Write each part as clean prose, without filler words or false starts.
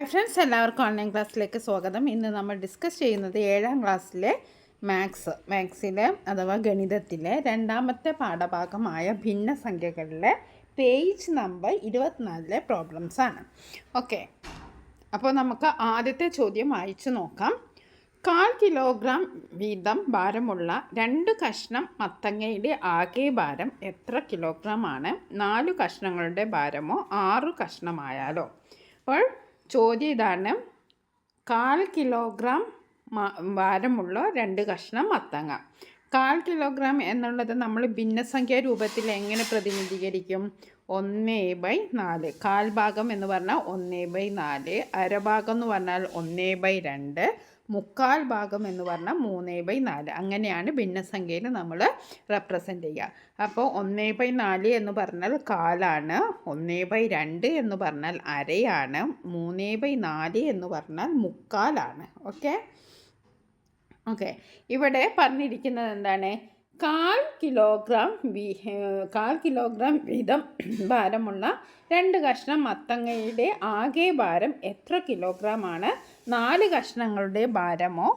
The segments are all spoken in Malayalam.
ഫ്രണ്ട്സ്, എല്ലാവർക്കും ഓൺലൈൻ ക്ലാസ്സിലേക്ക് സ്വാഗതം. ഇന്ന് നമ്മൾ ഡിസ്കസ് ചെയ്യുന്നത് 7ാം ക്ലാസ്സിലെ മാത്സിലെ അഥവാ ഗണിതത്തിലെ രണ്ടാമത്തെ പാഠഭാഗമായ ഭിന്നസംഖ്യകളിലെ പേജ് നമ്പർ 24 പ്രോബ്ലംസാണ്. ഓക്കെ, അപ്പോൾ നമുക്ക് ആദ്യത്തെ ചോദ്യം വായിച്ചു നോക്കാം. 1/4 കിലോഗ്രാം വീതം ഭാരമുള്ള 2 കഷ്ണം മത്തങ്ങയുടെ ആകെ ഭാരം എത്ര കിലോഗ്രാം ആണ്? 4 കഷ്ണങ്ങളുടെ ഭാരമോ 6 കഷ്ണമായാലോ? അപ്പോൾ ചോദ്യം ഇതാണ്. 1/4 കിലോഗ്രാം ഭാരമുള്ള 2 കഷ്ണം മത്തങ്ങ. 1/4 കിലോഗ്രാം എന്നുള്ളത് നമ്മൾ ഭിന്നസംഖ്യാ രൂപത്തിൽ എങ്ങനെ പ്രതിനിധീകരിക്കും? 1/4. 1/4 ഭാഗം എന്ന് പറഞ്ഞാൽ 1/4, അരഭാഗം എന്ന് പറഞ്ഞാൽ 1/2, 1/4 ഭാഗം എന്ന് പറഞ്ഞാൽ 3/4. അങ്ങനെയാണ് ഭിന്നസംഖ്യയിൽ നമ്മൾ റെപ്രസെൻ്റ് ചെയ്യുക. അപ്പോൾ 1/4 എന്ന് പറഞ്ഞാൽ കാലാണ്, 1/2 എന്ന് പറഞ്ഞാൽ അരയാണ്, 3/4 എന്ന് പറഞ്ഞാൽ 1/4. ഓക്കെ, ഇവിടെ പറഞ്ഞിരിക്കുന്നത് എന്താണ്? 1/4 കിലോഗ്രാം വീതം ഭാരമുള്ള 2 കഷ്ണം മത്തങ്ങയുടെ ആകെ ഭാരം എത്ര കിലോഗ്രാം ആണ്? 4 കഷ്ണങ്ങളുടെ ഭാരമോ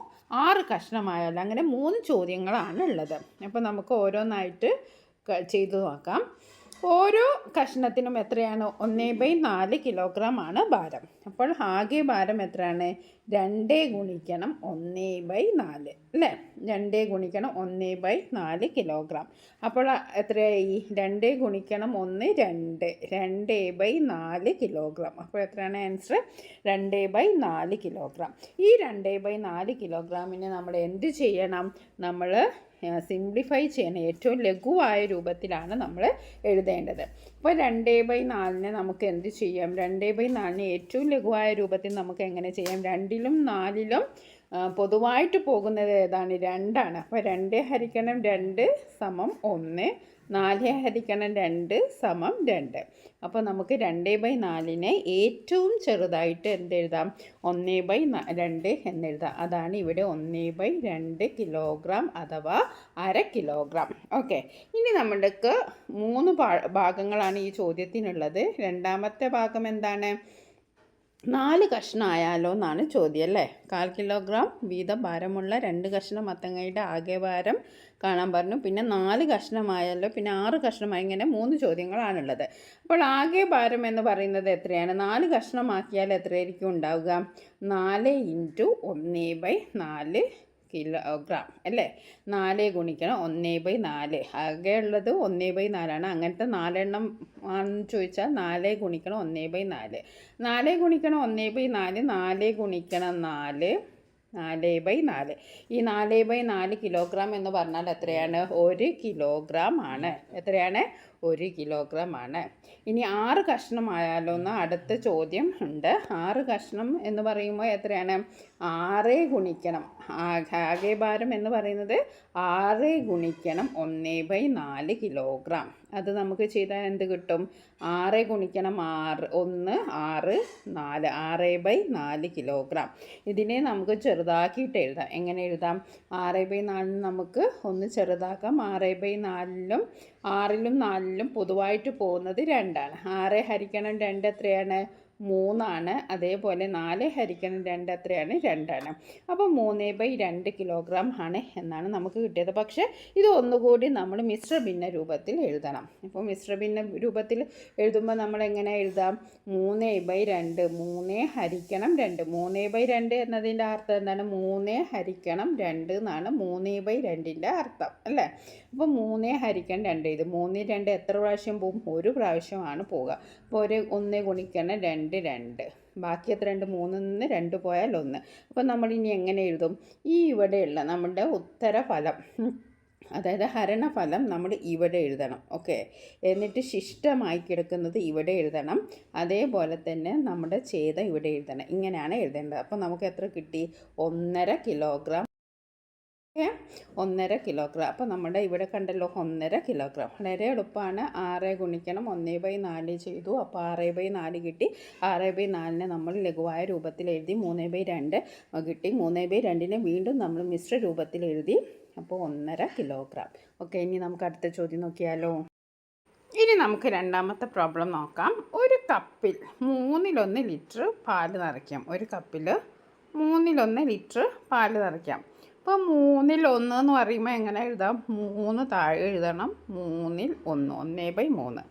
6 കഷ്ണമായാലും? അങ്ങനെ 3 ചോദ്യങ്ങളാണ് ഉള്ളത്. അപ്പോൾ നമുക്ക് ഓരോന്നായിട്ട് ചെയ്തു നോക്കാം. ഓരോ കഷ്ണത്തിനും എത്രയാണ്? 1/4 കിലോഗ്രാം ആണ് ഭാരം. അപ്പോൾ ആകെ ഭാരം എത്രയാണ്? 2 ഗുണിക്കണം 1/4 അല്ലേ? 2 ഗുണിക്കണം 1/4 കിലോഗ്രാം. അപ്പോൾ എത്രയായി? 2 ഗുണിക്കണം 1 2, 2/4 കിലോഗ്രാം. അപ്പോൾ എത്രയാണ് ആൻസർ? 2/4 കിലോഗ്രാം. ഈ 2/4 കിലോഗ്രാമിന് നമ്മൾ എന്ത് ചെയ്യണം? നമ്മൾ സിംപ്ലിഫൈ ചെയ്യണം. ഏറ്റവും ലഘുവായ രൂപത്തിലാണ് നമ്മൾ എഴുതേണ്ടത്. അപ്പോൾ 2/4 നമുക്ക് എന്ത് ചെയ്യാം? 2/4 ഏറ്റവും ലഘുവായ രൂപത്തിൽ നമുക്ക് എങ്ങനെ ചെയ്യാം? 2ലും 4ലും പൊതുവായിട്ട് പോകുന്നത് ഏതാണ്? 2 ആണ്. അപ്പോൾ 2 ഹരിക്കണം 2 സമം 1, 4 ഹരിക്കണം 2 സമം 2. അപ്പോൾ നമുക്ക് 2/4നെ ഏറ്റവും ചെറുതായിട്ട് എന്തെഴുതാം? 1/2 എന്നെഴുതാം. അതാണ് ഇവിടെ 1/2 കിലോഗ്രാം അഥവാ അര കിലോഗ്രാം. ഓക്കെ, ഇനി നമ്മൾക്ക് 3 ഭാഗങ്ങളാണ് ഈ ചോദ്യത്തിനുള്ളത്. രണ്ടാമത്തെ ഭാഗം എന്താണ്? 4 കഷ്ണമായാലോ എന്നാണ് ചോദ്യം അല്ലേ? 1/4 കിലോഗ്രാം വീതം ഭാരമുള്ള 2 കഷ്ണം മത്തങ്ങയുടെ ആകെ ഭാരം കാണാൻ പറഞ്ഞു. പിന്നെ 4 കഷ്ണമായാലോ, പിന്നെ 6 കഷ്ണമായി. ഇങ്ങനെ 3 ചോദ്യങ്ങളാണുള്ളത്. അപ്പോൾ ആകെ ഭാരം എന്ന് പറയുന്നത് എത്രയാണ്? 4 കഷ്ണമാക്കിയാൽ എത്രയായിരിക്കും ഉണ്ടാവുക? 4 × 1/4 കിലോഗ്രാം അല്ലേ? 4 ഗുണിക്കണം 1/4. ആകെ ഉള്ളത് 1/4 ആണ്. അങ്ങനത്തെ 4 എണ്ണം ആണെന്ന് ചോദിച്ചാൽ 4 ഗുണിക്കണം 1/4. 4 ഗുണിക്കണം 1/4, 4 ഗുണിക്കണം 4, 4/4. ഈ 4/4 കിലോഗ്രാം എന്ന് പറഞ്ഞാൽ എത്രയാണ്? 1 കിലോഗ്രാം ആണ്. എത്രയാണ്? 1 കിലോഗ്രാം ആണ്. ഇനി 6 കഷ്ണമായാലോ എന്ന് അടുത്ത ചോദ്യം ഉണ്ട്. 6 കഷ്ണം എന്ന് പറയുമ്പോൾ എത്രയാണ്? 6 ഗുണിക്കണം ആകെ ഭാരം എന്ന് പറയുന്നത് 6 ഗുണിക്കണം 1/4 കിലോഗ്രാം. അത് നമുക്ക് ചെയ്താൽ എന്ത് കിട്ടും? 6 ഗുണിക്കണം 6, 1, 6, 4, 6/4 കിലോഗ്രാം. ഇതിനെ നമുക്ക് ചെറുതാക്കിയിട്ട് എഴുതാം. എങ്ങനെ എഴുതാം? 6/4 നമുക്ക് ഒന്ന് ചെറുതാക്കാം. 6/4ലും 6ലും 4ലും പൊതുവായിട്ട് പോകുന്നത് 2 ആണ്. 6 ഹരിക്കണം 2 എത്രയാണ്? 3 ആണ്. അതേപോലെ 4 ഹരിക്കണം 2 എത്രയാണ്? 2 ആണ്. അപ്പോൾ 3/2 കിലോഗ്രാം ആണ് എന്നാണ് നമുക്ക് കിട്ടിയത്. പക്ഷേ ഇത് ഒന്നുകൂടി നമ്മൾ മിശ്ര ഭിന്ന രൂപത്തിൽ എഴുതണം. അപ്പോൾ മിശ്ര ഭിന്ന രൂപത്തിൽ എഴുതുമ്പോൾ നമ്മൾ എങ്ങനെ എഴുതാം? 3/2, 3 ഹരിക്കണം 2. 3/2 എന്നതിൻ്റെ അർത്ഥം എന്താണ്? 3 ഹരിക്കണം 2 എന്നാണ് 3/2ൻ്റെ അർത്ഥം അല്ലേ? അപ്പോൾ 3 ഹരിക്കണം 2. ഇത് 3 2 എത്ര പ്രാവശ്യം പോവും? 1 പ്രാവശ്യമാണ് പോവുക. അപ്പോൾ 1 ഗുണിക്കണം 2, 2. ബാക്കി എത്ര? 2, 3 നിന്ന് 2 പോയാൽ 1. അപ്പോൾ നമ്മളിനി എങ്ങനെ എഴുതും? ഈ ഇവിടെയുള്ള നമ്മുടെ ഉത്തരഫലം, അതായത് ഹരണഫലം നമ്മൾ ഇവിടെ എഴുതണം. ഓക്കെ, എന്നിട്ട് ശിഷ്ടമായി കിടക്കുന്നത് ഇവിടെ എഴുതണം. അതേപോലെ തന്നെ നമ്മുടെ ഛേദം ഇവിടെ എഴുതണം. ഇങ്ങനെയാണ് എഴുതേണ്ടത്. അപ്പോൾ നമുക്ക് എത്ര കിട്ടി? 1.5 കിലോഗ്രാം. 1.5 കിലോഗ്രാം. അപ്പോൾ നമ്മുടെ ഇവിടെ കണ്ടല്ലോ 1.5 കിലോഗ്രാം. വളരെ എളുപ്പമാണ്. 6 ഗുണിക്കണം 1/4 ചെയ്തു. അപ്പോൾ 6/4 കിട്ടി. 6/4നെ നമ്മൾ ലഘുവായ രൂപത്തിൽ എഴുതി. 3/2 കിട്ടി. 3/2നെ വീണ്ടും നമ്മൾ മിശ്ര രൂപത്തിൽ എഴുതി. അപ്പോൾ 1.5 കിലോഗ്രാം. ഓക്കെ, ഇനി നമുക്ക് അടുത്ത ചോദ്യം നോക്കിയാലോ. ഇനി നമുക്ക് രണ്ടാമത്തെ പ്രോബ്ലം നോക്കാം. ഒരു കപ്പിൽ 1/3 പാല് നിറയ്ക്കാം. ഒരു കപ്പിൽ 1/3 പാല് നിറയ്ക്കാം. അപ്പോൾ 1/1 എന്ന് പറയുമ്പോൾ എങ്ങനെ എഴുതാം? 3 താഴെ എഴുതണം. 1/1 1/3.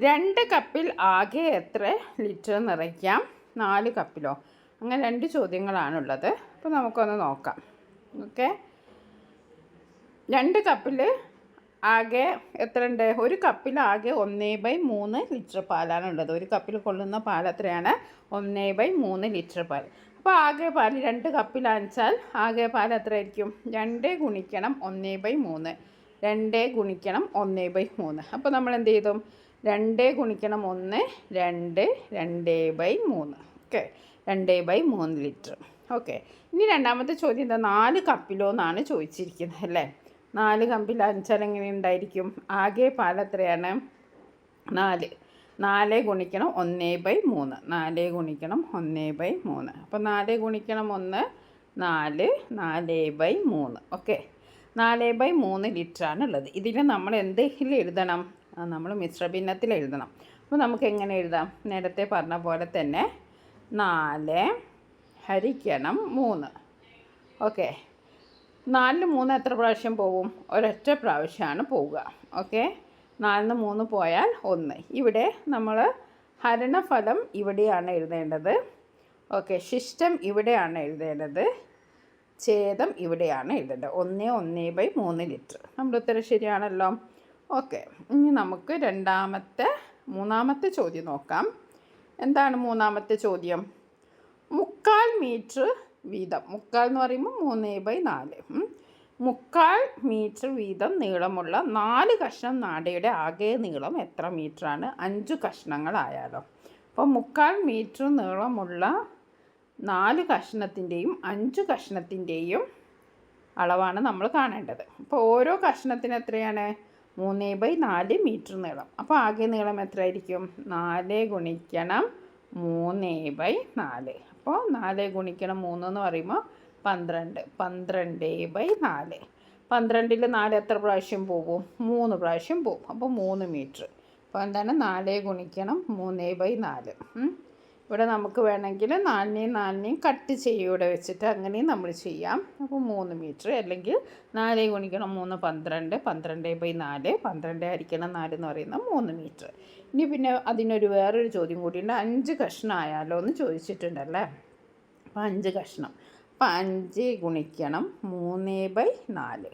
2 കപ്പിൽ ആകെ എത്ര ലിറ്റർ നിറയ്ക്കാം? 4 കപ്പിലോ? അങ്ങനെ 2 ചോദ്യങ്ങളാണുള്ളത്. അപ്പോൾ നമുക്കൊന്ന് നോക്കാം. ഓക്കെ, 2 കപ്പിൽ ആകെ എത്ര ഉണ്ട്? ഒരു കപ്പിൽ ആകെ 1/3 ലിറ്റർ പാലാണുള്ളത്. ഒരു കപ്പിൽ കൊള്ളുന്ന പാൽ എത്രയാണ്? 1/3 ലിറ്റർ പാൽ. അപ്പോൾ ആകെ പാൽ 2 കപ്പിലാണെച്ചാൽ ആകെ പാൽ എത്ര ആയിരിക്കും? 2 ഗുണിക്കണം 1/3. 2 ഗുണിക്കണം 1/3. അപ്പോൾ നമ്മൾ എന്ത് ചെയ്തു? 2 ഗുണിക്കണം 1 2 2/3. Okay, 2/3 litre. ഓക്കെ, ഇനി രണ്ടാമത്തെ ചോദ്യം എന്താ? 4 കപ്പിലോ എന്നാണ് ചോദിച്ചിരിക്കുന്നത് അല്ലേ? 4 കപ്പിലാണെച്ചാൽ എങ്ങനെ ഉണ്ടായിരിക്കും? ആകെ പാൽ എത്രയാണ്? 4. 4 ഗുണിക്കണം 1/3. 4 ഗുണിക്കണം 1/3. അപ്പോൾ 4 ഗുണിക്കണം 1 4 4/3. ഓക്കെ, 4/3 ലിറ്ററാണ് ഉള്ളത്. ഇതിൽ നമ്മൾ എന്തെങ്കിലും എഴുതണം? നമ്മൾ മിശ്രഭിന്നത്തിൽ എഴുതണം. അപ്പോൾ നമുക്ക് എങ്ങനെ എഴുതാം? നേരത്തെ പറഞ്ഞ പോലെ തന്നെ 4 ഹരിക്കണം 3. ഓക്കെ, 4 3 എത്ര പ്രാവശ്യം പോവും? ഒരൊറ്റ പ്രാവശ്യമാണ് പോവുക. ഓക്കെ, 4 3 പോയാൽ 1. ഇവിടെ നമ്മൾ ഹരണഫലം ഇവിടെയാണ് എഴുതേണ്ടത്. ഓക്കെ, ശിഷ്ടം ഇവിടെയാണ് എഴുതേണ്ടത്. ഛേദം ഇവിടെയാണ് എഴുതേണ്ടത്. 1 1/3 ലിറ്റർ. നമ്മുടെ ഉത്തരം ശരിയാണല്ലോ. ഓക്കെ, ഇനി നമുക്ക് മൂന്നാമത്തെ ചോദ്യം നോക്കാം. എന്താണ് മൂന്നാമത്തെ ചോദ്യം? 3/4 മീറ്റർ വീതം. 3/4 എന്ന് പറയുമ്പോൾ 3/4. 3/4 മീറ്റർ വീതം നീളമുള്ള 4 കഷ്ണം നാടയുടെ ആകെ നീളം എത്ര മീറ്ററാണ്? 5 കഷ്ണങ്ങളായാലോ. അപ്പോൾ 3/4 മീറ്റർ നീളമുള്ള 4 കഷ്ണത്തിൻ്റെയും 5 കഷ്ണത്തിൻ്റെയും അളവാണ് നമ്മൾ കാണേണ്ടത്. അപ്പോൾ ഓരോ കഷ്ണത്തിന് എത്രയാണ്? 3/4 മീറ്റർ നീളം. അപ്പോൾ ആകെ നീളം എത്രയായിരിക്കും? 4 ഗുണിക്കണം 3/4. അപ്പോൾ 4 ഗുണിക്കണം 3 എന്ന് പറയുമ്പോൾ 12. 12/4. 12ൽ 4 എത്ര പ്രാവശ്യം പോകും? 3 പ്രാവശ്യം പോകും. അപ്പോൾ 3 മീറ്റർ. അപ്പോൾ എന്താണ്? 4 ഗുണിക്കണം 3/4. ഇവിടെ നമുക്ക് വേണമെങ്കിൽ 4നെയും 4നെയും കട്ട് ചെയ്യും ഇവിടെ വെച്ചിട്ട്, അങ്ങനെയും നമ്മൾ ചെയ്യാം. അപ്പോൾ 3 മീറ്റർ. അല്ലെങ്കിൽ 4 ഗുണിക്കണം 3 12. 12/4. 12 ഹരിക്കണം 4 എന്ന് പറയുന്നത് 3 മീറ്റർ. ഇനി പിന്നെ അതിനൊരു വേറൊരു ചോദ്യം കൂടിയുണ്ട്. 5 കഷ്ണം ആയാലോ എന്ന് ചോദിച്ചിട്ടുണ്ടല്ലേ. അപ്പോൾ 5 കഷ്ണം. അപ്പോൾ 5 ഗുണിക്കണം 3/4.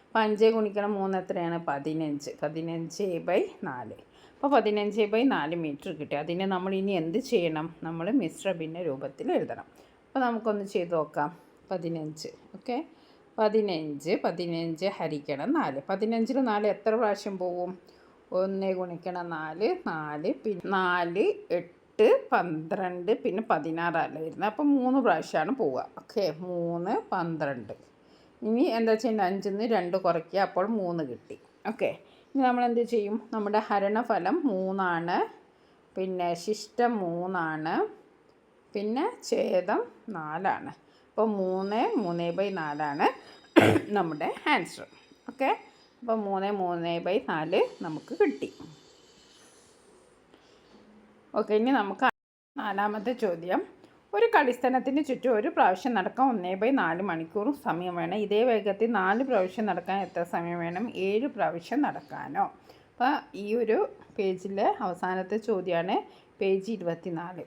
അപ്പോൾ 5 ഗുണിക്കണം 3 എത്രയാണ്? 15. 15/4. അപ്പോൾ 15/4 മീറ്റർ കിട്ടി. അതിനെ നമ്മൾ ഇനി എന്ത് ചെയ്യണം? നമ്മൾ മിശ്രഭിന്ന രൂപത്തിൽ എഴുതണം. അപ്പോൾ നമുക്കൊന്ന് ചെയ്ത് നോക്കാം. 15. ഓക്കെ, 15 ഹരിക്കണം 4. 15ൽ 4 എത്ര പ്രാവശ്യം പോവും? 1 ഗുണിക്കണം 4 4. പിന്നെ 4 8 12 പിന്നെ 16 അല്ല വരുന്നത്. അപ്പോൾ 3 പ്രാവശ്യമാണ് പോവുക. ഓക്കെ, 3 12. ഇനി എന്താ ചെയ്യേണ്ടത്? 5ൽ നിന്ന് 2 കുറയ്ക്കുക. അപ്പോൾ 3 കിട്ടി. ഓക്കെ, ഇനി നമ്മൾ എന്ത് ചെയ്യും? നമ്മുടെ ഹരണഫലം 3 പിന്നെ ശിഷ്ടം 3 പിന്നെ ഛേദം 4. അപ്പോൾ 3 3/4 നമ്മുടെ ആൻസർ. ഓക്കെ, അപ്പോൾ 3 3/4 നമുക്ക് കിട്ടി. ഓക്കെ, ഇനി നമുക്ക് നാലാമത്തെ ചോദ്യം. ഒരു കളിസ്ഥലത്തിന് ചുറ്റും ഒരു പ്രാവശ്യം നടക്കാൻ 1/4 മണിക്കൂർ സമയം വേണം. ഇതേ വേഗത്തിൽ 4 പ്രാവശ്യം നടക്കാൻ എത്ര സമയം വേണം? 7 പ്രാവശ്യം നടക്കാനോ? അപ്പോൾ ഈ ഒരു പേജിലെ അവസാനത്തെ ചോദ്യമാണ് പേജ് 24.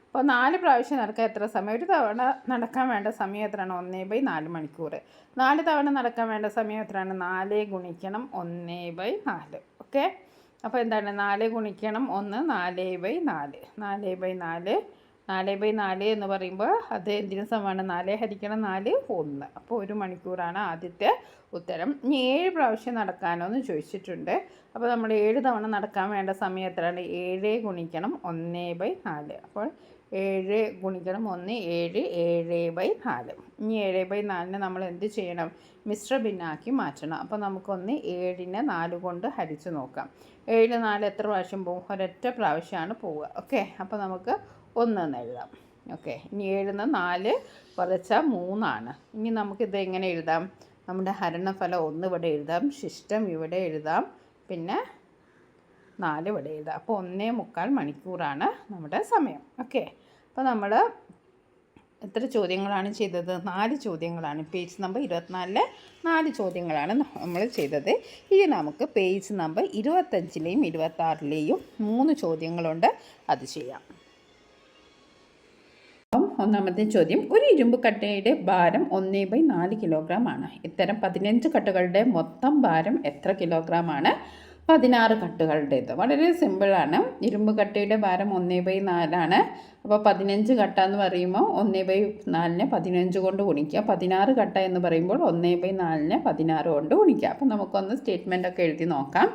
അപ്പോൾ 4 പ്രാവശ്യം നടക്കാൻ എത്ര സമയം? ഒരു തവണ നടക്കാൻ വേണ്ട സമയം എത്രയാണ്? 1/4 മണിക്കൂർ. 4 തവണ നടക്കാൻ വേണ്ട സമയം എത്രയാണ്? 4 ഗുണിക്കണം 1/4. ഓക്കെ, അപ്പോൾ എന്താണ്? 4 ഗുണിക്കണം 1 4/4. 4/4. 4/4 എന്ന് പറയുമ്പോൾ അത് എന്തിനു സമമാണ്? 4 ഹരിക്കണം 4 1. അപ്പോൾ 1 മണിക്കൂറാണ് ആദ്യത്തെ ഉത്തരം. ഇനി 7 പ്രാവശ്യം നടക്കാനോ എന്ന് ചോദിച്ചിട്ടുണ്ട്. അപ്പോൾ നമ്മൾ 7 തവണ നടക്കാൻ വേണ്ട സമയം എത്രയാണ്? 7 ഗുണിക്കണം 1/4. അപ്പോൾ 7 ഗുണിക്കണം 1 7 7/4. ഇനി 7/4 നമ്മൾ എന്ത് ചെയ്യണം? മിശ്രഭിന്നാക്കി മാറ്റണം. അപ്പോൾ നമുക്കൊന്ന് 7നെ 4 കൊണ്ട് ഹരിച്ച് നോക്കാം. 7 4 എത്ര പ്രാവശ്യം പോകും? ഒരൊറ്റ പ്രാവശ്യമാണ് പോവുക. ഓക്കെ, അപ്പോൾ നമുക്ക് 1 എന്ന് എഴുതാം. ഓക്കെ, ഇനി 7 4 കുറച്ചാൽ 3. ഇനി നമുക്കിത് എങ്ങനെ എഴുതാം? നമ്മുടെ ഹരണഫലം 1 ഇവിടെ എഴുതാം, ശിഷ്ടം ഇവിടെ എഴുതാം, പിന്നെ 4 ഇവിടെ എഴുതുക. അപ്പോൾ 1.25 മണിക്കൂറാണ് നമ്മുടെ സമയം. ഓക്കെ, അപ്പോൾ നമ്മൾ എത്ര ചോദ്യങ്ങളാണ് ചെയ്തത്? 4 ചോദ്യങ്ങളാണ്. പേജ് നമ്പർ 24 4 ചോദ്യങ്ങളാണ് നമ്മൾ ചെയ്തത്. ഇനി നമുക്ക് പേജ് നമ്പർ 25-ലെയും 26-ലെയും 3 ചോദ്യങ്ങളുണ്ട്, അത് ചെയ്യാം. ഒന്നാമത്തെ ചോദ്യം, ഒരു ഇരുമ്പ് കട്ടയുടെ ഭാരം 1/4 കിലോഗ്രാം ആണ്. ഇത്തരം 15 കട്ടകളുടെ മൊത്തം ഭാരം എത്ര കിലോഗ്രാം ആണ്? 16 കട്ടുകളുടേത്. വളരെ സിമ്പിളാണ്. ഇരുമ്പ് കട്ടയുടെ ഭാരം 1/4 ആണ്. അപ്പോൾ 15 കട്ട എന്ന് പറയുമ്പോൾ 1/4 15 കൊണ്ട് ഗുണിക്കുക. 16 കട്ട എന്ന് പറയുമ്പോൾ 1/4 16 കൊണ്ട് ഗുണിക്കുക. അപ്പോൾ നമുക്കൊന്ന് സ്റ്റേറ്റ്മെൻറ്റൊക്കെ എഴുതി നോക്കാം.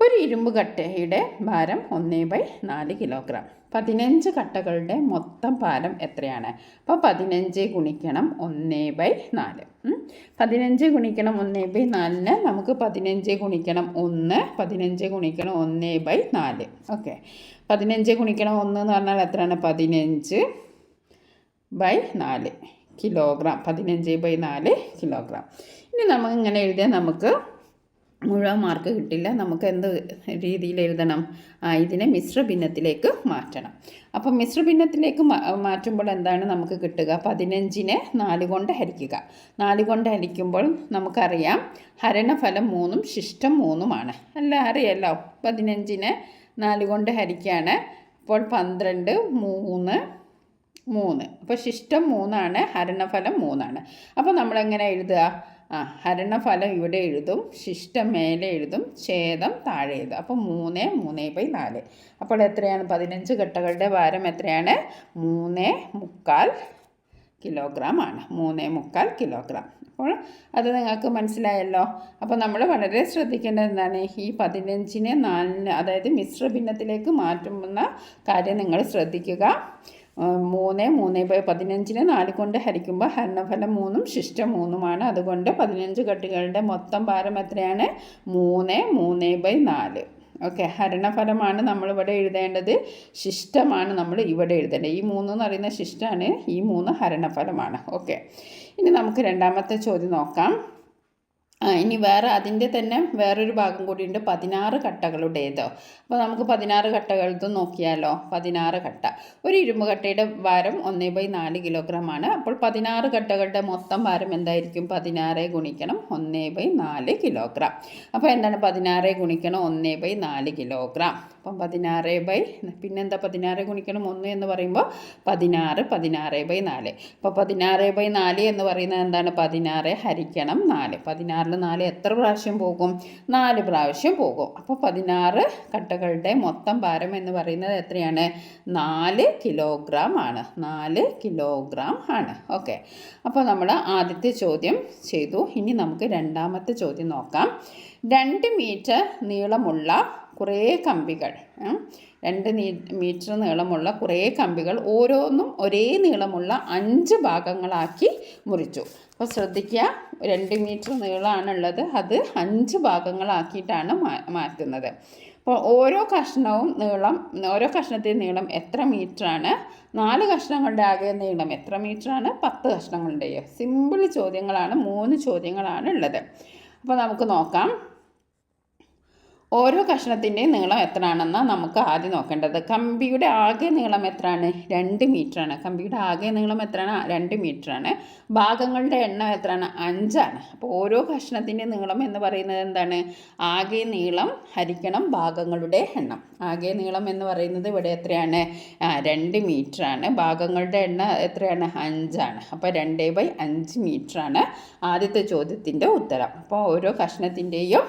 ഒരു ഇരുമ്പ് കട്ടയുടെ ഭാരം 1/4 കിലോഗ്രാം. 15 കട്ടകളുടെ മൊത്തം ഭാരം എത്രയാണ്? അപ്പോൾ 15 ഗുണിക്കണം 1/4. 15 ഗുണിക്കണം 1/4 നമുക്ക് 15 ഗുണിക്കണം 1, 15 ഗുണിക്കണം 1/4. ഓക്കെ, 15 ഗുണിക്കണം 1 എന്ന് പറഞ്ഞാൽ എത്രയാണ്? 15/4 കിലോഗ്രാം. 15/4 കിലോഗ്രാം. ഇനി നമുക്ക് ഇങ്ങനെ എഴുതിയാൽ നമുക്ക് മുഴുവൻ മാർക്ക് കിട്ടില്ല. നമുക്ക് എന്ത് രീതിയിൽ എഴുതണം? ഇതിനെ മിശ്ര ഭിന്നത്തിലേക്ക് മാറ്റണം. അപ്പം മിശ്ര ഭിന്നത്തിലേക്ക് മാറ്റുമ്പോൾ എന്താണ് നമുക്ക് കിട്ടുക? 15-നെ 4 കൊണ്ട് ഹരിക്കുക. 4 കൊണ്ട് ഹരിക്കുമ്പോൾ നമുക്കറിയാം ഹരണഫലം 3ഉം ശിഷ്ടം 3ഉമാണ്. അല്ല, അറിയാമല്ലോ. 15-നെ 4 കൊണ്ട് ഹരിക്കുകയാണ്. അപ്പോൾ 12 3 3. അപ്പോൾ ശിഷ്ടം 3ആണ്, ഹരണഫലം 3ആണ്. അപ്പോൾ നമ്മളെങ്ങനെ എഴുതുക? ഹരണഫലം ഇവിടെ എഴുതും, ശിഷ്ടം മേലെ എഴുതും, ഛേദം താഴെ എഴുതും. അപ്പോൾ 3 3/4. അപ്പോൾ എത്രയാണ്? 15 കട്ടകളുടെ ഭാരം എത്രയാണ്? 3.25 കിലോഗ്രാം ആണ്. 3.25 കിലോഗ്രാം. അപ്പോൾ അത് നിങ്ങൾക്ക് മനസ്സിലായല്ലോ. അപ്പോൾ നമ്മൾ വളരെ ശ്രദ്ധിക്കേണ്ടത് എന്താണ്? ഈ 15-നെ 4, അതായത് മിശ്ര ഭിന്നത്തിലേക്ക് മാറ്റുന്ന കാര്യം നിങ്ങൾ ശ്രദ്ധിക്കുക. 15-നെ 4 കൊണ്ട് ഹരിക്കുമ്പോൾ ഹരണഫലം 3ഉം ശിഷ്ടം 3ഉമാണ്. അതുകൊണ്ട് 15 കട്ടികളുടെ മൊത്തം ഭാരം എത്രയാണ്? 3 3/4. ഓക്കെ, ഹരണഫലമാണ് നമ്മളിവിടെ എഴുതേണ്ടത്, ശിഷ്ടമാണ് നമ്മൾ ഇവിടെ എഴുതേണ്ടത്. ഈ 3 എന്ന് പറയുന്ന ശിഷ്ടമാണ്, ഈ 3 ഹരണഫലമാണ്. ഓക്കെ, ഇനി നമുക്ക് രണ്ടാമത്തെ ചോദ്യം നോക്കാം. ഇനി അതിൻ്റെ തന്നെ വേറൊരു ഭാഗം കൂടിയുണ്ട്, 16 കട്ടകളുടേതോ. അപ്പോൾ നമുക്ക് 16 കട്ടകളത് നോക്കിയാലോ. 16 കട്ട. ഒരു ഇരുമ്പ് കട്ടയുടെ ഭാരം 1/4 കിലോഗ്രാം ആണ്. അപ്പോൾ 16 കട്ടകളുടെ മൊത്തം ഭാരം എന്തായിരിക്കും? 16 ഗുണിക്കണം 1/4 കിലോഗ്രാം. അപ്പോൾ എന്താണ്? 16 ഗുണിക്കണം 1/4 കിലോഗ്രാം. അപ്പം 16 പിന്നെന്താ? 16 ഗുണിക്കണം 1 എന്ന് പറയുമ്പോൾ 16 16/4. അപ്പോൾ 16/4 എന്ന് പറയുന്നത് എന്താണ്? 16 ഹരിക്കണം 4. 16-ൽ 4 എത്ര പ്രാവശ്യം പോകും? 4 പ്രാവശ്യം പോകും. അപ്പോൾ 16 കട്ടകളുടെ മൊത്തം ഭാരം എന്ന് പറയുന്നത് എത്രയാണ്? 4 കിലോഗ്രാം ആണ്. 4 കിലോഗ്രാം ആണ്. ഓക്കെ, അപ്പോൾ നമ്മൾ ആദ്യത്തെ ചോദ്യം ചെയ്തു. ഇനി നമുക്ക് രണ്ടാമത്തെ ചോദ്യം നോക്കാം. 2 മീറ്റർ നീളമുള്ള കുറേ കമ്പികൾ, 2 മീറ്റർ നീളമുള്ള കുറേ കമ്പികൾ ഓരോന്നും ഒരേ നീളമുള്ള 5 ഭാഗങ്ങളാക്കി മുറിച്ചു. അപ്പോൾ ശ്രദ്ധിക്കുക, 2 മീറ്റർ നീളമാണുള്ളത്, അത് 5 ഭാഗങ്ങളാക്കിയിട്ടാണ് മാറ്റുന്നത്. അപ്പോൾ ഓരോ കഷ്ണത്തിൻ്റെ നീളം എത്ര മീറ്ററാണ്? 4 കഷ്ണങ്ങളുടെ ആകെ നീളം എത്ര മീറ്ററാണ്? 10 കഷ്ണങ്ങളുടെയോ. സിമ്പിൾ ചോദ്യങ്ങളാണ്, 3 ചോദ്യങ്ങളാണ് ഉള്ളത്. അപ്പോൾ നമുക്ക് നോക്കാം. ഓരോ കഷ്ണത്തിൻ്റെയും നീളം എത്രയാണെന്നാണ് നമുക്ക് ആദ്യം നോക്കേണ്ടത്. കമ്പിയുടെ ആകെ നീളം എത്രയാണ്? 2 മീറ്ററാണ്. കമ്പിയുടെ ആകെ നീളം എത്രയാണ്? 2 മീറ്ററാണ്. ഭാഗങ്ങളുടെ എണ്ണം എത്രയാണ്? 5 ആണ്. അപ്പോൾ ഓരോ കഷ്ണത്തിൻ്റെ നീളം എന്ന് പറയുന്നത് എന്താണ്? ആകെ നീളം ഹരിക്കണം ഭാഗങ്ങളുടെ എണ്ണം. ആകെ നീളം എന്ന് പറയുന്നത് ഇവിടെ എത്രയാണ്? 2 മീറ്ററാണ്. ഭാഗങ്ങളുടെ എണ്ണം എത്രയാണ്? 5 ആണ്. അപ്പോൾ 2/5 മീറ്ററാണ് ആദ്യത്തെ ചോദ്യത്തിൻ്റെ ഉത്തരം. അപ്പോൾ ഓരോ കഷ്ണത്തിൻ്റെയും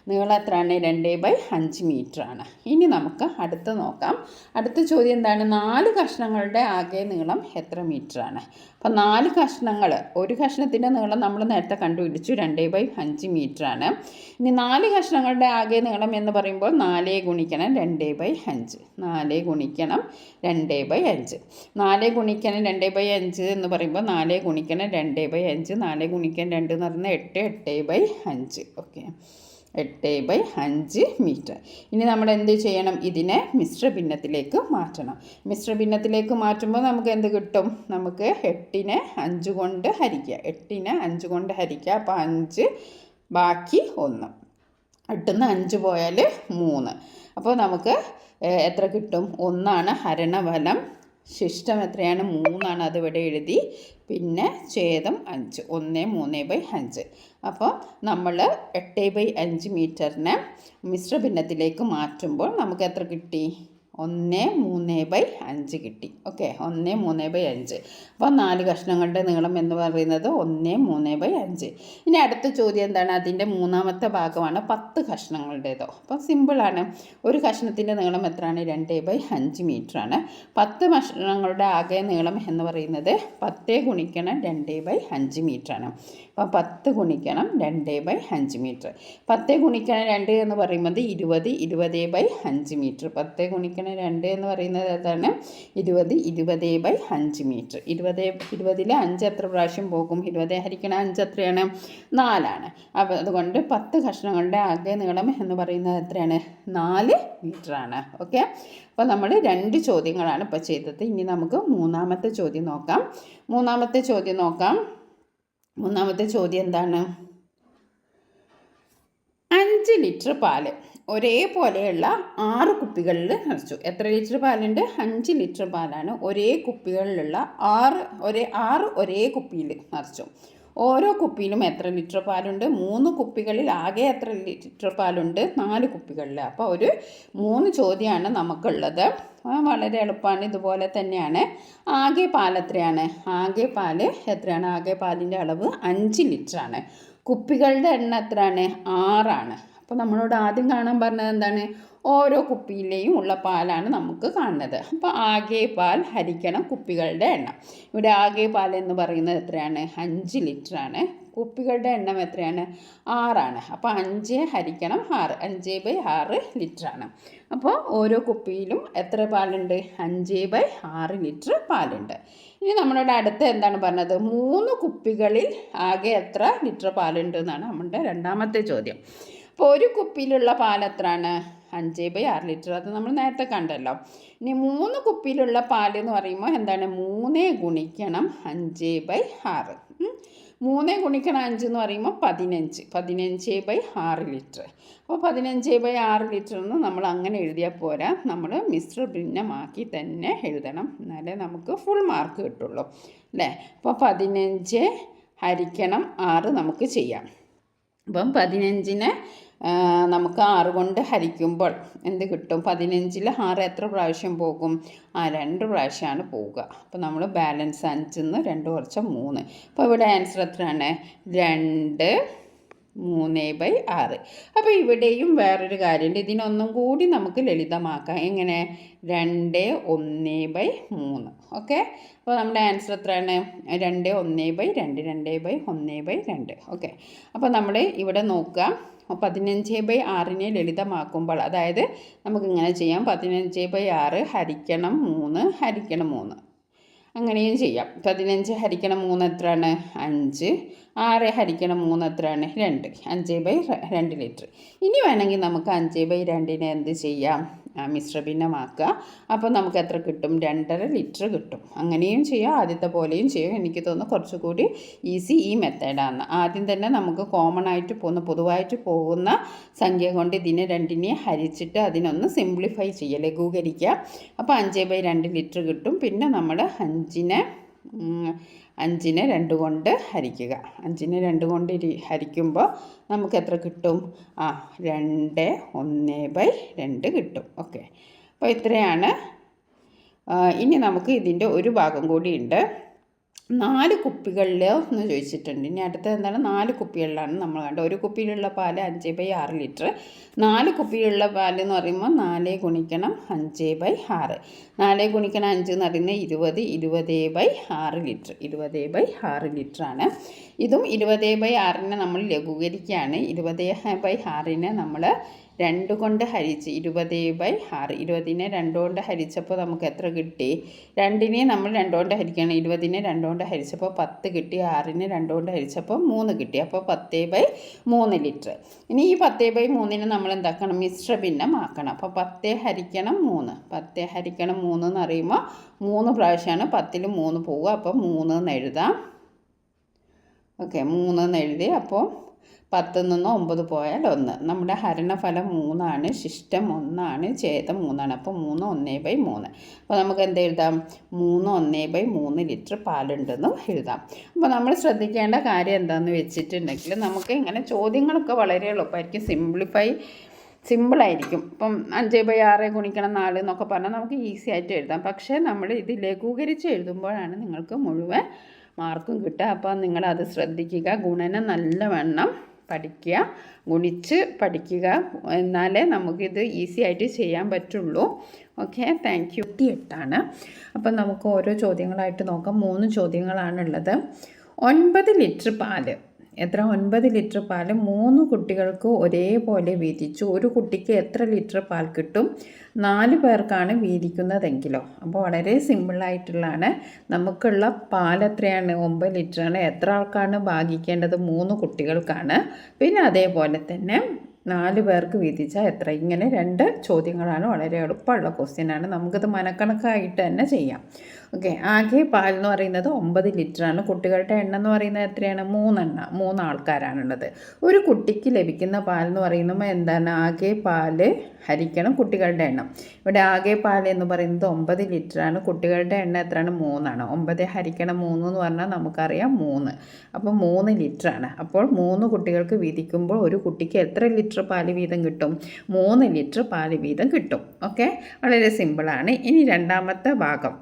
നീളം എത്രയാണ്? 2/5 മീറ്ററാണ്. ഇനി നമുക്ക് അടുത്ത് നോക്കാം. അടുത്ത ചോദ്യം എന്താണ്? 4 കഷ്ണങ്ങളുടെ ആകെ നീളം എത്ര മീറ്ററാണ്? അപ്പോൾ 4 കഷ്ണങ്ങൾ, ഒരു കഷ്ണത്തിൻ്റെ നീളം നമ്മൾ നേരത്തെ കണ്ടുപിടിച്ചു, 2/5 മീറ്ററാണ്. ഇനി 4 കഷ്ണങ്ങളുടെ ആകെ നീളം എന്ന് പറയുമ്പോൾ 4 ഗുണിക്കണം 2/5. 4 ഗുണിക്കണം 2/5. 4 ഗുണിക്കണം 2/5 എന്ന് പറയുമ്പോൾ 4 ഗുണിക്കണം 2/5. 4 ഗുണിക്കണം 2 എന്ന് പറയുന്നത് 8, 8/5. Okay, 8/5 metre. ഇനി നമ്മൾ എന്ത് ചെയ്യണം? ഇതിനെ മിശ്ര ഭിന്നത്തിലേക്ക് മാറ്റണം. മിശ്ര ഭിന്നത്തിലേക്ക് മാറ്റുമ്പോൾ നമുക്ക് എന്ത് കിട്ടും? നമുക്ക് 8-നെ 5 കൊണ്ട് ഹരിക്കുക. 8-നെ 5 കൊണ്ട് ഹരിക്കുക. അപ്പോൾ 5 ബാക്കി 1. 8ന്ന് 5 പോയാൽ 3. അപ്പോൾ നമുക്ക് എത്ര കിട്ടും? 1 ഹരണഫലം. ശിഷ്ടം എത്രയാണ്? 3 അതിവിടെ എഴുതി. പിന്നെ ഛേദം 5, 1/3/5. അപ്പോൾ നമ്മൾ 8/5 മീറ്ററിനെ മിശ്രഭിന്നത്തിലേക്ക് മാറ്റുമ്പോൾ നമുക്ക് എത്ര കിട്ടി? 1/3/5 കിട്ടി. ഓക്കെ, 1/3/5. അപ്പോൾ 4 കഷ്ണങ്ങളുടെ നീളം എന്ന് പറയുന്നത് 1/3/5. ഇനി അടുത്ത ചോദ്യം എന്താണ്? അതിൻ്റെ മൂന്നാമത്തെ ഭാഗമാണ് 10 കഷ്ണങ്ങളുടേതോ. അപ്പോൾ സിമ്പിളാണ്. ഒരു കഷ്ണത്തിൻ്റെ നീളം എത്രയാണ്? 2/5 മീറ്ററാണ്. 10 കഷ്ണങ്ങളുടെ ആകെ നീളം എന്ന് പറയുന്നത് 10 ഗുണിക്കണം 2/5 മീറ്ററാണ്. അപ്പോൾ 10 ഗുണിക്കണം 2/5 മീറ്റർ. 10 ഗുണിക്കണം 2 എന്ന് പറയുന്നത് 20, 20/5 മീറ്റർ. 10 ഗുണിക്കണം 2 എന്ന് പറയുന്നത് ഏതാണ്? 20, 20/5 മീറ്റർ. 20ൽ 5 എത്ര പ്രാവശ്യം പോകും? 20 ഹരിക്കണം 5 എത്രയാണ്? 4. അപ്പോൾ അതുകൊണ്ട് 10 കഷ്ണങ്ങളുടെ ആകെ നീളം എന്ന് പറയുന്നത് എത്രയാണ്? 4 മീറ്ററാണ്. ഓക്കെ, അപ്പോൾ നമ്മൾ 2 ചോദ്യങ്ങളാണ് ഇപ്പോൾ ചെയ്തത്. ഇനി നമുക്ക് മൂന്നാമത്തെ ചോദ്യം നോക്കാം. മൂന്നാമത്തെ ചോദ്യം എന്താണ്? 5 ലിറ്റർ പാല് ഒരേപോലെയുള്ള 6 കുപ്പികളിൽ നിറച്ചു. എത്ര ലിറ്റർ പാലുണ്ട്? 5 ലിറ്റർ പാലാണ് ഒരേ കുപ്പികളിലുള്ള 6 ഒരേ കുപ്പിയിൽ നിറച്ചു. ഓരോ കുപ്പിയിലും എത്ര ലിറ്റർ പാലുണ്ട്? 3 കുപ്പികളിൽ ആകെ എത്ര ലിറ്റർ പാലുണ്ട്? 4 കുപ്പികളിൽ. അപ്പോൾ ഒരു 3 ചോദ്യമാണ് നമുക്കുള്ളത്. വളരെ എളുപ്പമാണ്. ഇതുപോലെ തന്നെയാണ്. ആകെ പാൽ എത്രയാണ്? ആകെ പാലിൻ്റെ അളവ് 5 ലിറ്ററാണ്. കുപ്പികളുടെ എണ്ണം എത്രയാണ്? 6. അപ്പോൾ നമ്മളോട് ആദ്യം കാണാൻ പറഞ്ഞത് എന്താണ്? ഓരോ കുപ്പിയിലെയും ഉള്ള പാലാണ് നമുക്ക് കാണുന്നത്. അപ്പോൾ ആകെ പാൽ ഹരിക്കണം കുപ്പികളുടെ എണ്ണം. ഇവിടെ ആകെ പാൽ എന്ന് പറയുന്നത് എത്രയാണ്? 5 ലിറ്ററാണ്. കുപ്പികളുടെ എണ്ണം എത്രയാണ്? 6. അപ്പോൾ 5 ഹരിക്കണം 6, 5/6 ലിറ്ററാണ്. അപ്പോൾ ഓരോ കുപ്പിയിലും എത്ര പാലുണ്ട്? 5/6 ലിറ്റർ പാലുണ്ട്. ഇനി നമ്മളോട് അടുത്ത് എന്താണ് പറഞ്ഞത്? 3 കുപ്പികളിൽ ആകെ എത്ര ലിറ്റർ പാലുണ്ട് എന്നാണ് നമ്മുടെ രണ്ടാമത്തെ ചോദ്യം. അപ്പോൾ ഒരു കുപ്പിയിലുള്ള പാൽ എത്രയാണ്? 5/6 ലിറ്റർ. അത് നമ്മൾ നേരത്തെ കണ്ടല്ലോ. ഇനി 3 കുപ്പിയിലുള്ള പാൽ എന്ന് പറയുമ്പോൾ എന്താണ്? 3 ഗുണിക്കണം 5/6. 3 ഗുണിക്കണം 5 എന്ന് പറയുമ്പോൾ 15. 15/6 ലിറ്റർ. അപ്പോൾ 15/6 ലിറ്റർ എന്ന് നമ്മൾ അങ്ങനെ എഴുതിയാൽ പോരാ. നമ്മൾ മിശ്രഭിന്നമാക്കി തന്നെ എഴുതണം. എന്നാലേ നമുക്ക് ഫുൾ മാർക്ക് കിട്ടുള്ളൂ അല്ലേ? അപ്പോൾ 15 ഹരിക്കണം 6 നമുക്ക് ചെയ്യാം. അപ്പം 15നെ നമുക്ക് 6 കൊണ്ട് ഹരിക്കുമ്പോൾ എന്ത് കിട്ടും? 15ൽ 6 എത്ര പ്രാവശ്യം പോകും? 2 പ്രാവശ്യമാണ് പോവുക. അപ്പോൾ നമ്മൾ ബാലൻസ് 5ന്ന് 2 കുറച്ച് 3. അപ്പോൾ ഇവിടെ ആൻസർ എത്രയാണ്? 2, 3/6. അപ്പോൾ ഇവിടെയും വേറൊരു കാര്യമുണ്ട്. ഇതിനൊന്നും കൂടി നമുക്ക് ലളിതമാക്കാം. എങ്ങനെ? 2, 1/3. ഓക്കെ, അപ്പോൾ നമ്മുടെ ആൻസർ എത്രയാണ്? 2, 1/2, 2/1/2. ഓക്കെ, അപ്പോൾ നമ്മൾ ഇവിടെ നോക്കുക. 15/6നെ ലളിതമാക്കുമ്പോൾ, അതായത് നമുക്കിങ്ങനെ ചെയ്യാം. 15/6 ഹരിക്കണം 3 ഹരിക്കണം 3. അങ്ങനെയും ചെയ്യാം. 15 ഹരിക്കണം 3 എത്രയാണ്? 5. 6 ഹരിക്കണം 3 എത്രയാണ്? 2. 5/2 ലിറ്റർ. ഇനി വേണമെങ്കിൽ നമുക്ക് 5/2നെ എന്ത് ചെയ്യാം? മിശ്രഭിന്നമാക്കുക. അപ്പോൾ നമുക്ക് എത്ര കിട്ടും? 2.5 ലിറ്റർ കിട്ടും. അങ്ങനെയും ചെയ്യാം, ആദ്യത്തെ പോലെയും ചെയ്യാം. എനിക്ക് തോന്നുന്നു കുറച്ചുകൂടി ഈസി ഈ മെത്തേഡാണ്. ആദ്യം തന്നെ നമുക്ക് പൊതുവായിട്ട് പോകുന്ന സംഖ്യ കൊണ്ട് ഇതിനെ 2നെ ഹരിച്ചിട്ട് അതിനൊന്ന് സിംപ്ലിഫൈ ചെയ്യുക, ലഘൂകരിക്കുക. അപ്പോൾ 5/2 ലിറ്റർ കിട്ടും. പിന്നെ നമ്മൾ 5നെ 2 കൊണ്ട് ഹരിക്കുക. 5നെ 2 കൊണ്ട് ഹരിക്കുമ്പോൾ നമുക്ക് എത്ര കിട്ടും? 2, 1/2 കിട്ടും. ഓക്കെ, അപ്പോൾ ഇത്രയാണ്. ഇനി നമുക്ക് ഇതിൻ്റെ ഒരു ഭാഗം കൂടിയുണ്ട്. 4 കുപ്പികളിൽ എന്ന് ചോദിച്ചിട്ടുണ്ട്. ഇനി അടുത്തത് എന്താണ്? 4 കുപ്പികളിലാണ് നമ്മൾ കണ്ടത്. ഒരു കുപ്പിയിലുള്ള പാല് 5/6 ലിറ്റർ. 4 കുപ്പിയിലുള്ള പാൽ എന്ന് പറയുമ്പോൾ 4 ഗുണിക്കണം 5/6. 4 ഗുണിക്കണം 5 എന്ന് പറയുന്നത് 20, 20/6 ലിറ്റർ. 20/6 ലിറ്ററാണ്. ഇതും 20/6നെ നമ്മൾ ലഘൂകരിക്കുകയാണ്. 20/6നെ നമ്മൾ 2 കൊണ്ട് ഹരിച്ച് 20/6. 20നെ 2 കൊണ്ട് ഹരിച്ചപ്പോൾ നമുക്ക് എത്ര കിട്ടി? 2നെ നമ്മൾ 2 കൊണ്ട് ഹരിക്കണം. 20നെ 2 കൊണ്ട് ഹരിച്ചപ്പോൾ 10 കിട്ടി. 6നെ 2 കൊണ്ട് ഹരിച്ചപ്പോൾ 3 കിട്ടി. അപ്പോൾ 10/3 ലിറ്റർ. ഇനി ഈ 10/3നെ നമ്മൾ എന്താക്കണം? മിശ്രഭിന്നമാക്കണം. അപ്പോൾ 10 ഹരിക്കണം 3. 10 ഹരിക്കണം 3 എന്ന് പറയുമ്പോൾ 3 പ്രാവശ്യമാണ് 10ൽ 3 പോവുക. അപ്പോൾ 3 എന്ന് എഴുതാം. ഓക്കെ, 3 എന്ന് എഴുതി. അപ്പോൾ 10 നിന്ന് 9 പോയാൽ 1. നമ്മുടെ ഹരണഫലം 3 ശിഷ്ടം 1 ഛേദം 3. അപ്പോൾ 3 1/3. അപ്പോൾ നമുക്ക് എന്ത് എഴുതാം? 3 1/3 ലിറ്റർ പാലുണ്ടെന്ന് എഴുതാം. അപ്പോൾ നമ്മൾ ശ്രദ്ധിക്കേണ്ട കാര്യം എന്താണെന്ന് വെച്ചിട്ടുണ്ടെങ്കിൽ നമുക്ക് ഇങ്ങനെ ചോദ്യങ്ങളൊക്കെ വളരെ എളുപ്പമായിരിക്കും, സിമ്പിളായിരിക്കും. ഇപ്പം 5/6 ഗുണിക്കണം 4 എന്നൊക്കെ പറഞ്ഞാൽ നമുക്ക് ഈസി ആയിട്ട് എഴുതാം. പക്ഷേ നമ്മൾ ഇത് ലഘൂകരിച്ച് എഴുതുമ്പോഴാണ് നിങ്ങൾക്ക് മുഴുവൻ മാർക്കും കിട്ടുക. അപ്പോൾ നിങ്ങളത് ശ്രദ്ധിക്കുക. ഗുണനം നല്ലവണ്ണം പഠിക്കുക, ഗുണിച്ച് പഠിക്കുക, എന്നാലേ നമുക്കിത് ഈസി ആയിട്ട് ചെയ്യാൻ പറ്റുള്ളൂ. Okay, thank you. 8 അപ്പം നമുക്ക് ഓരോ ചോദ്യങ്ങളായിട്ട് നോക്കാം. 3 ചോദ്യങ്ങളാണുള്ളത്. 9 ലിറ്റർ പാല്, എത്ര? 9 ലിറ്റർ പാൽ 3 കുട്ടികൾക്ക് ഒരേപോലെ വീതിച്ചു. ഒരു കുട്ടിക്ക് എത്ര ലിറ്റർ പാൽ കിട്ടും? 4 പേർക്കാണ് വീതിക്കുന്നതെങ്കിലോ? അപ്പോൾ വളരെ സിമ്പിളായിട്ടുള്ളതാണ്. നമുക്കുള്ള പാൽ എത്രയാണ്? 9 ലിറ്ററാണ്. എത്ര ആൾക്കാണ് ഭാഗിക്കേണ്ടത്? 3 കുട്ടികൾക്കാണ്. പിന്നെ അതേപോലെ തന്നെ 4 പേർക്ക് വീതിച്ചാൽ എത്ര? ഇങ്ങനെ 2 ചോദ്യങ്ങളാണ്. വളരെ എളുപ്പമുള്ള ക്വസ്റ്റ്യനാണ്. നമുക്കിത് മനക്കണക്കായിട്ട് തന്നെ ചെയ്യാം. ഓക്കെ, ആകെ പാൽ എന്ന് പറയുന്നത് 9 ലിറ്ററാണ്. കുട്ടികളുടെ എണ്ണം എന്ന് പറയുന്നത് എത്രയാണ്? 3 ആൾക്കാരാണുള്ളത്. ഒരു കുട്ടിക്ക് ലഭിക്കുന്ന പാൽ എന്ന് പറയുമ്പോൾ എന്താണ്? ആകെ പാൽ ഹരിക്കണം കുട്ടികളുടെ എണ്ണം. ഇവിടെ ആകെ പാൽ എന്ന് പറയുന്നത് 9 ലിറ്ററാണ്. കുട്ടികളുടെ എണ്ണം എത്രയാണ്? 3 9 ഹരിക്കണം 3 എന്ന് പറഞ്ഞാൽ നമുക്കറിയാം 3. അപ്പോൾ 3 ലിറ്ററാണ്. അപ്പോൾ 3 കുട്ടികൾക്ക് വീതിക്കുമ്പോൾ ഒരു കുട്ടിക്ക് എത്ര ലിറ്റർ പാൽ വീതം കിട്ടും? 3 ലിറ്റർ പാൽ വീതം കിട്ടും. ഓക്കെ, വളരെ സിമ്പിളാണ്. ഇനി രണ്ടാമത്തെ ഭാഗം,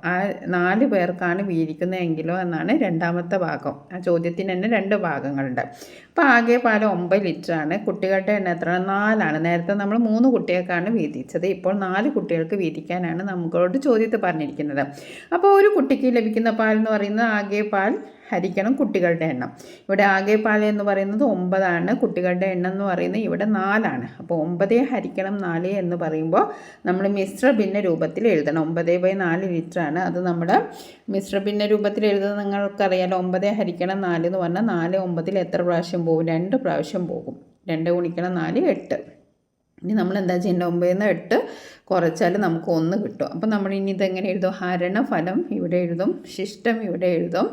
4 പേർക്കാണ് വീതിക്കുന്നതെങ്കിലോ എന്നാണ് രണ്ടാമത്തെ ഭാഗം. ആ ചോദ്യത്തിന് തന്നെ 2 ഭാഗങ്ങളുണ്ട്. അപ്പോൾ ആകെ പാൽ 9 ലിറ്ററാണ്. കുട്ടികളുടെ എണ്ണം എത്രയാണ്? 4. നേരത്തെ നമ്മൾ 3 കുട്ടികൾക്കാണ് വീതിച്ചത്. ഇപ്പോൾ 4 കുട്ടികൾക്ക് വീതിക്കാനാണ് നമ്മളോട് ചോദ്യത്തിൽ പറഞ്ഞിരിക്കുന്നത്. അപ്പോൾ ഒരു കുട്ടിക്ക് ലഭിക്കുന്ന പാൽ എന്ന് പറയുന്നത് ആകെ പാൽ ഹരിക്കണം കുട്ടികളുടെ എണ്ണം. ഇവിടെ ആകെ പാൽ എന്ന് പറയുന്നത് 9. കുട്ടികളുടെ എണ്ണം എന്ന് പറയുന്നത് ഇവിടെ 4. അപ്പോൾ 9 ഹരിക്കണം 4 എന്ന് പറയുമ്പോൾ നമ്മൾ മിശ്ര ഭിന്ന രൂപത്തിൽ എഴുതണം. 9/4 ലിറ്ററാണ്. അത് നമ്മുടെ മിശ്ര ഭിന്ന രൂപത്തിൽ എഴുതുന്നത് നിങ്ങൾക്കറിയാലോ. 9 ഹരിക്കണം 4 എന്ന് പറഞ്ഞാൽ 4 9 എത്ര പ്രാവശ്യം പോകും? 2 പ്രാവശ്യം പോകും. 2 ഗുണിക്കണം 4 8. ഇനി നമ്മൾ എന്താ ചെയ്യുന്നത്? 9 8 കുറച്ചാൽ നമുക്ക് 1 കിട്ടും. അപ്പോൾ നമ്മൾ ഇനി ഇതെങ്ങനെ എഴുതും? ഹരണഫലം ഇവിടെ എഴുതും, ശിഷ്ടം ഇവിടെ എഴുതും,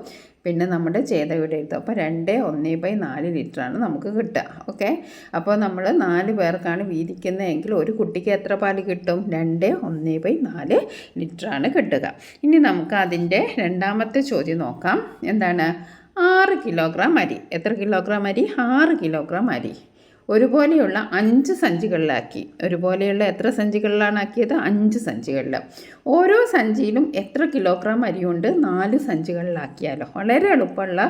പിന്നെ നമ്മുടെ ഛേദം ഇവിടെ എഴുതും. അപ്പോൾ 2 1/4 ലിറ്ററാണ് നമുക്ക് കിട്ടുക. ഓക്കെ, അപ്പോൾ നമ്മൾ 4 പേർക്കാണ് വീതിക്കുന്നതെങ്കിൽ ഒരു കുട്ടിക്ക് എത്ര പാല് കിട്ടും? 2 1/4 ലിറ്ററാണ് കിട്ടുക. ഇനി നമുക്ക് അതിൻ്റെ രണ്ടാമത്തെ ചോദ്യം നോക്കാം. എന്താണ്? 6 കിലോഗ്രാം അരി. എത്ര കിലോഗ്രാം അരി? 6 കിലോഗ്രാം അരി ഒരുപോലെയുള്ള 5 സഞ്ചികളിലാക്കി. ഒരുപോലെയുള്ള എത്ര സഞ്ചികളിലാണ് ആക്കിയത്? 5 സഞ്ചികളിൽ. ഓരോ സഞ്ചിയിലും എത്ര കിലോഗ്രാം അരിയുണ്ട്? 4 സഞ്ചികളിലാക്കിയാലോ? വളരെ എളുപ്പമുള്ള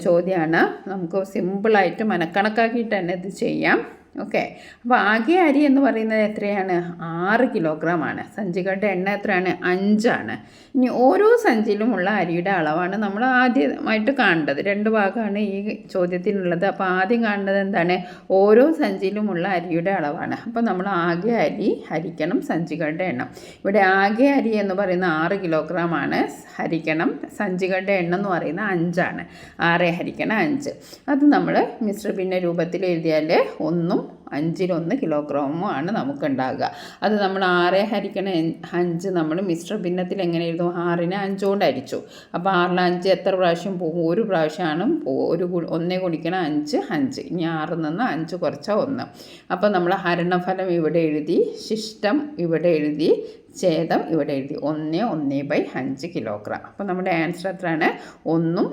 ചോദ്യമാണ്. നമുക്ക് സിമ്പിളായിട്ട് മനക്കണക്കാക്കിയിട്ട് തന്നെ ഇത് ചെയ്യാം. ഓക്കെ, അപ്പോൾ ആകെ അരി എന്ന് പറയുന്നത് എത്രയാണ്? 6 കിലോഗ്രാമാണ്. സഞ്ചികളുടെ എണ്ണം എത്രയാണ്? 5. ഇനി ഓരോ സഞ്ചിയിലുമുള്ള അരിയുടെ അളവാണ് നമ്മൾ ആദ്യമായിട്ട് കാണേണ്ടത്. 2 ഭാഗമാണ് ഈ ചോദ്യത്തിനുള്ളത്. അപ്പോൾ ആദ്യം കാണുന്നത് എന്താണ്? ഓരോ സഞ്ചിയിലുമുള്ള അരിയുടെ അളവാണ്. അപ്പോൾ നമ്മൾ ആകെ അരി ഹരിക്കണം സഞ്ചികളുടെ എണ്ണം. ഇവിടെ ആകെ അരി എന്ന് പറയുന്നത് 6 കിലോഗ്രാമാണ്. ഹരിക്കണം സഞ്ചികളുടെ എണ്ണം എന്ന് പറയുന്നത് 5. 6 ഹരിക്കണം 5. അത് നമ്മൾ മിശ്രഭിന്ന രൂപത്തിൽ എഴുതിയാൽ 1 5 കിലോഗ്രാമും ആണ് നമുക്കുണ്ടാകുക. അത് നമ്മൾ 6 ഹരിക്കണം 5 നമ്മൾ മിശ്ര ഭിന്നത്തിൽ എങ്ങനെ എഴുതും? 6നെ 5 കൊണ്ട് ഹരിച്ചു. അപ്പോൾ 6ൽ 5 എത്ര പ്രാവശ്യം പോകും? 1 പ്രാവശ്യമാണ് പോകും. 1 ഗുണിക്കണം 5 5. ഇനി 6ൽ നിന്ന് 5 കുറച്ചാൽ 1. അപ്പോൾ നമ്മൾ ഹരണഫലം ഇവിടെ എഴുതി, ശിഷ്ടം ഇവിടെ എഴുതി, ഛേദം ഇവിടെ എഴുതി. 1 1/5 കിലോഗ്രാം. അപ്പോൾ നമ്മുടെ ആൻസർ എത്രയാണ്? 1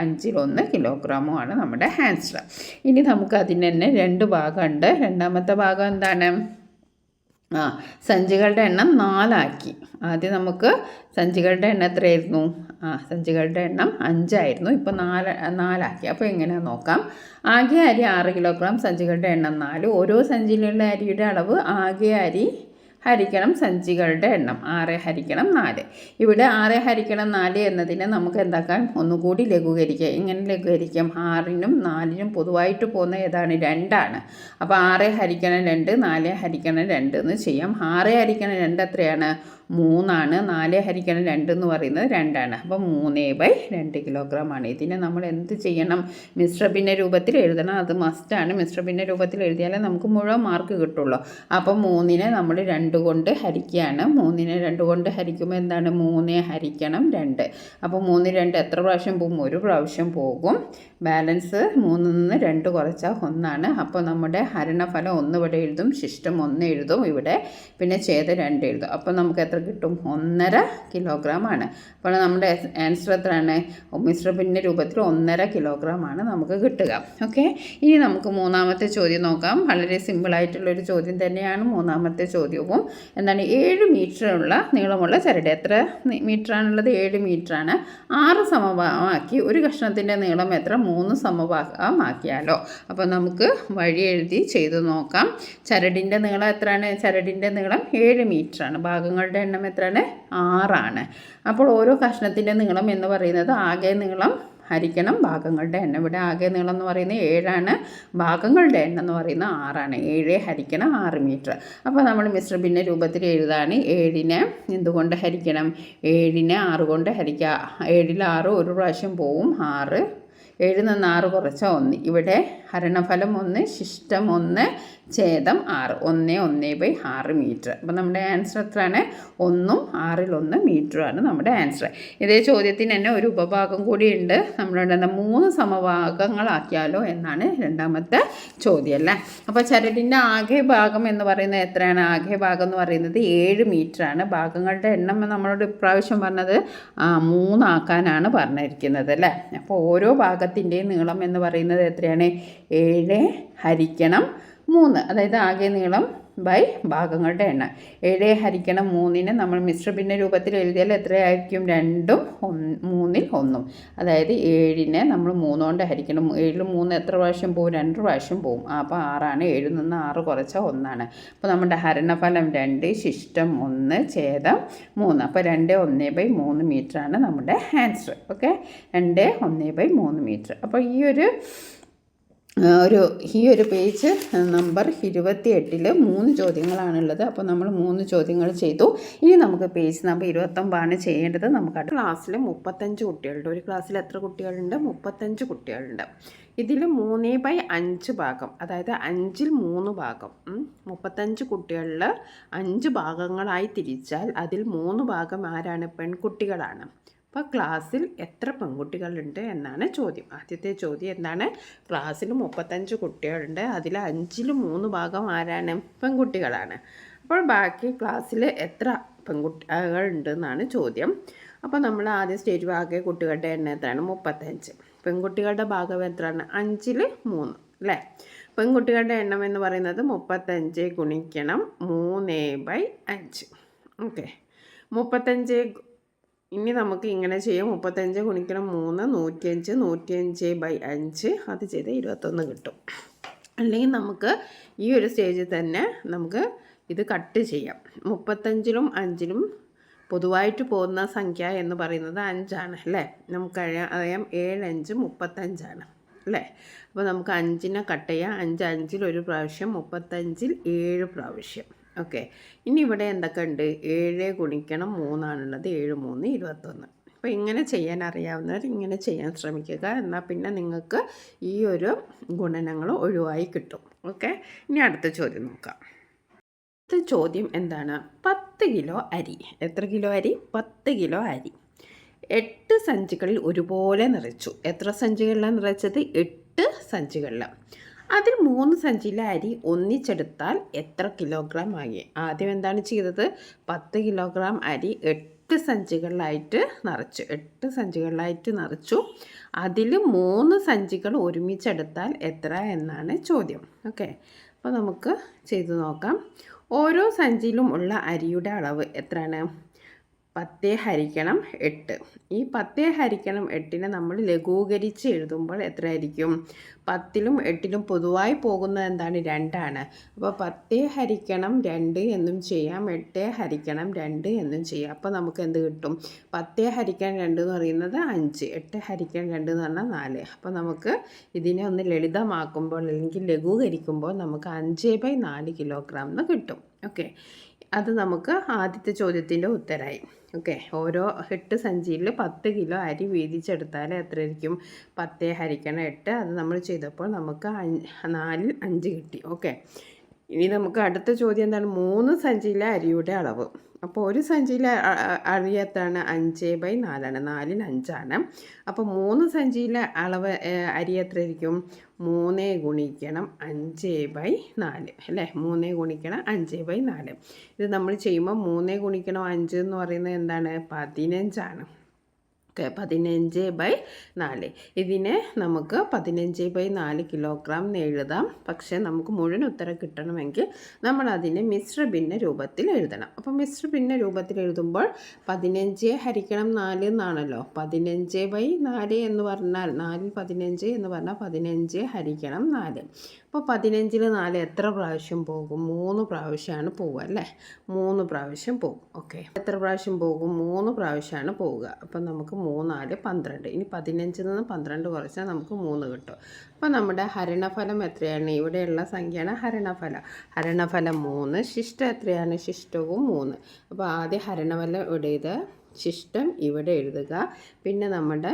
5 കിലോഗ്രാമും ആണ് നമ്മുടെ ആൻസർ. ഇനി നമുക്ക് അതിന് തന്നെ 2 ഭാഗമുണ്ട്. രണ്ടാമത്തെ ഭാഗം എന്താണ്? സഞ്ചികളുടെ എണ്ണം 4 ആക്കി. ആദ്യം നമുക്ക് സഞ്ചികളുടെ എണ്ണം എത്രയായിരുന്നു? സഞ്ചികളുടെ എണ്ണം 5 ആയിരുന്നു. ഇപ്പോൾ 4 ആക്കി. അപ്പോൾ എങ്ങനെയാണെന്ന് നോക്കാം. ആകെ അരി 6 കിലോഗ്രാം, സഞ്ചികളുടെ എണ്ണം 4. ഓരോ സഞ്ചിയിലുള്ള അരിയുടെ അളവ് ആകെ അരി ഹരിക്കണം സഞ്ചികളുടെ എണ്ണം. 6 ഹരിക്കണം 4. ഇവിടെ 6 ഹരിക്കണം 4 എന്നതിനെ നമുക്ക് എന്താക്കാം? ഒന്നുകൂടി ലഘൂകരിക്കുക. എങ്ങനെ ലഘൂകരിക്കാം? 6നും 4നും പൊതുവായിട്ട് പോകുന്ന ഏതാണ്? 2 അപ്പോൾ 6 ഹരിക്കണം 2, 4 ഹരിക്കണം 2 എന്ന് ചെയ്യാം. 6 ഹരിക്കണം 2 എത്രയാണ്? 3 4 ഹരിക്കണം 2 എന്ന് പറയുന്നത് 2. അപ്പോൾ 3/2 കിലോഗ്രാമാണ്. ഇതിനെ നമ്മൾ എന്ത് ചെയ്യണം? മിശ്ര ഭിന്ന രൂപത്തിൽ എഴുതണം. അത് മസ്റ്റാണ്. മിശ്ര ഭിന്ന രൂപത്തിൽ എഴുതിയാലേ നമുക്ക് മുഴുവൻ മാർക്ക് കിട്ടുള്ളൂ. അപ്പോൾ 3നെ നമ്മൾ 2 കൊണ്ട് ഹരിക്കുകയാണ്. 3നെ 2 കൊണ്ട് ഹരിക്കുമ്പോൾ എന്താണ്? 3 ഹരിക്കണം 2. അപ്പോൾ 3 2 എത്ര പ്രാവശ്യം പോകും? 1 പ്രാവശ്യം പോകും. ബാലൻസ് 3 നിന്ന് 2 കുറച്ചാൽ 1. അപ്പോൾ നമ്മുടെ ഹരണഫലം 1 ഇവിടെ എഴുതും, ശിഷ്ടം 1 എഴുതും ഇവിടെ, പിന്നെ ഛേദം 2 എഴുതും. അപ്പോൾ നമുക്ക് എത്ര കിട്ടും? 1.5 കിലോഗ്രാം ആണ്. അപ്പോൾ നമ്മുടെ ആൻസർ എത്രയാണ്? മിശ്ര ഭിന്ന രൂപത്തിൽ 1.5 കിലോഗ്രാം ആണ് നമുക്ക് കിട്ടുക. ഓക്കെ, ഇനി നമുക്ക് മൂന്നാമത്തെ ചോദ്യം നോക്കാം. വളരെ സിമ്പിളായിട്ടുള്ളൊരു ചോദ്യം തന്നെയാണ് മൂന്നാമത്തെ ചോദ്യവും. എന്താണ്? 7 മീറ്ററുള്ള നീളമുള്ള ചരട്. എത്ര മീറ്ററാണുള്ളത്? 7 മീറ്ററാണ്. 6 സമഭാഗമാക്കി ഒരു കഷ്ണത്തിൻ്റെ നീളം എത്ര? 3 സമഭാഗമാക്കിയാലോ. അപ്പോൾ നമുക്ക് വഴി എഴുതി ചെയ്തു നോക്കാം. ചരടിൻ്റെ നീളം എത്രയാണ്? ചരടിൻ്റെ നീളം 7 മീറ്ററാണ്. ഭാഗങ്ങളുടെ എണ്ണം എത്രയാണ്? 6 ആണ്. അപ്പോൾ ഓരോ കഷ്ണത്തിൻ്റെ നീളം എന്ന് പറയുന്നത് ആകെ നീളം ഹരിക്കണം ഭാഗങ്ങളുടെ എണ്ണം. ഇവിടെ ആകെ നീളം എന്ന് പറയുന്നത് 7 ആണ്, ഭാഗങ്ങളുടെ എണ്ണം എന്ന് പറയുന്നത് 6 ആണ്. 7 ഹരിക്കണം 6 മീറ്റർ. അപ്പോൾ നമ്മൾ മിശ്ര ഭിന്ന രൂപത്തിൽ എഴുതാണ്. 7നെ എന്തുകൊണ്ട് ഹരിക്കണം? 7നെ 6 കൊണ്ട് ഹരിക്കുക. 7ൽ 6 ഒരു പ്രാവശ്യം പോവും, 6. 7 നിന്ന് 6 കുറച്ചാൽ 1. ഇവിടെ ഹരണഫലം 1, ശിഷ്ടം 1, ഛേദം 6. 1 1/6 മീറ്റർ. അപ്പോൾ നമ്മുടെ ആൻസർ എത്രയാണ്? 1ഉം 6ൽ 1 മീറ്ററുമാണ് നമ്മുടെ ആൻസർ. ഇതേ ചോദ്യത്തിന് തന്നെ ഒരു ഉപഭാഗം കൂടിയുണ്ട്. നമ്മളുടെ 3 സമഭാഗങ്ങളാക്കിയാലോ എന്നാണ് രണ്ടാമത്തെ ചോദ്യം അല്ലേ. അപ്പോൾ ചരടിൻ്റെ ആകെ ഭാഗം എന്ന് പറയുന്നത് എത്രയാണ്? ആകെ ഭാഗം എന്ന് പറയുന്നത് 7 മീറ്ററാണ്. ഭാഗങ്ങളുടെ എണ്ണം നമ്മളോട് ഇപ്രാവശ്യം പറഞ്ഞത് 3 ആക്കാനാണ് പറഞ്ഞിരിക്കുന്നത് അല്ലേ. അപ്പോൾ ഓരോ ഭാഗത്തിൻ്റെയും നീളം എന്ന് പറയുന്നത് എത്രയാണ്? 7 ഹരിക്കണം 3. അതായത് ആകെ നീളം ബൈ ഭാഗങ്ങളുടെ എണ്ണം. 7 ഹരിക്കണം 3നെ നമ്മൾ മിശ്ര ഭിന്ന രൂപത്തിൽ എഴുതിയാൽ എത്രയായിരിക്കും? 2ഉം 3ൽ 1. അതായത് 7നെ നമ്മൾ 3 കൊണ്ട് ഹരിക്കണം. 7ൽ 3 എത്ര പ്രാവശ്യം പോകും? 2 പ്രാവശ്യം പോകും. അപ്പോൾ 6 ആണ്. 7 നിന്ന് 6 കുറച്ചാൽ 1 ആണ്. അപ്പോൾ നമ്മുടെ ഹരണഫലം 2, ശിഷ്ടം 1, ഛേദം 3. അപ്പോൾ 2 1/3 മീറ്ററാണ് നമ്മുടെ ആൻസർ. Okay, 2 1/3 metre. അപ്പോൾ ഈ ഒരു പേജ് നമ്പർ 28-ൽ 3 ചോദ്യങ്ങളാണുള്ളത്. അപ്പോൾ നമ്മൾ 3 ചോദ്യങ്ങൾ ചെയ്തു. ഇനി നമുക്ക് പേജ് നമ്പർ 29 ചെയ്യേണ്ടത്. നമുക്ക് ക്ലാസ്സിൽ 35 കുട്ടികളുണ്ട്. ഒരു ക്ലാസ്സിൽ എത്ര കുട്ടികളുണ്ട്? 35 കുട്ടികളുണ്ട്. ഇതിൽ 3/5 ഭാഗം, അതായത് 5ൽ 3 ഭാഗം, 35 കുട്ടികളിൽ 5 ഭാഗങ്ങളായി തിരിച്ചാൽ അതിൽ 3 ഭാഗം ആരാണ്? പെൺകുട്ടികളാണ്. അപ്പോൾ ക്ലാസ്സിൽ എത്ര പെൺകുട്ടികളുണ്ട് എന്നാണ് ചോദ്യം. ആദ്യത്തെ ചോദ്യം എന്താണ്? ക്ലാസ്സിൽ 35 കുട്ടികളുണ്ട്. അതിൽ 5ൽ 3 ഭാഗം ആരാണ്? പെൺകുട്ടികളാണ്. അപ്പോൾ ബാക്കി ക്ലാസ്സിൽ എത്ര പെൺകുട്ടികളുണ്ടെന്നാണ് ചോദ്യം. അപ്പോൾ നമ്മൾ ആദ്യം സ്റ്റേറ്റ് ആകെ കുട്ടികളുടെ എണ്ണം എത്രയാണ്? 35. പെൺകുട്ടികളുടെ ഭാഗം എത്രയാണ്? 5ൽ 3 അല്ലേ. പെൺകുട്ടികളുടെ എണ്ണം എന്ന് പറയുന്നത് 35 ഗുണിക്കണം 3/5. ഓക്കെ, 35. ഇനി നമുക്ക് ഇങ്ങനെ ചെയ്യാം. 35 ഗുണിക്കണം 3 105. 105/5 അത് ചെയ്ത് 21 കിട്ടും. അല്ലെങ്കിൽ നമുക്ക് ഈ ഒരു സ്റ്റേജിൽ തന്നെ നമുക്ക് ഇത് കട്ട് ചെയ്യാം. 35ലും 5ലും പൊതുവായിട്ട് പോകുന്ന സംഖ്യ എന്ന് പറയുന്നത് 5 ആണ് അല്ലേ. നമുക്കറിയാം 7 5 35 അല്ലേ. അപ്പോൾ നമുക്ക് 5നെ കട്ട് ചെയ്യാം. 5 5ൽ ഒരു പ്രാവശ്യം, 35ൽ 7 പ്രാവശ്യം. ഓക്കെ, ഇനി ഇവിടെ എന്തൊക്കെ ഉണ്ട്? 7 ഗുണിക്കണം 3 ആണുള്ളത്. 7 3 21. അപ്പോൾ ഇങ്ങനെ ചെയ്യാൻ അറിയാവുന്നവർ ഇങ്ങനെ ചെയ്യാൻ ശ്രമിക്കുക. എന്നാൽ പിന്നെ നിങ്ങൾക്ക് ഈ ഒരു ഗുണനങ്ങൾ ഒഴിവായി കിട്ടും. ഓക്കെ, ഇനി അടുത്ത ചോദ്യം നോക്കാം. അടുത്ത ചോദ്യം എന്താണ്? 10 കിലോ അരി. എത്ര കിലോ അരി? 10 കിലോ അരി 8 സഞ്ചികളിൽ ഒരുപോലെ നിറച്ചു. എത്ര സഞ്ചികളിലാണ് നിറച്ചത്? 8 സഞ്ചികളിൽ. അതിൽ 3 സഞ്ചിയിലെ അരി ഒന്നിച്ചെടുത്താൽ എത്ര കിലോഗ്രാം ആയി? ആദ്യം എന്താണ് ചെയ്തത്? 10 കിലോഗ്രാം അരി 8 സഞ്ചികളിലായിട്ട് നിറച്ചു. 8 സഞ്ചികളിലായിട്ട് നിറച്ചു. അതിൽ 3 സഞ്ചികൾ ഒരുമിച്ചെടുത്താൽ എത്ര എന്നാണ് ചോദ്യം. ഓക്കെ, അപ്പോൾ നമുക്ക് ചെയ്തു നോക്കാം. ഓരോ സഞ്ചിയിലും ഉള്ള അരിയുടെ അളവ് എത്രയാണ്? 10 ഹരിക്കണം 8. ഈ 10 ഹരിക്കണം 8നെ നമ്മൾ ലഘൂകരിച്ച് എഴുതുമ്പോൾ എത്രയായിരിക്കും? 10ലും 8ലും പൊതുവായി പോകുന്നത് എന്താണ്? 2 ആണ്. അപ്പോൾ 10 ഹരിക്കണം 2 എന്നും ചെയ്യാം, 8 ഹരിക്കണം 2 എന്നും ചെയ്യാം. അപ്പോൾ നമുക്ക് എന്ത് കിട്ടും? 10 ഹരിക്കണം 2 എന്ന് പറയുന്നത് 5, 8 ഹരിക്കണം 2 എന്ന് പറഞ്ഞാൽ 4. അപ്പോൾ നമുക്ക് ഇതിനെ ഒന്ന് ലളിതമാക്കുമ്പോൾ അല്ലെങ്കിൽ ലഘൂകരിക്കുമ്പോൾ നമുക്ക് 5/4 കിലോഗ്രാം എന്ന് കിട്ടും. ഓക്കെ, അത് നമുക്ക് ആദ്യത്തെ ചോദ്യത്തിൻ്റെ ഉത്തരമായി. ഓക്കെ, ഓരോ 8 സഞ്ചിയിൽ 10 കിലോ അരി വീതിച്ചെടുത്താൽ എത്രയായിരിക്കും? 10 ഹരിക്കണം 8. അത് നമ്മൾ ചെയ്തപ്പോൾ നമുക്ക് 4 5 കിട്ടി. ഓക്കെ, ഇനി നമുക്ക് അടുത്ത ചോദ്യം എന്താണ്? 3 സഞ്ചിയിലെ അരിയുടെ അളവ്. അപ്പോൾ ഒരു സഞ്ചിയിലെ അരി എത്രയാണ്? 5/4 4ൽ 5. അപ്പോൾ 3 സഞ്ചിയിലെ അളവ് അരി എത്രയായിരിക്കും? 3 ഗുണിക്കണം 5/4 അല്ലേ? 3 ഗുണിക്കണം 5/4. ഇത് നമ്മൾ ചെയ്യുമ്പോൾ 3 ഗുണിക്കണം 5 എന്ന് പറയുന്നത് എന്താണ്? 15. ഓക്കെ, 15/4. ഇതിനെ നമുക്ക് 15/4 കിലോഗ്രാം എന്ന് എഴുതാം. പക്ഷേ നമുക്ക് മുഴുവൻ ഉത്തരം കിട്ടണമെങ്കിൽ നമ്മൾ അതിനെ മിശ്ര ഭിന്ന രൂപത്തിൽ എഴുതണം. അപ്പോൾ മിശ്ര ഭിന്ന രൂപത്തിൽ എഴുതുമ്പോൾ 15 ഹരിക്കണം 4 എന്നാണല്ലോ. 15/4 എന്ന് പറഞ്ഞാൽ 4ൽ 15 എന്ന് പറഞ്ഞാൽ 15 ഹരിക്കണം 4. അപ്പോൾ 15ൽ 4 എത്ര പ്രാവശ്യം പോകും? 3 പ്രാവശ്യമാണ് പോവുക അല്ലേ? 3 പ്രാവശ്യം പോകും. ഓക്കെ, എത്ര പ്രാവശ്യം പോകും? 3 പ്രാവശ്യമാണ് പോവുക. അപ്പം നമുക്ക് 3 4 12. ഇനി 15ൽ നിന്ന് 12 കുറച്ചാൽ നമുക്ക് 3 കിട്ടും. അപ്പോൾ നമ്മുടെ ഹരണഫലം എത്രയാണ്? ഇവിടെയുള്ള സംഖ്യയാണ് ഹരണഫലം. ഹരണഫലം 3. ശിഷ്ടം എത്രയാണ്? ശിഷ്ടവും 3. അപ്പോൾ ആദ്യം ഹരണഫലം ഇവിടെ ഇത്, ശിഷ്ടം ഇവിടെ എഴുതുക, പിന്നെ നമ്മുടെ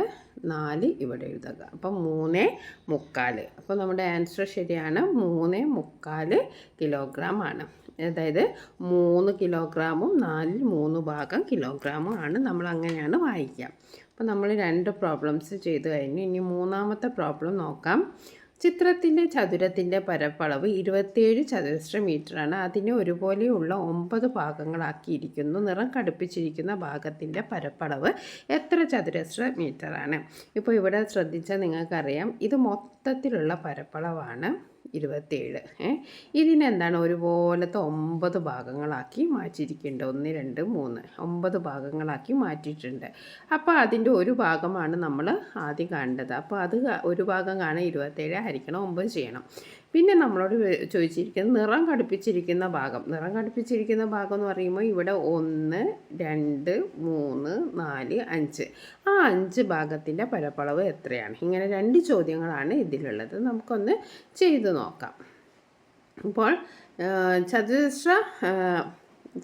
4 ഇവിടെ എഴുതുക. അപ്പം 3/4. അപ്പോൾ നമ്മുടെ ആൻസർ ശരിയാണ്, 3/4 കിലോഗ്രാം ആണ്. അതായത് 3 കിലോഗ്രാമും 4ൽ 3 ഭാഗം കിലോഗ്രാമും ആണ്. നമ്മൾ അങ്ങനെയാണ് വായിക്കുക. അപ്പോൾ നമ്മൾ 2 പ്രോബ്ലംസ് ചെയ്ത് കഴിഞ്ഞു. ഇനി മൂന്നാമത്തെ പ്രോബ്ലം നോക്കാം. ചിത്രത്തിൻ്റെ ചതുരത്തിൻ്റെ പരപ്പളവ് 27 ചതുരശ്ര മീറ്ററാണ്. അതിനെ ഒരുപോലെയുള്ള 9 ഭാഗങ്ങളാക്കിയിരിക്കുന്നു. നിറം കടുപ്പിച്ചിരിക്കുന്ന ഭാഗത്തിൻ്റെ പരപ്പളവ് എത്ര ചതുരശ്ര മീറ്ററാണ്? ഇപ്പോൾ ഇവിടെ ശ്രദ്ധിച്ചാൽ നിങ്ങൾക്കറിയാം, ഇത് മൊത്തത്തിലുള്ള പരപ്പളവാണ് 27. ഇതിനെന്താണ് ഒരുപോലത്തെ 9 ഭാഗങ്ങളാക്കി മാറ്റിയിരിക്കുന്നുണ്ട്. 1 2 3 9 ഭാഗങ്ങളാക്കി മാറ്റിയിട്ടുണ്ട്. അപ്പോൾ അതിൻ്റെ ഒരു ഭാഗമാണ് നമ്മൾ ആദ്യം കണ്ടത്. അപ്പോൾ അത് ഒരു ഭാഗം കാണാൻ 27 ഹരിക്കണം 9 ചെയ്യണം. പിന്നെ നമ്മളോട് ചോദിച്ചിരിക്കുന്നത് നിറം കടുപ്പിച്ചിരിക്കുന്ന ഭാഗം. നിറം കടുപ്പിച്ചിരിക്കുന്ന ഭാഗം എന്ന് പറയുമ്പോൾ ഇവിടെ 1 2 3 4 5 ആ 5 ഭാഗത്തിൻ്റെ പരപ്പളവ് എത്രയാണ്? ഇങ്ങനെ 2 ചോദ്യങ്ങളാണ് ഇതിലുള്ളത്. നമുക്കൊന്ന് ചെയ്ത് നോക്കാം. അപ്പോൾ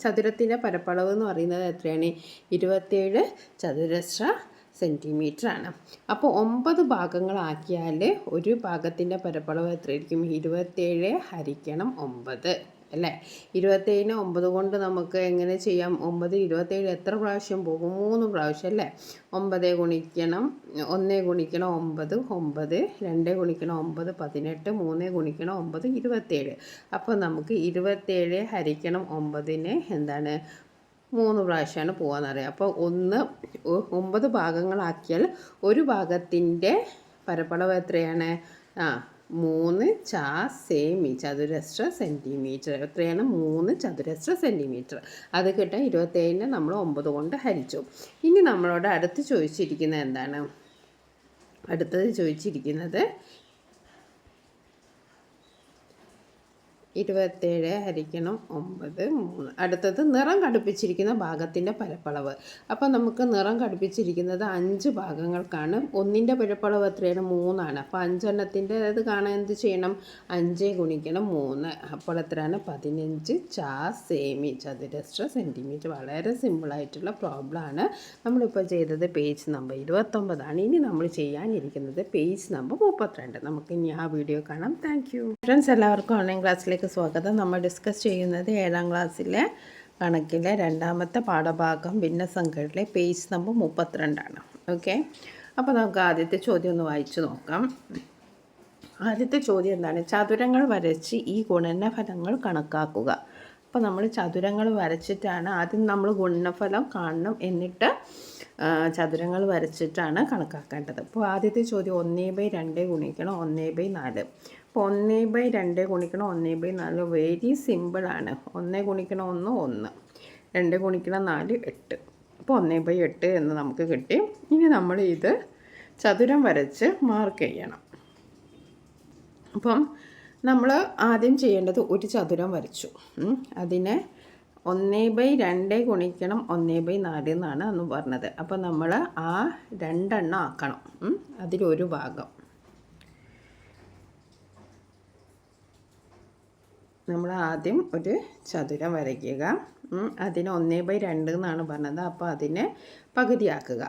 ചതുരത്തിൻ്റെ പരപ്പളവ് എന്ന് പറയുന്നത് എത്രയാണ്? 27 ചതുരശ്ര സെൻറ്റിമീറ്റർ ആണ്. അപ്പോൾ 9 ഭാഗങ്ങളാക്കിയാൽ ഒരു ഭാഗത്തിൻ്റെ പരപ്പളവ് എത്രയായിരിക്കും? 27 ഹരിക്കണം 9 അല്ലേ? 27നെ 9 കൊണ്ട് നമുക്ക് എങ്ങനെ ചെയ്യാം? 9 27 എത്ര പ്രാവശ്യം പോകും? 3 പ്രാവശ്യം അല്ലേ? 9 ഗുണിക്കണം 1 ഗുണിക്കണം 9 9, 2 ഗുണിക്കണം 9 18, 3 ഗുണിക്കണം 9 27. അപ്പോൾ നമുക്ക് 27 ഹരിക്കണം 9നെ എന്താണ് 3 പ്രാവശ്യമാണ് പോകാമെന്നറിയാം. അപ്പോൾ 9 ഭാഗങ്ങളാക്കിയാൽ ഒരു ഭാഗത്തിൻ്റെ പരപ്പളവ് എത്രയാണ്? 3 സെമി ചതുരശ്ര സെൻറ്റിമീറ്റർ. എത്രയാണ്? 3 ചതുരശ്ര സെൻറ്റിമീറ്റർ. അത് കിട്ടാൻ 27നെ നമ്മൾ 9 കൊണ്ട് ഹരിച്ചു. ഇനി നമ്മളോട് അടുത്ത് ചോദിച്ചിരിക്കുന്നത് എന്താണ്? അടുത്തത് ചോദിച്ചിരിക്കുന്നത് 27 ഹരിക്കണം 9 3. അടുത്തത് നിറം കടുപ്പിച്ചിരിക്കുന്ന ഭാഗത്തിൻ്റെ പരപ്പളവ്. അപ്പോൾ നമുക്ക് നിറം കടുപ്പിച്ചിരിക്കുന്നത് 5 ഭാഗങ്ങൾക്കാണ്. ഒന്നിൻ്റെ പരപ്പളവ് എത്രയാണ്? 3 ആണ്. അപ്പോൾ 5 എണ്ണത്തിൻ്റെ അത് കാണാൻ എന്ത് ചെയ്യണം? 5 ഗുണിക്കണം 3. അപ്പോൾ എത്രയാണ്? 15 സെമി ചതുരശ്ര സെൻറ്റിമീറ്റർ. വളരെ സിമ്പിളായിട്ടുള്ള പ്രോബ്ലമാണ്. നമ്മളിപ്പോൾ ചെയ്തത് പേജ് നമ്പർ 29 ഇനി നമ്മൾ ചെയ്യാനിരിക്കുന്നത് പേജ് നമ്പർ 32. നമുക്ക് ഇനി ആ വീഡിയോ കാണാം. Thank you friends. എല്ലാവർക്കും ഓൺലൈൻ ക്ലാസ്സിലേക്ക് സ്വാഗതം. നമ്മൾ ഡിസ്കസ് ചെയ്യുന്നത് 7ാം ക്ലാസ്സിലെ കണക്കിലെ 2ാമത്തെ പാഠഭാഗം ഭിന്നസംഖ്യകളിലെ പേജ് നമ്പർ 32. ഓക്കെ, അപ്പോൾ നമുക്ക് ആദ്യത്തെ ചോദ്യം ഒന്ന് വായിച്ചു നോക്കാം. ആദ്യത്തെ ചോദ്യം എന്താണ്? ചതുരങ്ങൾ വരച്ച് ഈ ഗുണനഫലങ്ങൾ കണക്കാക്കുക. അപ്പോൾ നമ്മൾ ചതുരങ്ങൾ വരച്ചിട്ടാണ് ആദ്യം നമ്മൾ ഗുണനഫലം കാണണം, എന്നിട്ട് ചതുരങ്ങൾ വരച്ചിട്ടാണ് കണക്കാക്കേണ്ടത്. അപ്പോൾ ആദ്യത്തെ ചോദ്യം 1/2 ഗുണിക്കണം 1/4. അപ്പോൾ 1/2 ഗുണിക്കണം 1/4 വെരി സിമ്പിളാണ്. 1 ഗുണിക്കണം 1 1, 2 ഗുണിക്കണം 4 8. അപ്പോൾ 1/8 എന്ന് നമുക്ക് കിട്ടി. ഇനി നമ്മൾ ഇത് ചതുരം വരച്ച് മാർക്ക് ചെയ്യണം. അപ്പം നമ്മൾ ആദ്യം ചെയ്യേണ്ടത് ഒരു ചതുരം വരച്ചു. അതിനെ 1/2 ഗുണിക്കണം 1/4 എന്നാണ് അന്ന് പറഞ്ഞത്. അപ്പോൾ നമ്മൾ ആ 2 എണ്ണം ആക്കണം. അതിലൊരു ഭാഗം നമ്മൾ ആദ്യം ഒരു ചതുരം വരയ്ക്കുക. അതിനെ 1/2 എന്നാണ് പറഞ്ഞത്. അപ്പോൾ അതിനെ പകുതിയാക്കുക.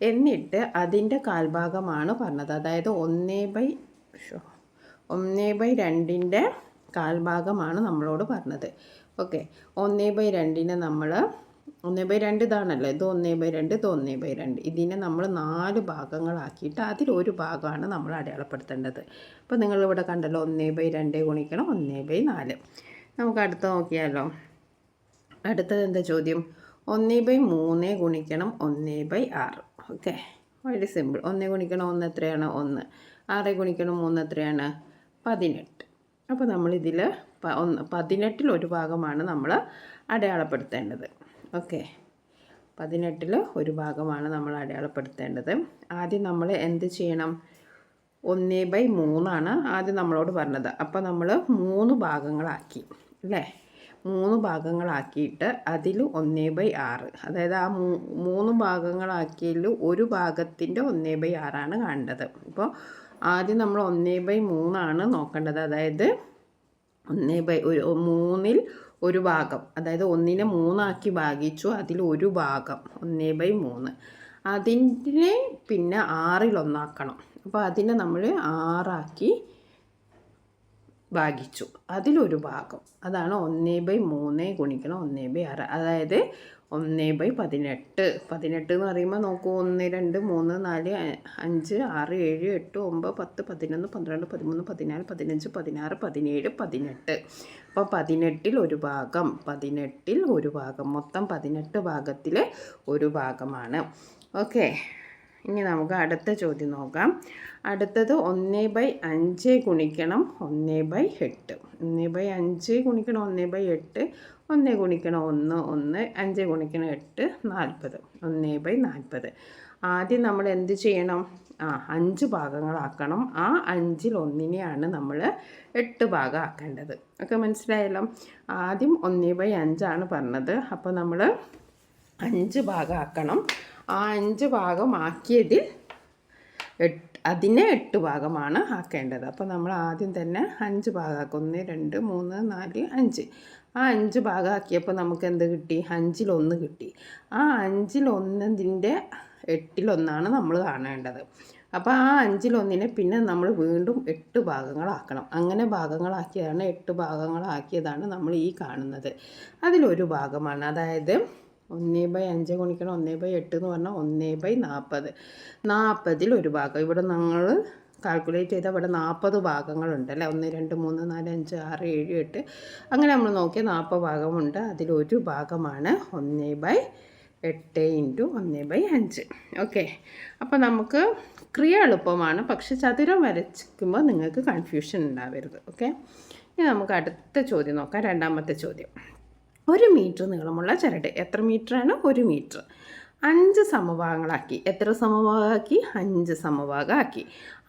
എന്നിട്ട് അതിൻ്റെ കാൽഭാഗമാണ് പറഞ്ഞത്. അതായത് 1/2ൻ്റെ കാൽഭാഗമാണ് നമ്മളോട് പറഞ്ഞത്. ഓക്കെ, 1/2നെ നമ്മൾ 1/2 ഇതാണല്ലോ, ഇത് 1/2, ഇത് 1/2. ഇതിനെ നമ്മൾ 4 ഭാഗങ്ങളാക്കിയിട്ട് അതിലൊരു ഭാഗമാണ് നമ്മൾ അടയാളപ്പെടുത്തേണ്ടത്. അപ്പോൾ നിങ്ങളിവിടെ കണ്ടല്ലോ, 1/2 ഗുണിക്കണം 1/4. നമുക്ക് അടുത്ത് നോക്കിയാലോ. അടുത്തത് എന്താ ചോദ്യം? 1/3 ഗുണിക്കണം 1/6. ഓക്കെ, വളരെ സിമ്പിൾ. 1 ഗുണിക്കണം 1 എത്രയാണ്? 1. 6 ഗുണിക്കണം 3 എത്രയാണ്? 18. അപ്പോൾ നമ്മളിതിൽ 18ൽ ഒരു ഭാഗമാണ് നമ്മൾ അടയാളപ്പെടുത്തേണ്ടത്. ഓക്കെ, 18ൽ ഒരു ഭാഗമാണ് നമ്മൾ അടയാളപ്പെടുത്തേണ്ടത്. ആദ്യം നമ്മൾ എന്ത് ചെയ്യണം? 1/3 ആദ്യം നമ്മളോട് പറഞ്ഞത്. അപ്പോൾ നമ്മൾ 3 ഭാഗങ്ങളാക്കി അല്ലേ? 3 ഭാഗങ്ങളാക്കിയിട്ട് അതിൽ 1/6, അതായത് ആ 3 ഭാഗങ്ങളാക്കിയതിൽ ഒരു ഭാഗത്തിൻ്റെ 1/6 കാണേണ്ടത്. അപ്പോൾ ആദ്യം നമ്മൾ 1/3 നോക്കേണ്ടത്. അതായത് 3ൽ ഒരു ഭാഗം, അതായത് 1നെ 3 ആക്കി ഭാഗിച്ചു, അതിൽ ഒരു ഭാഗം 1/3. അതിനെ പിന്നെ 6ൽ 1 ആക്കണം. അപ്പോൾ അതിനെ നമ്മൾ 6 ആക്കി ഭാഗിച്ചു, അതിലൊരു ഭാഗം, അതാണ് 1/3 ഗുണിക്കണം 1/6. അതായത് 1/18. 18 എന്ന് പറയുമ്പോൾ നോക്കൂ, 1, 2, 3, 4, 5, 6, 7, 8, 9, 10, 11, 12, 13, 14, 15, 16, 17, 18. അപ്പോൾ 18ൽ ഒരു ഭാഗം, 18ൽ ഒരു ഭാഗം, മൊത്തം 18 ഭാഗത്തിൽ ഒരു ഭാഗമാണ്. ഓക്കെ, ഇനി നമുക്ക് അടുത്ത ചോദ്യം നോക്കാം. അടുത്തത് 1/5 ഗുണിക്കണം 1/8. 1/5 ഗുണിക്കണം 1/8. 1 ഗുണിക്കണം 1, 1. 5 ഗുണിക്കണം 8, 40. 1/40. ആദ്യം നമ്മൾ എന്ത് ചെയ്യണം? 5 ഭാഗങ്ങളാക്കണം. ആ 5ൽ 1നെയാണ് നമ്മൾ 8 ഭാഗമാക്കേണ്ടത്. ഒക്കെ മനസ്സിലായല്ലോ? ആദ്യം 1/5 പറഞ്ഞത്. അപ്പോൾ നമ്മൾ 5 ഭാഗമാക്കണം. ആ 5 ഭാഗമാക്കിയതിൽ അതിനെ 8 ഭാഗമാണ് ആക്കേണ്ടത്. അപ്പോൾ നമ്മൾ ആദ്യം തന്നെ 5 ഭാഗമാക്കും. 1, 2, 3, 4, 5. ആ 5 ഭാഗമാക്കിയപ്പോൾ നമുക്ക് എന്ത് കിട്ടി? 5ൽ 1 കിട്ടി. ആ 5ൽ 1ൻ്റെ 8ൽ 1 നമ്മൾ കാണേണ്ടത്. അപ്പോൾ ആ 5ൽ 1നെ പിന്നെ നമ്മൾ വീണ്ടും 8 ഭാഗങ്ങളാക്കണം. അങ്ങനെ ഭാഗങ്ങളാക്കിയതാണ്, 8 ഭാഗങ്ങളാക്കിയതാണ് നമ്മൾ ഈ കാണുന്നത്. അതിലൊരു ഭാഗമാണ്, അതായത് 1/5 ഗുണിക്കണം 1/8 എന്ന് പറഞ്ഞാൽ 1/40. 40ൽ ഒരു ഭാഗം. ഇവിടെ നമ്മൾ കാൽക്കുലേറ്റ് ചെയ്താൽ ഇവിടെ 40 ഭാഗങ്ങളുണ്ട് അല്ലേ? 1, 2, 3, 4, 5, 6, 7, 8. അങ്ങനെ നമ്മൾ നോക്കിയാൽ 40 ഭാഗമുണ്ട്. അതിലൊരു ഭാഗമാണ് 1/8 × 1/5. ഓക്കെ, അപ്പോൾ നമുക്ക് ക്രിയ എളുപ്പമാണ്, പക്ഷെ ചതുരം വരയ്ക്കുമ്പോൾ നിങ്ങൾക്ക് കൺഫ്യൂഷൻ ഉണ്ടാവരുത്. ഓക്കെ, ഇനി നമുക്ക് അടുത്ത ചോദ്യം നോക്കാം. രണ്ടാമത്തെ ചോദ്യം. 1 മീറ്റർ നീളമുള്ള ചരട്. എത്ര മീറ്ററാണ്? 1 മീറ്റർ. 5 സമഭാഗങ്ങളാക്കി. എത്ര സമഭാഗമാക്കി? 5 സമഭാഗമാക്കി.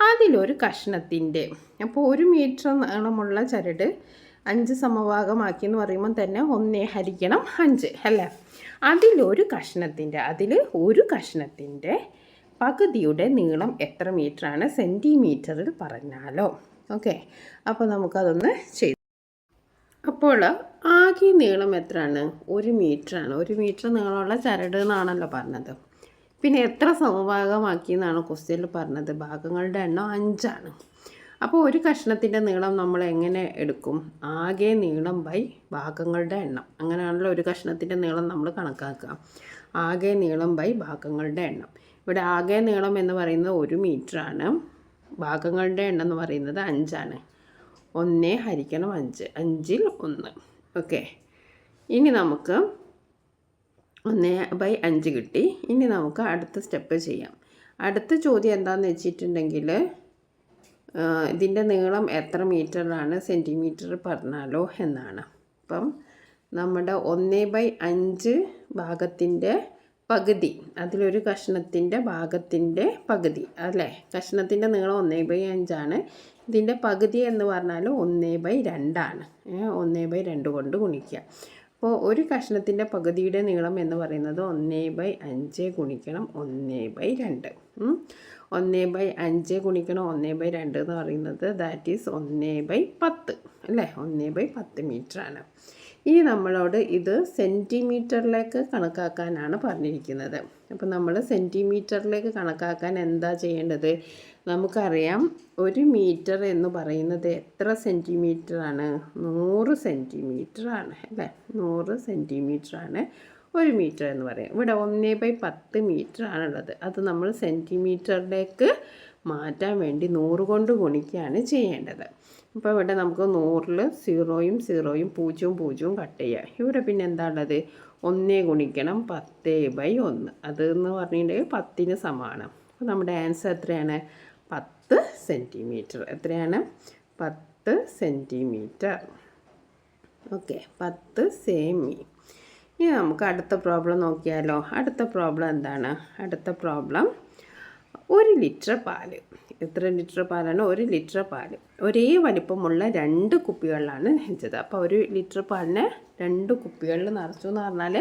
അതിലൊരു കഷ്ണത്തിൻ്റെ, അപ്പോൾ 1 മീറ്റർ നീളമുള്ള ചരട് 5 സമഭാഗമാക്കി എന്ന് പറയുമ്പോൾ തന്നെ 1/5 അല്ലേ? അതിലൊരു കഷ്ണത്തിൻ്റെ പകുതിയുടെ നീളം എത്ര മീറ്ററാണ്? സെൻറ്റിമീറ്ററിൽ പറഞ്ഞാലോ? ഓക്കെ, അപ്പോൾ നമുക്കതൊന്ന് ചെയ്തു. അപ്പോൾ ആകെ നീളം എത്രയാണ്? 1 മീറ്ററാണ്. 1 മീറ്റർ നീളമുള്ള ചരട് എന്നാണല്ലോ പറഞ്ഞത്. പിന്നെ എത്ര സമഭാഗമാക്കി എന്നാണ് ക്വസ്റ്റ്യനിൽ പറഞ്ഞത്? ഭാഗങ്ങളുടെ എണ്ണം 5 അപ്പോൾ ഒരു കഷ്ണത്തിൻ്റെ നീളം നമ്മൾ എങ്ങനെ എടുക്കും? ആകെ നീളം ബൈ ഭാഗങ്ങളുടെ എണ്ണം. അങ്ങനെയാണല്ലോ ഒരു കഷ്ണത്തിൻ്റെ നീളം നമ്മൾ കണക്കാക്കുക. ആകെ നീളം ബൈ ഭാഗങ്ങളുടെ എണ്ണം. ഇവിടെ ആകെ നീളം എന്ന് പറയുന്നത് 1 മീറ്ററാണ്. ഭാഗങ്ങളുടെ എണ്ണം എന്ന് പറയുന്നത് 5. 1/5. 5ൽ 1. ഓക്കെ, ഇനി നമുക്ക് 1/5 കിട്ടി. ഇനി നമുക്ക് അടുത്ത സ്റ്റെപ്പ് ചെയ്യാം. അടുത്ത ചോദ്യം എന്താണെന്ന് വെച്ചിട്ടുണ്ടെങ്കിൽ, ഇതിൻ്റെ നീളം എത്ര മീറ്ററാണ്? സെൻറ്റിമീറ്റർ പറഞ്ഞാലോ എന്നാണ്. അപ്പം നമ്മുടെ 1/5 ഭാഗത്തിൻ്റെ പകുതി, അതിലൊരു കഷ്ണത്തിൻ്റെ ഭാഗത്തിൻ്റെ പകുതി അല്ലേ? കഷ്ണത്തിൻ്റെ നീളം 1/5. ഇതിൻ്റെ പകുതി എന്ന് പറഞ്ഞാൽ 1/2. 1/2 കൊണ്ട് ഗുണിക്കുക. അപ്പോൾ ഒരു കഷ്ണത്തിൻ്റെ പകുതിയുടെ നീളം എന്ന് പറയുന്നത് 1/5 ഗുണിക്കണം 1/2. 1/5 ഗുണിക്കണം 1/2 എന്ന് പറയുന്നത് ദാറ്റ് ഈസ് 1/10 അല്ലേ? 1/10 മീറ്ററാണ്. ഇനി നമ്മളോട് ഇത് സെൻറ്റിമീറ്ററിലേക്ക് കണക്കാക്കാനാണ് പറഞ്ഞിരിക്കുന്നത്. അപ്പോൾ നമ്മൾ സെൻറ്റിമീറ്ററിലേക്ക് കണക്കാക്കാൻ എന്താ ചെയ്യേണ്ടത്? നമുക്കറിയാം 1 മീറ്റർ എന്ന് പറയുന്നത് എത്ര സെൻറ്റിമീറ്ററാണ്? 100 സെൻറ്റിമീറ്ററാണ് അല്ലേ? 100 സെൻറ്റിമീറ്ററാണ് 1 മീറ്റർ എന്ന് പറയും. ഇവിടെ 1/10 മീറ്റർ ആണുള്ളത്. അത് നമ്മൾ സെൻറ്റിമീറ്ററിലേക്ക് മാറ്റാൻ വേണ്ടി 100 കൊണ്ട് ഗുണിക്കുകയാണ് ചെയ്യേണ്ടത്. അപ്പോൾ ഇവിടെ നമുക്ക് 100-ൽ 0-യും 0-യും 0-ഉം 0-ഉം കട്ട് ചെയ്യാം. ഇവിടെ പിന്നെ എന്താ ഉള്ളത്? 1 ഗുണിക്കണം 10/1. അതെന്ന് പറഞ്ഞിട്ടുണ്ടെങ്കിൽ 10-ന് സമാനം. അപ്പോൾ നമ്മുടെ ആൻസർ എത്രയാണ്? 10 സെൻറ്റിമീറ്റർ. എത്രയാണ്? 10 സെൻറ്റിമീറ്റർ. Okay, 10 semi. ഇനി നമുക്ക് അടുത്ത പ്രോബ്ലം നോക്കിയാലോ. അടുത്ത പ്രോബ്ലം എന്താണ്? അടുത്ത പ്രോബ്ലം 1 ലിറ്റർ പാല്. എത്ര ലിറ്റർ പാലാണ്? 1 ലിറ്റർ പാല് ഒരേ വലിപ്പമുള്ള 2 കുപ്പികളിലാണ് വെച്ചത്. അപ്പോൾ 1 ലിറ്റർ പാലിനെ 2 കുപ്പികളിൽ നിറച്ചു എന്ന് പറഞ്ഞാൽ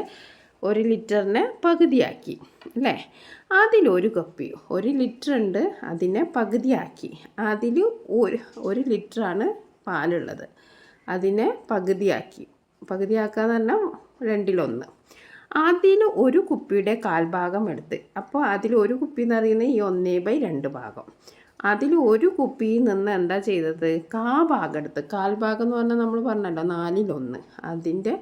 1 ലിറ്ററിനെ പകുതിയാക്കി അല്ലേ? അതിലൊരു കുപ്പി 1 ലിറ്റർ ഉണ്ട്, അതിനെ പകുതിയാക്കി. അതിൽ 1 ലിറ്ററാണ് പാലുള്ളത്, അതിനെ പകുതിയാക്കാന്ന് പറഞ്ഞാൽ 2-ൽ-1. അതിൽ ഒരു കുപ്പിയുടെ കാൽഭാഗം എടുത്ത്, അപ്പോൾ അതിൽ ഒരു കുപ്പി എന്ന് പറയുന്നത് ഈ 1/2 ഭാഗം. അതിൽ ഒരു കുപ്പിയിൽ നിന്ന് എന്താ ചെയ്തത്? കാൽഭാഗം എടുത്ത്. കാൽഭാഗം എന്ന് പറഞ്ഞാൽ നമ്മൾ പറഞ്ഞല്ലോ 4-ൽ-1. അതിൻ്റെ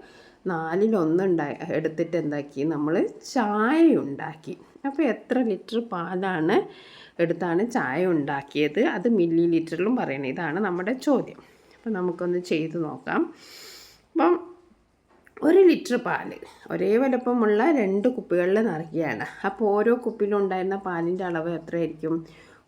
4-ൽ-1 എടുത്തിട്ട് എന്താക്കി? നമ്മൾ ചായ ഉണ്ടാക്കി. അപ്പോൾ എത്ര ലിറ്റർ പാലാണ് എടുത്താണ് ചായ ഉണ്ടാക്കിയത്? അത് മില്ലി ലിറ്ററിലും പറയണം. ഇതാണ് നമ്മുടെ ചോദ്യം. അപ്പോൾ നമുക്കൊന്ന് ചെയ്ത് നോക്കാം. അപ്പം 1 ലിറ്റർ പാല് ഒരേ വലുപ്പമുള്ള 2 കുപ്പികളിൽ നിറയ്ക്കുകയാണ്. അപ്പോൾ ഓരോ കുപ്പിയിലുണ്ടായിരുന്ന പാലിൻ്റെ അളവ് എത്രയായിരിക്കും?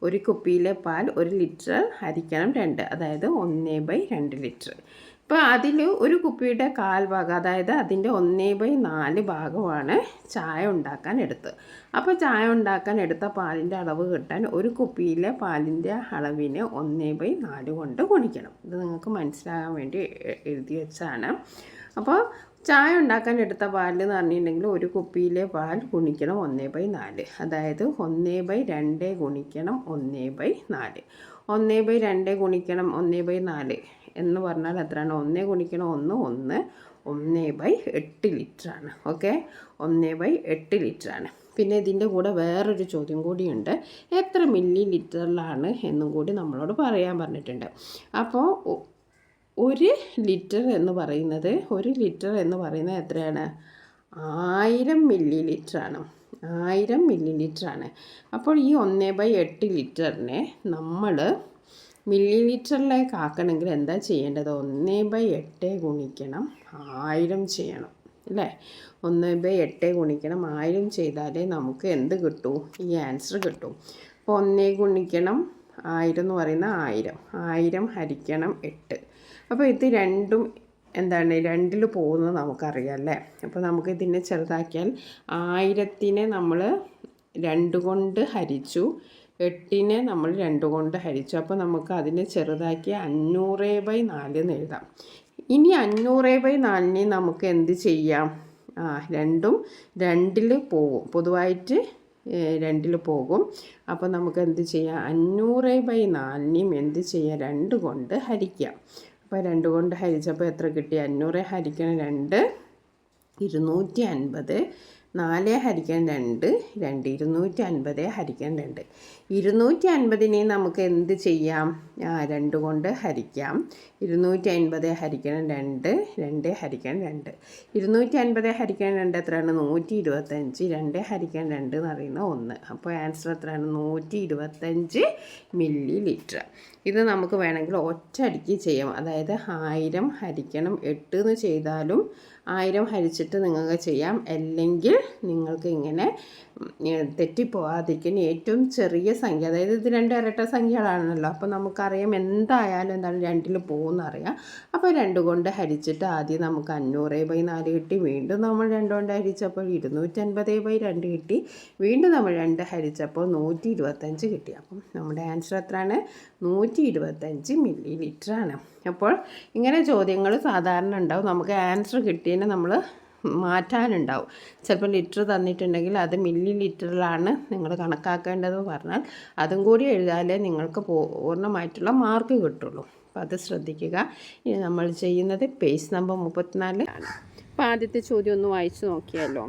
ഒരു കുപ്പിയിലെ പാൽ 1 ലിറ്റർ ഹരിക്കണം 2, അതായത് 1/2 ലിറ്റർ. ഇപ്പോൾ അതിൽ ഒരു കുപ്പിയുടെ കാൽഭാഗം, അതായത് അതിൻ്റെ 1/4 ഭാഗമാണ് ചായ ഉണ്ടാക്കാൻ എടുത്തത്. അപ്പോൾ ചായ ഉണ്ടാക്കാൻ എടുത്ത പാലിൻ്റെ അളവ് കിട്ടാൻ ഒരു കുപ്പിയിലെ പാലിൻ്റെ അളവിനെ 1/4 കൊണ്ട് ഗുണിക്കണം. ഇത് നിങ്ങൾക്ക് മനസ്സിലാകാൻ വേണ്ടി എഴുതി വെച്ചാണ്. അപ്പോൾ ചായ ഉണ്ടാക്കാൻ എടുത്ത പാൽ എന്ന് പറഞ്ഞിട്ടുണ്ടെങ്കിൽ ഒരു കുപ്പിയിലെ പാൽ ഗുണിക്കണം 1/4, അതായത് 1/2 ഗുണിക്കണം 1/4. 1/2 ഗുണിക്കണം 1/4 എന്ന് പറഞ്ഞാൽ എത്രയാണ്? 1 ഗുണിക്കണം 1 1/8 ലിറ്ററാണ്. ഓക്കെ, 1/8 ലിറ്ററാണ്. പിന്നെ ഇതിൻ്റെ കൂടെ വേറൊരു ചോദ്യം കൂടിയുണ്ട്. എത്ര മില്ലി ലിറ്ററിലാണ് എന്നും കൂടി നമ്മളോട് പറയാൻ പറഞ്ഞിട്ടുണ്ട്. അപ്പോൾ 1 ലിറ്റർ എന്ന് പറയുന്നത് എത്രയാണ്? 1000 മില്ലി ലിറ്ററാണ്. 1000 മില്ലി ലിറ്ററാണ്. അപ്പോൾ ഈ 1/8 ലിറ്ററിനെ നമ്മൾ മില്ലി ലിറ്ററിലേക്ക് ആക്കണമെങ്കിൽ എന്താ ചെയ്യേണ്ടത്? 1/8 ഗുണിക്കണം 1000 ചെയ്യണം അല്ലേ? 1/8 ഗുണിക്കണം 1000 ചെയ്താലേ നമുക്ക് എന്ത് കിട്ടൂ? ഈ ആൻസർ കിട്ടും. അപ്പോൾ 1 ഗുണിക്കണം 1000 എന്ന് പറയുന്ന 1000 ഹരിക്കണം 8. അപ്പോൾ ഇത് രണ്ടും എന്താണ്? 2-ൽ പോകുന്നത് നമുക്കറിയാം അല്ലേ? അപ്പോൾ നമുക്ക് ഇതിനെ ചെറുതാക്കിയാൽ 1000-നെ നമ്മൾ 2 കൊണ്ട് ഹരിച്ചു, 8-നെ നമ്മൾ 2 കൊണ്ട് ഹരിച്ചു. അപ്പോൾ നമുക്ക് അതിനെ ചെറുതാക്കി 500/4 എന്ന് എഴുതാം. ഇനി 500/4-നെ നമുക്ക് എന്ത് ചെയ്യാം? രണ്ടും 2-ൽ പോകും, പൊതുവായിട്ട് 2-ൽ പോകും. അപ്പോൾ നമുക്ക് എന്ത് ചെയ്യാം? 500/4-നെയും എന്ത് ചെയ്യാം? 2 കൊണ്ട് ഹരിക്കാം. അപ്പോൾ 2 കൊണ്ട് ഹരിച്ചപ്പോൾ എത്ര കിട്ടി? 500 ഹരിക്കണം 2 250, 4 ഹരിക്കാൻ 2 250 ഹരിക്കാൻ 2. 250-നെ നമുക്ക് എന്ത് ചെയ്യാം? 2 കൊണ്ട് ഹരിക്കാം. 250 ഹരിക്കണം 2 2 ഹരിക്കാൻ 2. 250 ഹരിക്കാൻ 2 എത്രയാണ്? 125. 2 ഹരിക്കാൻ 2 എന്ന് പറയുന്നത് 1. അപ്പോൾ ആൻസർ എത്രയാണ്? 125 മില്ലി ലിറ്റർ. ഇത് നമുക്ക് വേണമെങ്കിൽ ഒറ്റയടിക്ക് ചെയ്യാം. അതായത് 1000 ഹരിക്കണം 8 എന്ന് ചെയ്താലും 1000 ഹരിച്ചിട്ട് നിങ്ങൾക്ക് ചെയ്യാം. അല്ലെങ്കിൽ നിങ്ങൾക്ക് ഇങ്ങനെ തെറ്റിപ്പോവാതിരിക്കാൻ ഏറ്റവും ചെറിയ സംഖ്യ, അതായത് ഇത് 2 ഇരട്ട സംഖ്യകളാണല്ലോ. അപ്പോൾ നമുക്കറിയാം എന്തായാലും എന്താണ് 2-ൽ പോകുമെന്നറിയാം. അപ്പോൾ 2 കൊണ്ട് ഹരിച്ചിട്ട് ആദ്യം നമുക്ക് 500/4 കിട്ടി. വീണ്ടും നമ്മൾ 2 കൊണ്ട് ഹരിച്ചപ്പോൾ 250/2 കിട്ടി. വീണ്ടും നമ്മൾ 2 ഹരിച്ചപ്പോൾ 125 കിട്ടി. അപ്പം നമ്മുടെ ആൻസർ എത്രയാണ്? 125 മില്ലി ലിറ്ററാണ്. അപ്പോൾ ഇങ്ങനെ ചോദ്യങ്ങൾ സാധാരണ ഉണ്ടാവും. നമുക്ക് ആൻസർ കിട്ടിയതിനെ നമ്മൾ മാറ്റാനുണ്ടാവും. ചിലപ്പോൾ ലിറ്റർ തന്നിട്ടുണ്ടെങ്കിൽ അത് മില്ലി ലിറ്ററിലാണ് നിങ്ങൾ കണക്കാക്കേണ്ടതെന്ന് പറഞ്ഞാൽ അതും കൂടി എഴുതാലേ നിങ്ങൾക്ക് പൂർണ്ണമായിട്ടുള്ള മാർക്ക് കിട്ടുള്ളൂ. അപ്പോൾ അത് ശ്രദ്ധിക്കുക. ഇനി നമ്മൾ ചെയ്യുന്നത് പേജ് നമ്പർ 34 ആണ്. അപ്പോൾ ആദ്യത്തെ ചോദ്യം ഒന്ന് വായിച്ചു നോക്കിയാലോ.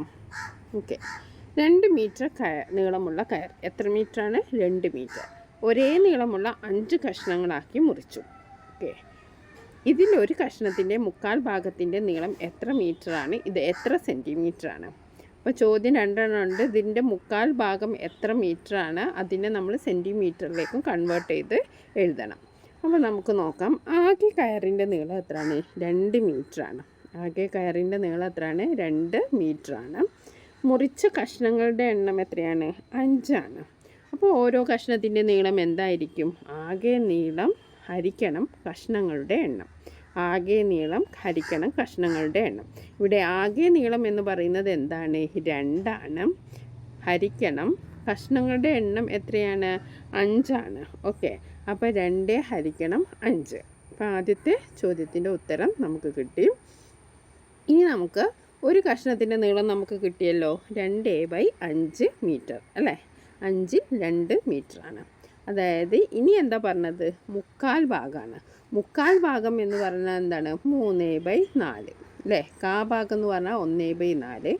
ഓക്കെ, 2 മീറ്റർ നീളമുള്ള കയർ. എത്ര മീറ്ററാണ്? 2 മീറ്റർ. ഒരേ നീളമുള്ള 5 കഷ്ണങ്ങളാക്കി മുറിച്ചു. ഓക്കെ, ഇതിലൊരു കഷ്ണത്തിൻ്റെ 1/4 ഭാഗത്തിൻ്റെ നീളം എത്ര മീറ്ററാണ്? ഇത് എത്ര സെൻറ്റിമീറ്ററാണ്? അപ്പോൾ ചോദ്യം 2 ഉണ്ട്. ഇതിൻ്റെ 1/4 ഭാഗം എത്ര മീറ്ററാണ്? അതിനെ നമ്മൾ സെൻറ്റിമീറ്ററിലേക്കും കൺവേർട്ട് ചെയ്ത് എഴുതണം. അപ്പോൾ നമുക്ക് നോക്കാം. ആകെ കയറിൻ്റെ നീളം എത്രയാണ്? 2 മീറ്ററാണ്. ആകെ കയറിൻ്റെ നീളം എത്രയാണ്? 2 മീറ്ററാണ്. മുറിച്ച കഷ്ണങ്ങളുടെ എണ്ണം എത്രയാണ്? 5 ആണ്. അപ്പോൾ ഓരോ കഷ്ണത്തിൻ്റെ നീളം എന്തായിരിക്കും? ആകെ നീളം ഹരിക്കണം കഷ്ണങ്ങളുടെ എണ്ണം. ആകെ നീളം ഹരിക്കണം കഷ്ണങ്ങളുടെ എണ്ണം. ഇവിടെ ആകെ നീളം എന്ന് പറയുന്നത് എന്താണ്? 2 ആണ്. ഹരിക്കണം കഷ്ണങ്ങളുടെ എണ്ണം എത്രയാണ്? 5 ആണ്. ഓക്കെ, അപ്പോൾ 2 ഹരിക്കണം 5. അപ്പോൾ ആദ്യത്തെ ചോദ്യത്തിൻ്റെ ഉത്തരം നമുക്ക് കിട്ടി. ഇനി നമുക്ക് ഒരു കഷ്ണത്തിൻ്റെ നീളം നമുക്ക് കിട്ടിയല്ലോ. 2/5 മീറ്റർ അല്ലേ? 5 2 മീറ്ററാണ്. അതായത് ഇനി എന്താ പറഞ്ഞത്? 1/4 ഭാഗമാണ്. 1/4 ഭാഗം എന്ന് പറഞ്ഞാൽ എന്താണ്? 3/4 അല്ലേ? കാ ഭാഗം എന്ന് പറഞ്ഞാൽ 1/4.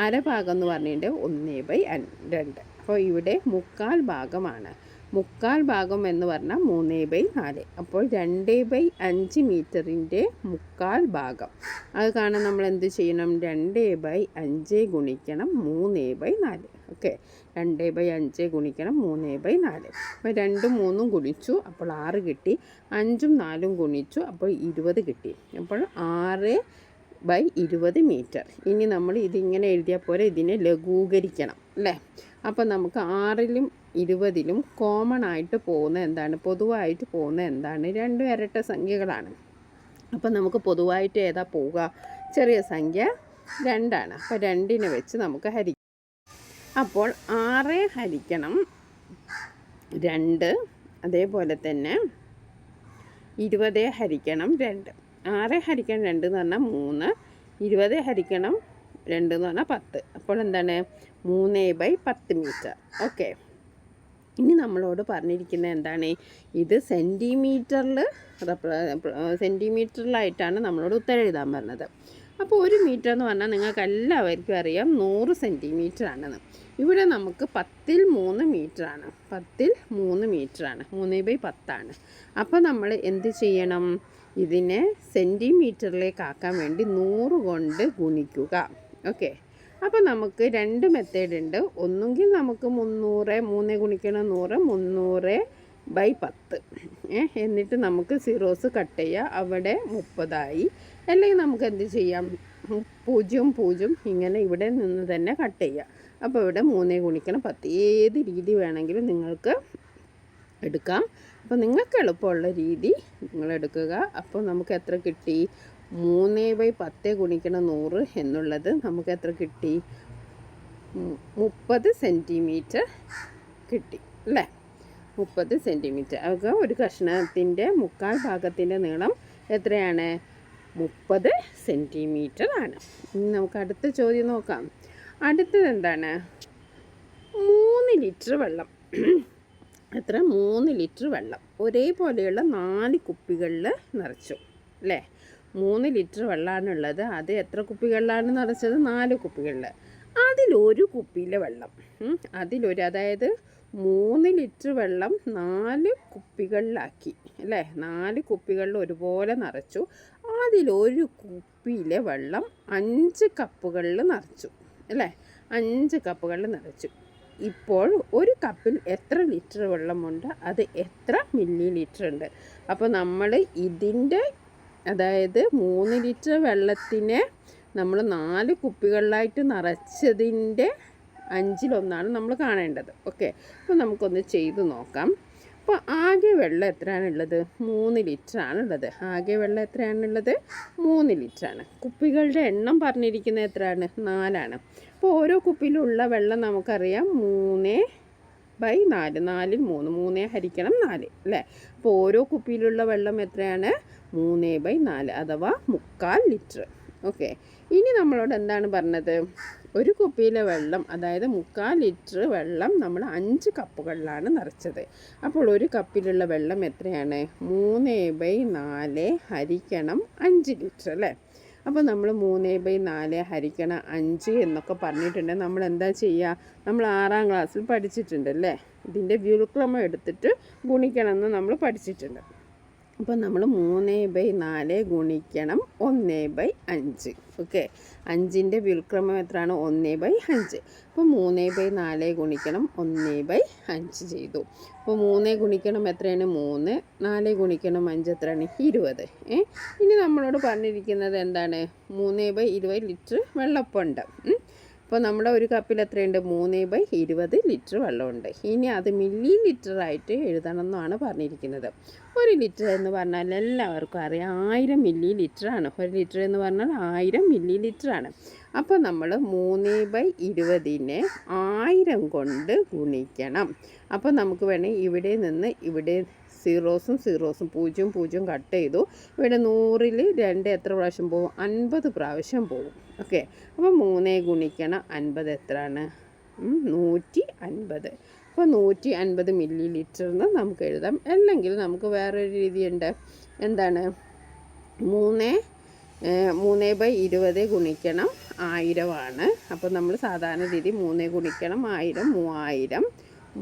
അര ഭാഗം എന്ന് പറഞ്ഞിട്ട് 1/2. അപ്പോൾ ഇവിടെ 1/4 ഭാഗമാണ്. 1/4 ഭാഗം എന്ന് പറഞ്ഞാൽ 3/4. അപ്പോൾ 2/5 മീറ്ററിൻ്റെ 1/4 ഭാഗം അത് കാണാൻ നമ്മൾ എന്ത് ചെയ്യണം? 2/5 ഗുണിക്കണം 3/4. ഓക്കെ, 2/5 ഗുണിക്കണം 3/4. അപ്പോൾ 2ഉം 3ഉം ഗുണിച്ചു, അപ്പോൾ 6 കിട്ടി. 5ഉം 4ഉം ഗുണിച്ചു, അപ്പോൾ 20 കിട്ടി. അപ്പോൾ 6/20 മീറ്റർ. ഇനി നമ്മൾ ഇതിങ്ങനെ എഴുതിയാൽ പോലെ ഇതിനെ ലഘൂകരിക്കണം അല്ലേ? അപ്പോൾ നമുക്ക് 6ലും 20ലും കോമൺ ആയിട്ട് പോകുന്ന എന്താണ്? പൊതുവായിട്ട് പോകുന്ന എന്താണ്? 2 ഇരട്ട സംഖ്യകളാണ്. അപ്പോൾ നമുക്ക് പൊതുവായിട്ട് ഏതാ പോവുക? ചെറിയ സംഖ്യ 2 ആണ്. അപ്പോൾ 2നെ വെച്ച് നമുക്ക് ഹരിക്കാം. അപ്പോൾ 6 ഹരിക്കണം 2, അതേപോലെ തന്നെ 20 ഹരിക്കണം 2. 6 ഹരിക്കണം 2 എന്ന് പറഞ്ഞാൽ 3, 20 ഹരിക്കണം 2 എന്ന് പറഞ്ഞാൽ 10. അപ്പോൾ എന്താണ്? 3/10 മീറ്റർ. ഓക്കെ, ഇനി നമ്മളോട് പറഞ്ഞിരിക്കുന്നത് എന്താണ്? ഇത് സെൻറ്റിമീറ്ററിലായിട്ടാണ് നമ്മളോട് ഉത്തരം എഴുതാൻ പറഞ്ഞത്. അപ്പോൾ 1 മീറ്റർ എന്ന് പറഞ്ഞാൽ നിങ്ങൾക്ക് എല്ലാവർക്കും അറിയാം 100 സെൻറ്റിമീറ്റർ ആണെന്ന്. ഇവിടെ നമുക്ക് 10ൽ 3 മീറ്ററാണ്. 10ൽ 3 മീറ്ററാണ്. 3/10 ആണ്. അപ്പോൾ നമ്മൾ എന്ത് ചെയ്യണം? ഇതിനെ സെൻറ്റിമീറ്ററിലേക്ക് ആക്കാൻ വേണ്ടി 100 കൊണ്ട് ഗുണിക്കുക. ഓക്കെ, അപ്പോൾ നമുക്ക് 2 മെത്തേഡ് ഉണ്ട്. ഒന്നുകിൽ നമുക്ക് 3 ഗുണിക്കണം 100 300/10. എന്നിട്ട് നമുക്ക് സീറോസ് കട്ട് ചെയ്യുക. അവിടെ 30ആയി. അല്ലെങ്കിൽ നമുക്ക് എന്ത് ചെയ്യാം? 0 0 ഇങ്ങനെ ഇവിടെ നിന്ന് തന്നെ കട്ട് ചെയ്യുക. അപ്പോൾ ഇവിടെ 3 ഗുണിക്കണം 10. ഏത് രീതി വേണമെങ്കിലും നിങ്ങൾക്ക് എടുക്കാം. അപ്പോൾ നിങ്ങൾക്ക് എളുപ്പമുള്ള രീതി നിങ്ങൾ എടുക്കുക. അപ്പോൾ നമുക്ക് എത്ര കിട്ടി? 3/10 ഗുണിക്കണം 100 എന്നുള്ളത് നമുക്ക് എത്ര കിട്ടി? 30 സെൻറ്റിമീറ്റർ കിട്ടി അല്ലേ? 30 സെൻറ്റിമീറ്റർ. അതൊക്കെ ഒരു കഷ്ണത്തിൻ്റെ 1/4 ഭാഗത്തിൻ്റെ നീളം എത്രയാണ്? 30 സെൻറ്റിമീറ്റർ ആണ്. ഇനി നമുക്ക് അടുത്ത ചോദ്യം നോക്കാം. അടുത്തത് എന്താണ്? 3 ലിറ്റർ വെള്ളം. എത്ര? 3 ലിറ്റർ വെള്ളം ഒരേപോലെയുള്ള 4 കുപ്പികളിൽ നിറച്ചു അല്ലേ? 3 ലിറ്റർ വെള്ളമാണുള്ളത്. അത് എത്ര കുപ്പികളിലാണ് നിറച്ചത്? 4 കുപ്പികളിൽ. അതിലൊരു കുപ്പിയിലെ വെള്ളം അതായത് 3 ലിറ്റർ വെള്ളം 4 കുപ്പികളിലാക്കി അല്ലേ? 4 കുപ്പികളിൽ ഒരുപോലെ നിറച്ചു. അതിലൊരു കുപ്പിയിലെ വെള്ളം 5 കപ്പുകളിൽ നിറച്ചു അല്ലേ? 5 കപ്പുകളിൽ നിറച്ചു. ഇപ്പോൾ ഒരു കപ്പിൽ എത്ര ലിറ്റർ വെള്ളമുണ്ട്? അത് എത്ര മില്ലി ലിറ്റർ ഉണ്ട്? അപ്പോൾ നമ്മൾ ഇതിൻ്റെ അതായത് 3 ലിറ്റർ വെള്ളത്തിനെ നമ്മൾ 4 കുപ്പികളിലായിട്ട് നിറച്ചതിൻ്റെ 5/1 നമ്മൾ കാണേണ്ടത്. ഓക്കെ, അപ്പോൾ നമുക്കൊന്ന് ചെയ്ത് നോക്കാം. അപ്പോൾ ആകെ വെള്ളം എത്രയാണുള്ളത്? 3 ലിറ്റർ ആണുള്ളത്. ആകെ വെള്ളം എത്രയാണുള്ളത്? 3 ലിറ്ററാണ്. കുപ്പികളുടെ എണ്ണം പറഞ്ഞിരിക്കുന്നത് എത്രയാണ്? 4 ആണ്. അപ്പോൾ ഓരോ കുപ്പിയിലുള്ള വെള്ളം നമുക്കറിയാം 3/4. 4ൽ 3 3 ഹരിക്കണം 4 അല്ലേ? അപ്പോൾ ഓരോ കുപ്പിയിലുള്ള വെള്ളം എത്രയാണ്? 3/4 അഥവാ 1/4 ലിറ്റർ. ഓക്കെ, ഇനി നമ്മളോട് എന്താണ് പറഞ്ഞത്? ഒരു കുപ്പിയിലെ വെള്ളം, അതായത് 3/4 ലിറ്റർ വെള്ളം നമ്മൾ 5 കപ്പുകളിലാണ് നിറച്ചത്. അപ്പോൾ ഒരു കപ്പിലുള്ള വെള്ളം എത്രയാണ്? 3/4 ഹരിക്കണം 5 ലിറ്റർ അല്ലേ? അപ്പോൾ നമ്മൾ 3/4 ഹരിക്കണം 5 എന്നൊക്കെ പറഞ്ഞിട്ടുണ്ടെങ്കിൽ നമ്മൾ എന്താ ചെയ്യുക? നമ്മൾ 6ാം ക്ലാസ്സിൽ പഠിച്ചിട്ടുണ്ടല്ലേ? ഇതിൻ്റെ വ്യുൽക്രമം എടുത്തിട്ട് ഗുണിക്കണമെന്ന് നമ്മൾ പഠിച്ചിട്ടുണ്ട്. അപ്പോൾ നമ്മൾ 3/4 ഗുണിക്കണം 1/5. ഓക്കെ, 5ൻ്റെ വ്യുൽക്രമം എത്രയാണ്? 1/5. അപ്പോൾ 3/4 ഗുണിക്കണം 1/5 ചെയ്തു. അപ്പോൾ 3 ഗുണിക്കണം എത്രയാണ്? 3. 4 ഗുണിക്കണം 5 എത്രയാണ്? 20. ഇനി നമ്മളോട് പറഞ്ഞിരിക്കുന്നത് എന്താണ്? 3/20 ലിറ്റർ വെള്ളപ്പമുണ്ട്. അപ്പോൾ നമ്മുടെ ഒരു കപ്പിൽ എത്രയുണ്ട്? 3/20 ലിറ്റർ വെള്ളമുണ്ട്. ഇനി അത് മില്ലി ലിറ്ററായിട്ട് എഴുതണം എന്നാണ് പറഞ്ഞിരിക്കുന്നത്. 1 ലിറ്റർ എന്ന് പറഞ്ഞാൽ എല്ലാവർക്കും അറിയാം 1000 മില്ലി ലിറ്ററാണ്. 1 ലിറ്റർ എന്ന് പറഞ്ഞാൽ 1000 മില്ലി ലിറ്ററാണ്. അപ്പോൾ നമ്മൾ 3/20നെ 1000 കൊണ്ട് ഗുണിക്കണം. അപ്പോൾ നമുക്ക് വേണമെങ്കിൽ ഇവിടെ നിന്ന് ഇവിടെ സീറോസും 0 കട്ട് ചെയ്തു. ഇവിടെ 100ൽ 2 എത്ര പ്രാവശ്യം പോകും? 50 പ്രാവശ്യം പോകും. ഓക്കെ, അപ്പോൾ 3 ഗുണിക്കണം 50 എത്രയാണ്? 150. അപ്പോൾ 150 മില്ലി ലിറ്ററിന് നമുക്ക് എഴുതാം. അല്ലെങ്കിൽ നമുക്ക് വേറൊരു രീതിയുണ്ട്. എന്താണ്? 3/20 ഗുണിക്കണം 1000 ആണ്. അപ്പോൾ നമ്മൾ സാധാരണ രീതി 3 ഗുണിക്കണം 1000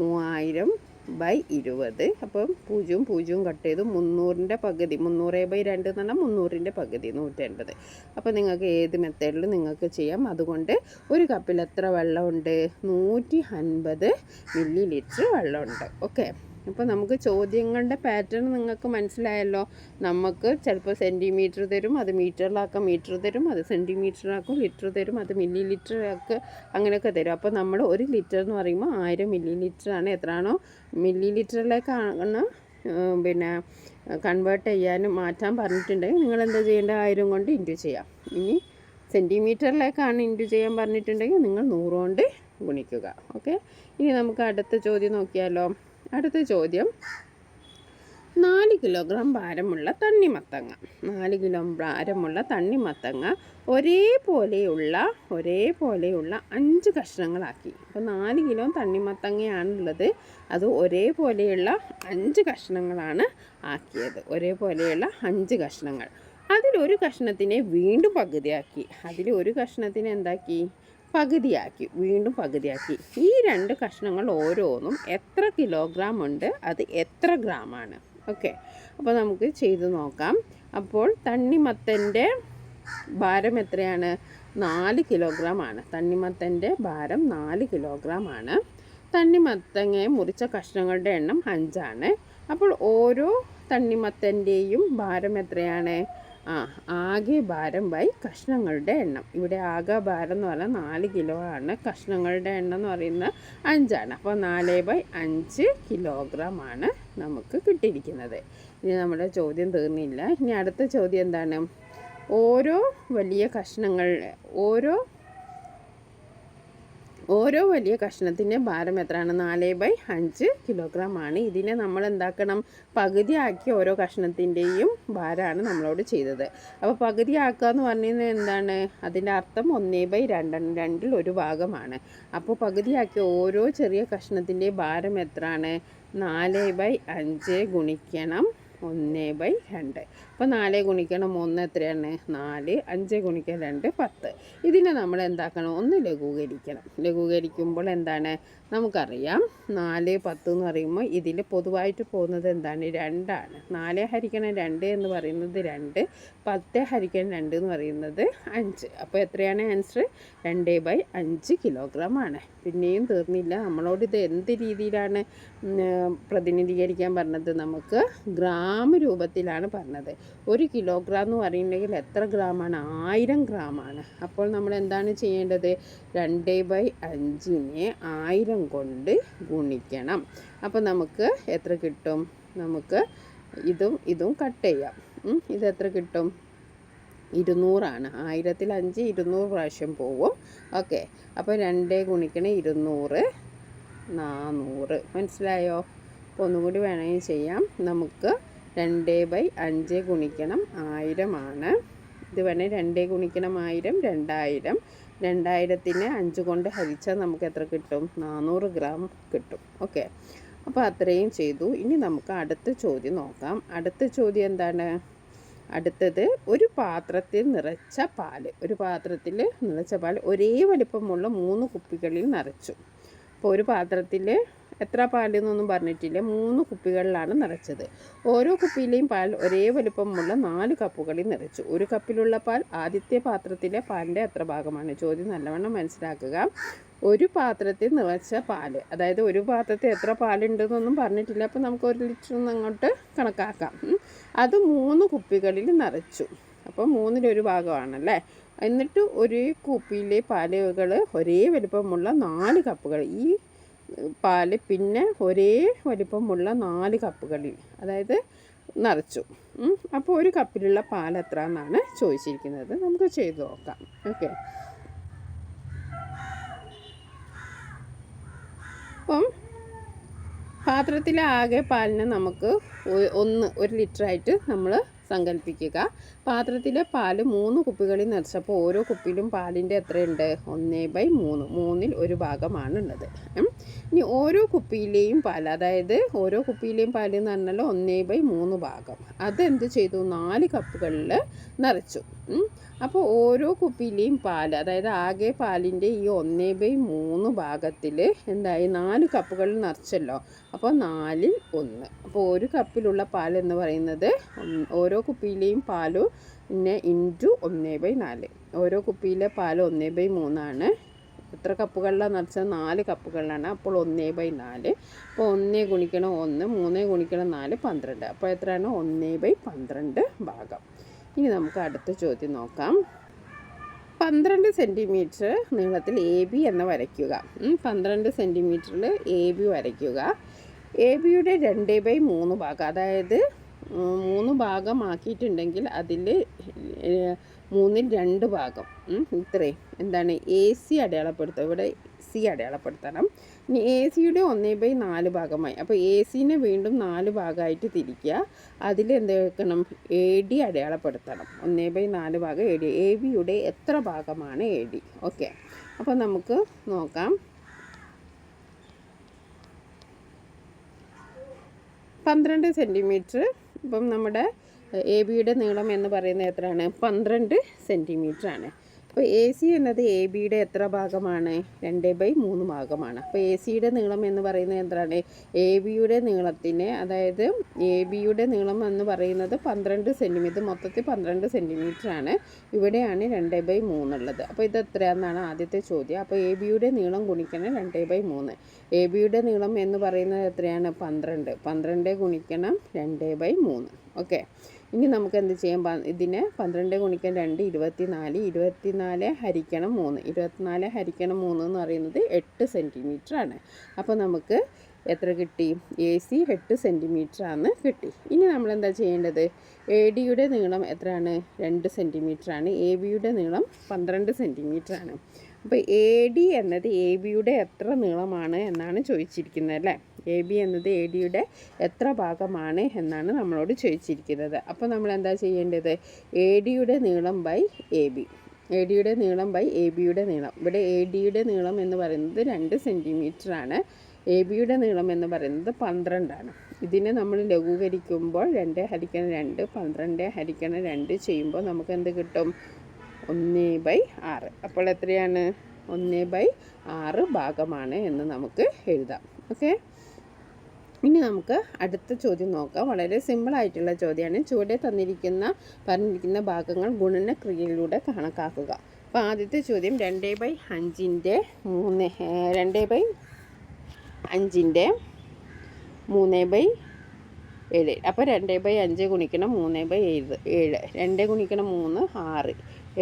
3000/20. അപ്പം 0 കട്ട് ചെയ്തു. 300ൻ്റെ പകുതി, 300/2 എന്ന് പറഞ്ഞാൽ 300ൻ്റെ പകുതി 150. അപ്പോൾ നിങ്ങൾക്ക് ഏത് മെത്തേഡിൽ നിങ്ങൾക്ക് ചെയ്യാം. അതുകൊണ്ട് ഒരു കപ്പിൽ എത്ര വെള്ളമുണ്ട്? 150 മില്ലി ലിറ്റർ വെള്ളമുണ്ട്. ഓക്കെ, അപ്പോൾ നമുക്ക് ചോദ്യങ്ങളുടെ പാറ്റേൺ നിങ്ങൾക്ക് മനസ്സിലായല്ലോ. നമുക്ക് ചിലപ്പോൾ സെൻറ്റിമീറ്റർ തരും, അത് മീറ്ററിലാക്കാം, മീറ്റർ തരും, അത് സെൻറ്റിമീറ്ററിലാക്കും, ലിറ്റർ തരും, അത് മില്ലി ലിറ്ററാക്ക്, അങ്ങനെയൊക്കെ തരും. അപ്പോൾ നമ്മൾ 1 ലിറ്റർ എന്ന് പറയുമ്പോൾ 1000 മില്ലി ലിറ്ററാണ്. എത്രയാണോ മില്ലി ലിറ്ററിലേക്കാണ് പിന്നെ കൺവേർട്ട് ചെയ്യാനും മാറ്റാൻ പറഞ്ഞിട്ടുണ്ടെങ്കിൽ നിങ്ങൾ എന്താ ചെയ്യേണ്ടത്? 1000 കൊണ്ട് ഇൻറ്റു ചെയ്യാം. ഇനി സെൻറ്റിമീറ്ററിലേക്കാണ് ഇൻറ്റു ചെയ്യാൻ പറഞ്ഞിട്ടുണ്ടെങ്കിൽ നിങ്ങൾ 100 കൊണ്ട് ഗുണിക്കുക. ഓക്കെ, ഇനി നമുക്ക് അടുത്ത ചോദ്യം നോക്കിയാലോ. അടുത്ത ചോദ്യം, 4 കിലോഗ്രാം ഭാരമുള്ള തണ്ണിമത്തങ്ങ. 4 കിലോ ഭാരമുള്ള തണ്ണിമത്തങ്ങ ഒരേപോലെയുള്ള 5 കഷ്ണങ്ങളാക്കി. അപ്പോൾ 4 കിലോ തണ്ണിമത്തങ്ങയാണുള്ളത്. അത് ഒരേപോലെയുള്ള 5 കഷ്ണങ്ങളാണ് ആക്കിയത്. ഒരേപോലെയുള്ള 5 കഷ്ണങ്ങൾ. അതിലൊരു കഷ്ണത്തിനെ വീണ്ടും പകുതിയാക്കി. ഒരു കഷ്ണത്തിനെ എന്താക്കി? പകുതിയാക്കി, വീണ്ടും പകുതിയാക്കി. ഈ 2 കഷ്ണങ്ങൾ ഓരോന്നും എത്ര കിലോഗ്രാം ഉണ്ട്? അത് എത്ര ഗ്രാമാണ്? ഓക്കെ, അപ്പോൾ നമുക്ക് ചെയ്തു നോക്കാം. അപ്പോൾ തണ്ണിമത്തൻ്റെ ഭാരം എത്രയാണ്? 4 കിലോഗ്രാം ആണ്. തണ്ണിമത്തൻ്റെ ഭാരം 4 കിലോഗ്രാം ആണ്. തണ്ണിമത്തങ്ങയെ മുറിച്ച കഷ്ണങ്ങളുടെ എണ്ണം 5 ആണ്. അപ്പോൾ ഓരോ തണ്ണിമത്തൻ്റെയും ഭാരം എത്രയാണ്? ആകെ ഭാരം ബൈ കഷ്ണങ്ങളുടെ എണ്ണം. ഇവിടെ ആകെ ഭാരം എന്ന് പറഞ്ഞാൽ 4 കിലോ ആണ്. കഷ്ണങ്ങളുടെ എണ്ണം എന്ന് പറയുന്നത് 5 ആണ്. അപ്പോൾ 4/5 കിലോഗ്രാം ആണ് നമുക്ക് കിട്ടിയിരിക്കുന്നത്. ഇനി നമ്മുടെ ചോദ്യം തീർന്നില്ല. ഇനി അടുത്ത ചോദ്യം എന്താണ്? ഓരോ വലിയ കഷ്ണത്തിൻ്റെ ഭാരം എത്രയാണ്? 4/5 കിലോഗ്രാം ആണ്. ഇതിനെ നമ്മൾ എന്താക്കണം? പകുതിയാക്കി ഓരോ കഷ്ണത്തിൻ്റെയും ഭാരമാണ് നമ്മളോട് ചെയ്തത്. അപ്പോൾ പകുതിയാക്കുക എന്ന് പറഞ്ഞാൽ എന്താണ്? അതിൻ്റെ അർത്ഥം 1/2, 2ൽ 1 ഭാഗമാണ്. അപ്പോൾ പകുതിയാക്കി ഓരോ ചെറിയ കഷ്ണത്തിൻ്റെ ഭാരം എത്രയാണ്? 4/5 ഗുണിക്കണം 1/2. അപ്പോൾ 4 ഗുണിക്കണം 1 എത്രയാണ്? 4. 5 ഗുണിക്കണം 2 10. ഇതിനെ നമ്മൾ എന്താക്കണം? ഒന്ന് ലഘൂകരിക്കണം. ലഘൂകരിക്കുമ്പോൾ എന്താണ്? നമുക്കറിയാം 4 10 എന്ന് പറയുമ്പോൾ ഇതിൽ പൊതുവായിട്ട് പോകുന്നത് എന്താണ്? 2 ആണ്. 4 ഹരിക്കണം 2 എന്ന് പറയുന്നത് 2, 10 ഹരിക്കണം 2 എന്ന് പറയുന്നത് 5. അപ്പോൾ എത്രയാണ് ആൻസർ? 2/5 കിലോഗ്രാം ആണ്. പിന്നെയും തീർന്നില്ല. നമ്മളോട് ഇത് എന്ത് രീതിയിലാണ് പ്രതിനിധീകരിക്കാൻ പറഞ്ഞത്? നമുക്ക് ഗ്രാം രൂപത്തിലാണ് പറഞ്ഞത്. 1 കിലോഗ്രാം എന്ന് പറയുന്നുണ്ടെങ്കിൽ എത്ര ഗ്രാമാണ്? 1000 ഗ്രാമാണ്. അപ്പോൾ നമ്മൾ എന്താണ് ചെയ്യേണ്ടത്? 2/5നെ 1000 കൊണ്ട് ഗുണിക്കണം. അപ്പോൾ നമുക്ക് എത്ര കിട്ടും? നമുക്ക് ഇതും കട്ട് ചെയ്യാം. ഇതെത്ര കിട്ടും? 200 ആണ്. 1000ൽ 5 200 പ്രാവശ്യം പോവും. ഓക്കെ, അപ്പോൾ 2 ഗുണിക്കണം 200 400. മനസ്സിലായോ? അപ്പോൾ ഒന്നുകൂടി വേണമെങ്കിൽ ചെയ്യാം. നമുക്ക് 2/5 ഗുണിക്കണം 1000 ആണ്. ഇത് വേണേൽ 2 ഗുണിക്കണം 1000 2000. 2000-നെ 5 കൊണ്ട് ഹരിച്ചാൽ നമുക്ക് എത്ര കിട്ടും? 400 ഗ്രാം കിട്ടും. ഓക്കെ, അപ്പോൾ അത്രയും ചെയ്തു. ഇനി നമുക്ക് അടുത്ത ചോദ്യം നോക്കാം. അടുത്ത ചോദ്യം എന്താണ്? അടുത്തത് ഒരു പാത്രത്തിൽ നിറച്ച പാല്, ഒരേ വലിപ്പമുള്ള 3 കുപ്പികളിൽ നിറച്ചു. അപ്പോൾ ഒരു പാത്രത്തിൽ എത്ര പാലെന്നൊന്നും പറഞ്ഞിട്ടില്ല, 3 കുപ്പികളിലാണ് നിറച്ചത്. ഓരോ കുപ്പിയിലെയും പാൽ ഒരേ വലിപ്പമുള്ള 4 കപ്പുകളിൽ നിറച്ചു. ഒരു കപ്പിലുള്ള പാൽ ആദ്യത്തെ പാത്രത്തിലെ പാലിൻ്റെ എത്ര ഭാഗമാണ്? ചോദ്യം നല്ലവണ്ണം മനസ്സിലാക്കുക. ഒരു പാത്രത്തിൽ നിറച്ച പാല്, അതായത് ഒരു പാത്രത്തിൽ എത്ര പാലുണ്ടെന്നൊന്നും പറഞ്ഞിട്ടില്ല, അപ്പോൾ നമുക്ക് 1 ലിറ്റർ അങ്ങോട്ട് കണക്കാക്കാം. അത് 3 കുപ്പികളിൽ നിറച്ചു. അപ്പോൾ 1/3 ഭാഗമാണല്ലേ. എന്നിട്ട് ഒരു കുപ്പിയിലെ പാലുകൾ ഒരേ വലിപ്പമുള്ള 4 കപ്പുകൾ, ഈ പാല് പിന്നെ ഒരേ വലിപ്പമുള്ള 4 കപ്പുകളിൽ അതായത് നിറച്ചു. അപ്പോൾ ഒരു കപ്പിലുള്ള പാൽ എത്ര എന്നാണ് ചോദിച്ചിരിക്കുന്നത്. നമുക്ക് ചെയ്തു നോക്കാം. ഓക്കെ, അപ്പം പാത്രത്തിലെ ആകെ പാലിനെ നമുക്ക് 1 ലിറ്ററായിട്ട് നമ്മൾ സങ്കല്പിക്കുക. പാത്രത്തിലെ പാല് 3 കുപ്പികളിൽ നിറച്ചപ്പോൾ ഓരോ കുപ്പിയിലും പാലിൻ്റെ എത്രയുണ്ട്? 1/3, 1/3 ഭാഗമാണുള്ളത്. ഇനി ഓരോ കുപ്പിയിലെയും പാൽ, അതായത് ഓരോ കുപ്പിയിലെയും പാൽ എന്ന് പറഞ്ഞാൽ 1/3 ഭാഗം, അതെന്ത് ചെയ്തു? 4 കപ്പുകളിൽ നിറച്ചു. അപ്പോൾ ഓരോ കുപ്പിയിലെയും പാൽ, അതായത് ആകെ പാലിൻ്റെ ഈ 1/3 ഭാഗത്തിൽ എന്തായി? 4 കപ്പുകളിൽ നിറച്ചല്ലോ. അപ്പോൾ 4-ൽ 1. അപ്പോൾ ഒരു കപ്പിലുള്ള പാൽ എന്ന് പറയുന്നത് ഓരോ കുപ്പിയിലെയും പാല് പിന്നെ ഇൻറ്റു 1/4. ഓരോ കുപ്പിയിലെ പാൽ 1/3 ആണ്. എത്ര കപ്പുകളിലാണ് നിറച്ചത്? 4 കപ്പുകളിലാണ്. അപ്പോൾ 1/4. അപ്പോൾ 1 ഗുണിക്കണം 1, 3 ഗുണിക്കണം 4, 12. അപ്പോൾ എത്രയാണ്? 1/12 ഭാഗം. ഇനി നമുക്ക് അടുത്ത ചോദ്യം നോക്കാം. 12 സെൻറ്റിമീറ്റർ നീളത്തിൽ AB എന്ന് വരയ്ക്കുക. 12 സെൻറ്റിമീറ്ററിൽ AB വരയ്ക്കുക. ABയുടെ 2/3 ഭാഗം, അതായത് 3 ഭാഗമാക്കിയിട്ടുണ്ടെങ്കിൽ അതിൽ 3-ൽ 2 ഭാഗം ഇത്രയും എന്താണ്? AC അടയാളപ്പെടുത്തുക. ഇവിടെ C അടയാളപ്പെടുത്തണം. ഇനി ACയുടെ 1/4 ഭാഗമായി. അപ്പോൾ ACനെ വീണ്ടും 4 ഭാഗമായിട്ട് തിരിക്കുക. അതിൽ എന്ത് വെക്കണം? AD അടയാളപ്പെടുത്തണം. 1/4 ഭാഗം AD. ABയുടെ എത്ര ഭാഗമാണ് AD? ഓക്കെ, അപ്പോൾ നമുക്ക് നോക്കാം. 12 സെൻറ്റിമീറ്റർ. ഇപ്പം നമ്മുടെ ABയുടെ നീളം എന്ന് പറയുന്നത് എത്രയാണ്? 12 സെൻറ്റിമീറ്റർ ആണ്. അപ്പോൾ AC എന്നത് ABയുടെ എത്ര ഭാഗമാണ്? 2/3 ഭാഗമാണ്. അപ്പോൾ ACയുടെ നീളം എന്ന് പറയുന്നത് എന്താണ്? ABയുടെ നീളത്തിന്, അതായത് ABയുടെ നീളം എന്ന് പറയുന്നത് 12 സെൻറ്റിമീറ്റർ, മൊത്തത്തിൽ 12 സെൻറ്റിമീറ്റർ ആണ്. ഇവിടെയാണ് 2/3 ഉള്ളത്. അപ്പോൾ ഇത് എത്രയാണെന്നാണ് ആദ്യത്തെ ചോദ്യം. അപ്പോൾ ABയുടെ നീളം ഗുണിക്കണം 2/3. ABയുടെ നീളം എന്ന് പറയുന്നത് എത്രയാണ്? 12. 12 ഗുണിക്കണം 2/3. ഓക്കെ, ഇനി നമുക്ക് എന്ത് ചെയ്യാം? ഇതിനെ 12 ഗുണിക്കണം 2 24, 24 ഹരിക്കണം 3, 24 ഹരിക്കണം 3 എന്ന് പറയുന്നത് 8 സെൻറ്റിമീറ്റർ ആണ്. അപ്പോൾ നമുക്ക് എത്ര കിട്ടി? AC 8 സെൻറ്റിമീറ്റർ ആണ് കിട്ടി. ഇനി നമ്മൾ എന്താ ചെയ്യേണ്ടത്? ADയുടെ നീളം എത്രയാണ്? 2 സെൻറ്റിമീറ്റർ ആണ്. ABയുടെ നീളം 12 സെൻറ്റിമീറ്റർ ആണ്. അപ്പോൾ AD എന്നത് ABയുടെ എത്ര നീളമാണ് എന്നാണ് ചോദിച്ചിരിക്കുന്നത് അല്ലേ? AB എന്നത് ADയുടെ എത്ര ഭാഗമാണ് എന്നാണ് നമ്മളോട് ചോദിച്ചിരിക്കുന്നത്. അപ്പോൾ നമ്മൾ എന്താ ചെയ്യേണ്ടത്? ADയുടെ നീളം ബൈ AB, ADയുടെ നീളം ബൈ ABയുടെ നീളം. ഇവിടെ ADയുടെ നീളം എന്ന് പറയുന്നത് 2 സെൻറ്റിമീറ്റർ ആണ്. ABയുടെ നീളം എന്ന് പറയുന്നത് 12 ആണ്. ഇതിനെ നമ്മൾ ലഘൂകരിക്കുമ്പോൾ 2 ഹരിക്കണം 2, 12 ഹരിക്കണം 2 ചെയ്യുമ്പോൾ നമുക്ക് എന്ത് കിട്ടും? 1/6. അപ്പോൾ എത്രയാണ്? 1/6 ഭാഗമാണ് എന്ന് നമുക്ക് എഴുതാം. ഓക്കെ, ഇനി നമുക്ക് അടുത്ത ചോദ്യം നോക്കാം. വളരെ സിമ്പിളായിട്ടുള്ള ചോദ്യമാണ്. ചുവടെ പറഞ്ഞിരിക്കുന്ന ഭാഗങ്ങൾ ഗുണനക്രിയയിലൂടെ കണക്കാക്കുക. അപ്പോൾ ആദ്യത്തെ ചോദ്യം 2/5ൻ്റെ 3/7. അപ്പോൾ 2/5 ഗുണിക്കണം 3/7. 2 ഗുണിക്കണം 3 6,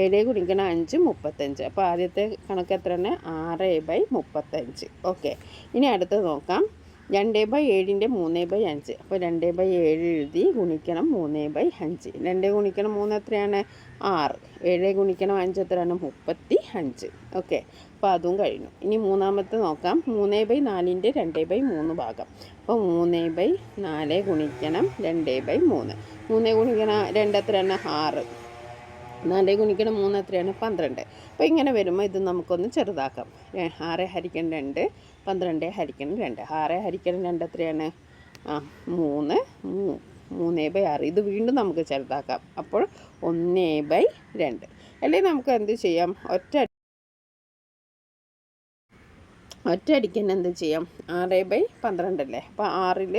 7 ഗുണിക്കണം 5 35. അപ്പോൾ ആദ്യത്തെ കണക്ക് എത്രയാണ്? 6/35. ഓക്കെ, ഇനി അടുത്ത് നോക്കാം. 2/7ൻ്റെ 3/5. അപ്പോൾ 2/7 എഴുതി ഗുണിക്കണം 3/5. 2 ഗുണിക്കണം 3 എത്രയാണ്? 6. 7 ഗുണിക്കണം 5 എത്രയാണ്? 35. ഓക്കെ, അപ്പോൾ അതും കഴിഞ്ഞു. ഇനി മൂന്നാമത്തെ നോക്കാം. 3/4ൻ്റെ 2/3 ഭാഗം. അപ്പോൾ 3/4 ഗുണിക്കണം 2/3. 3 ഗുണിക്കണം 2 എത്രയാണ്? 6. 4 ഗുണിക്കണം 3 എത്രയാണ് 12. അപ്പോൾ ഇങ്ങനെ വരുമ്പോൾ ഇത് നമുക്കൊന്ന് ചെറുതാക്കാം. 6 ഹരിക്കണം 2 12 ഹരിക്കണം 2. 6 ഹരിക്കണം 2 എത്രയാണ് 3 3/6. ഇത് വീണ്ടും നമുക്ക് ചെറുതാക്കാം. അപ്പോൾ 1/2. അല്ലെങ്കിൽ നമുക്ക് എന്ത് ചെയ്യാം, ഒറ്റയടിക്ക് തന്നെ എന്ത് ചെയ്യാം, 6/12 അല്ലേ. അപ്പോൾ 6ൽ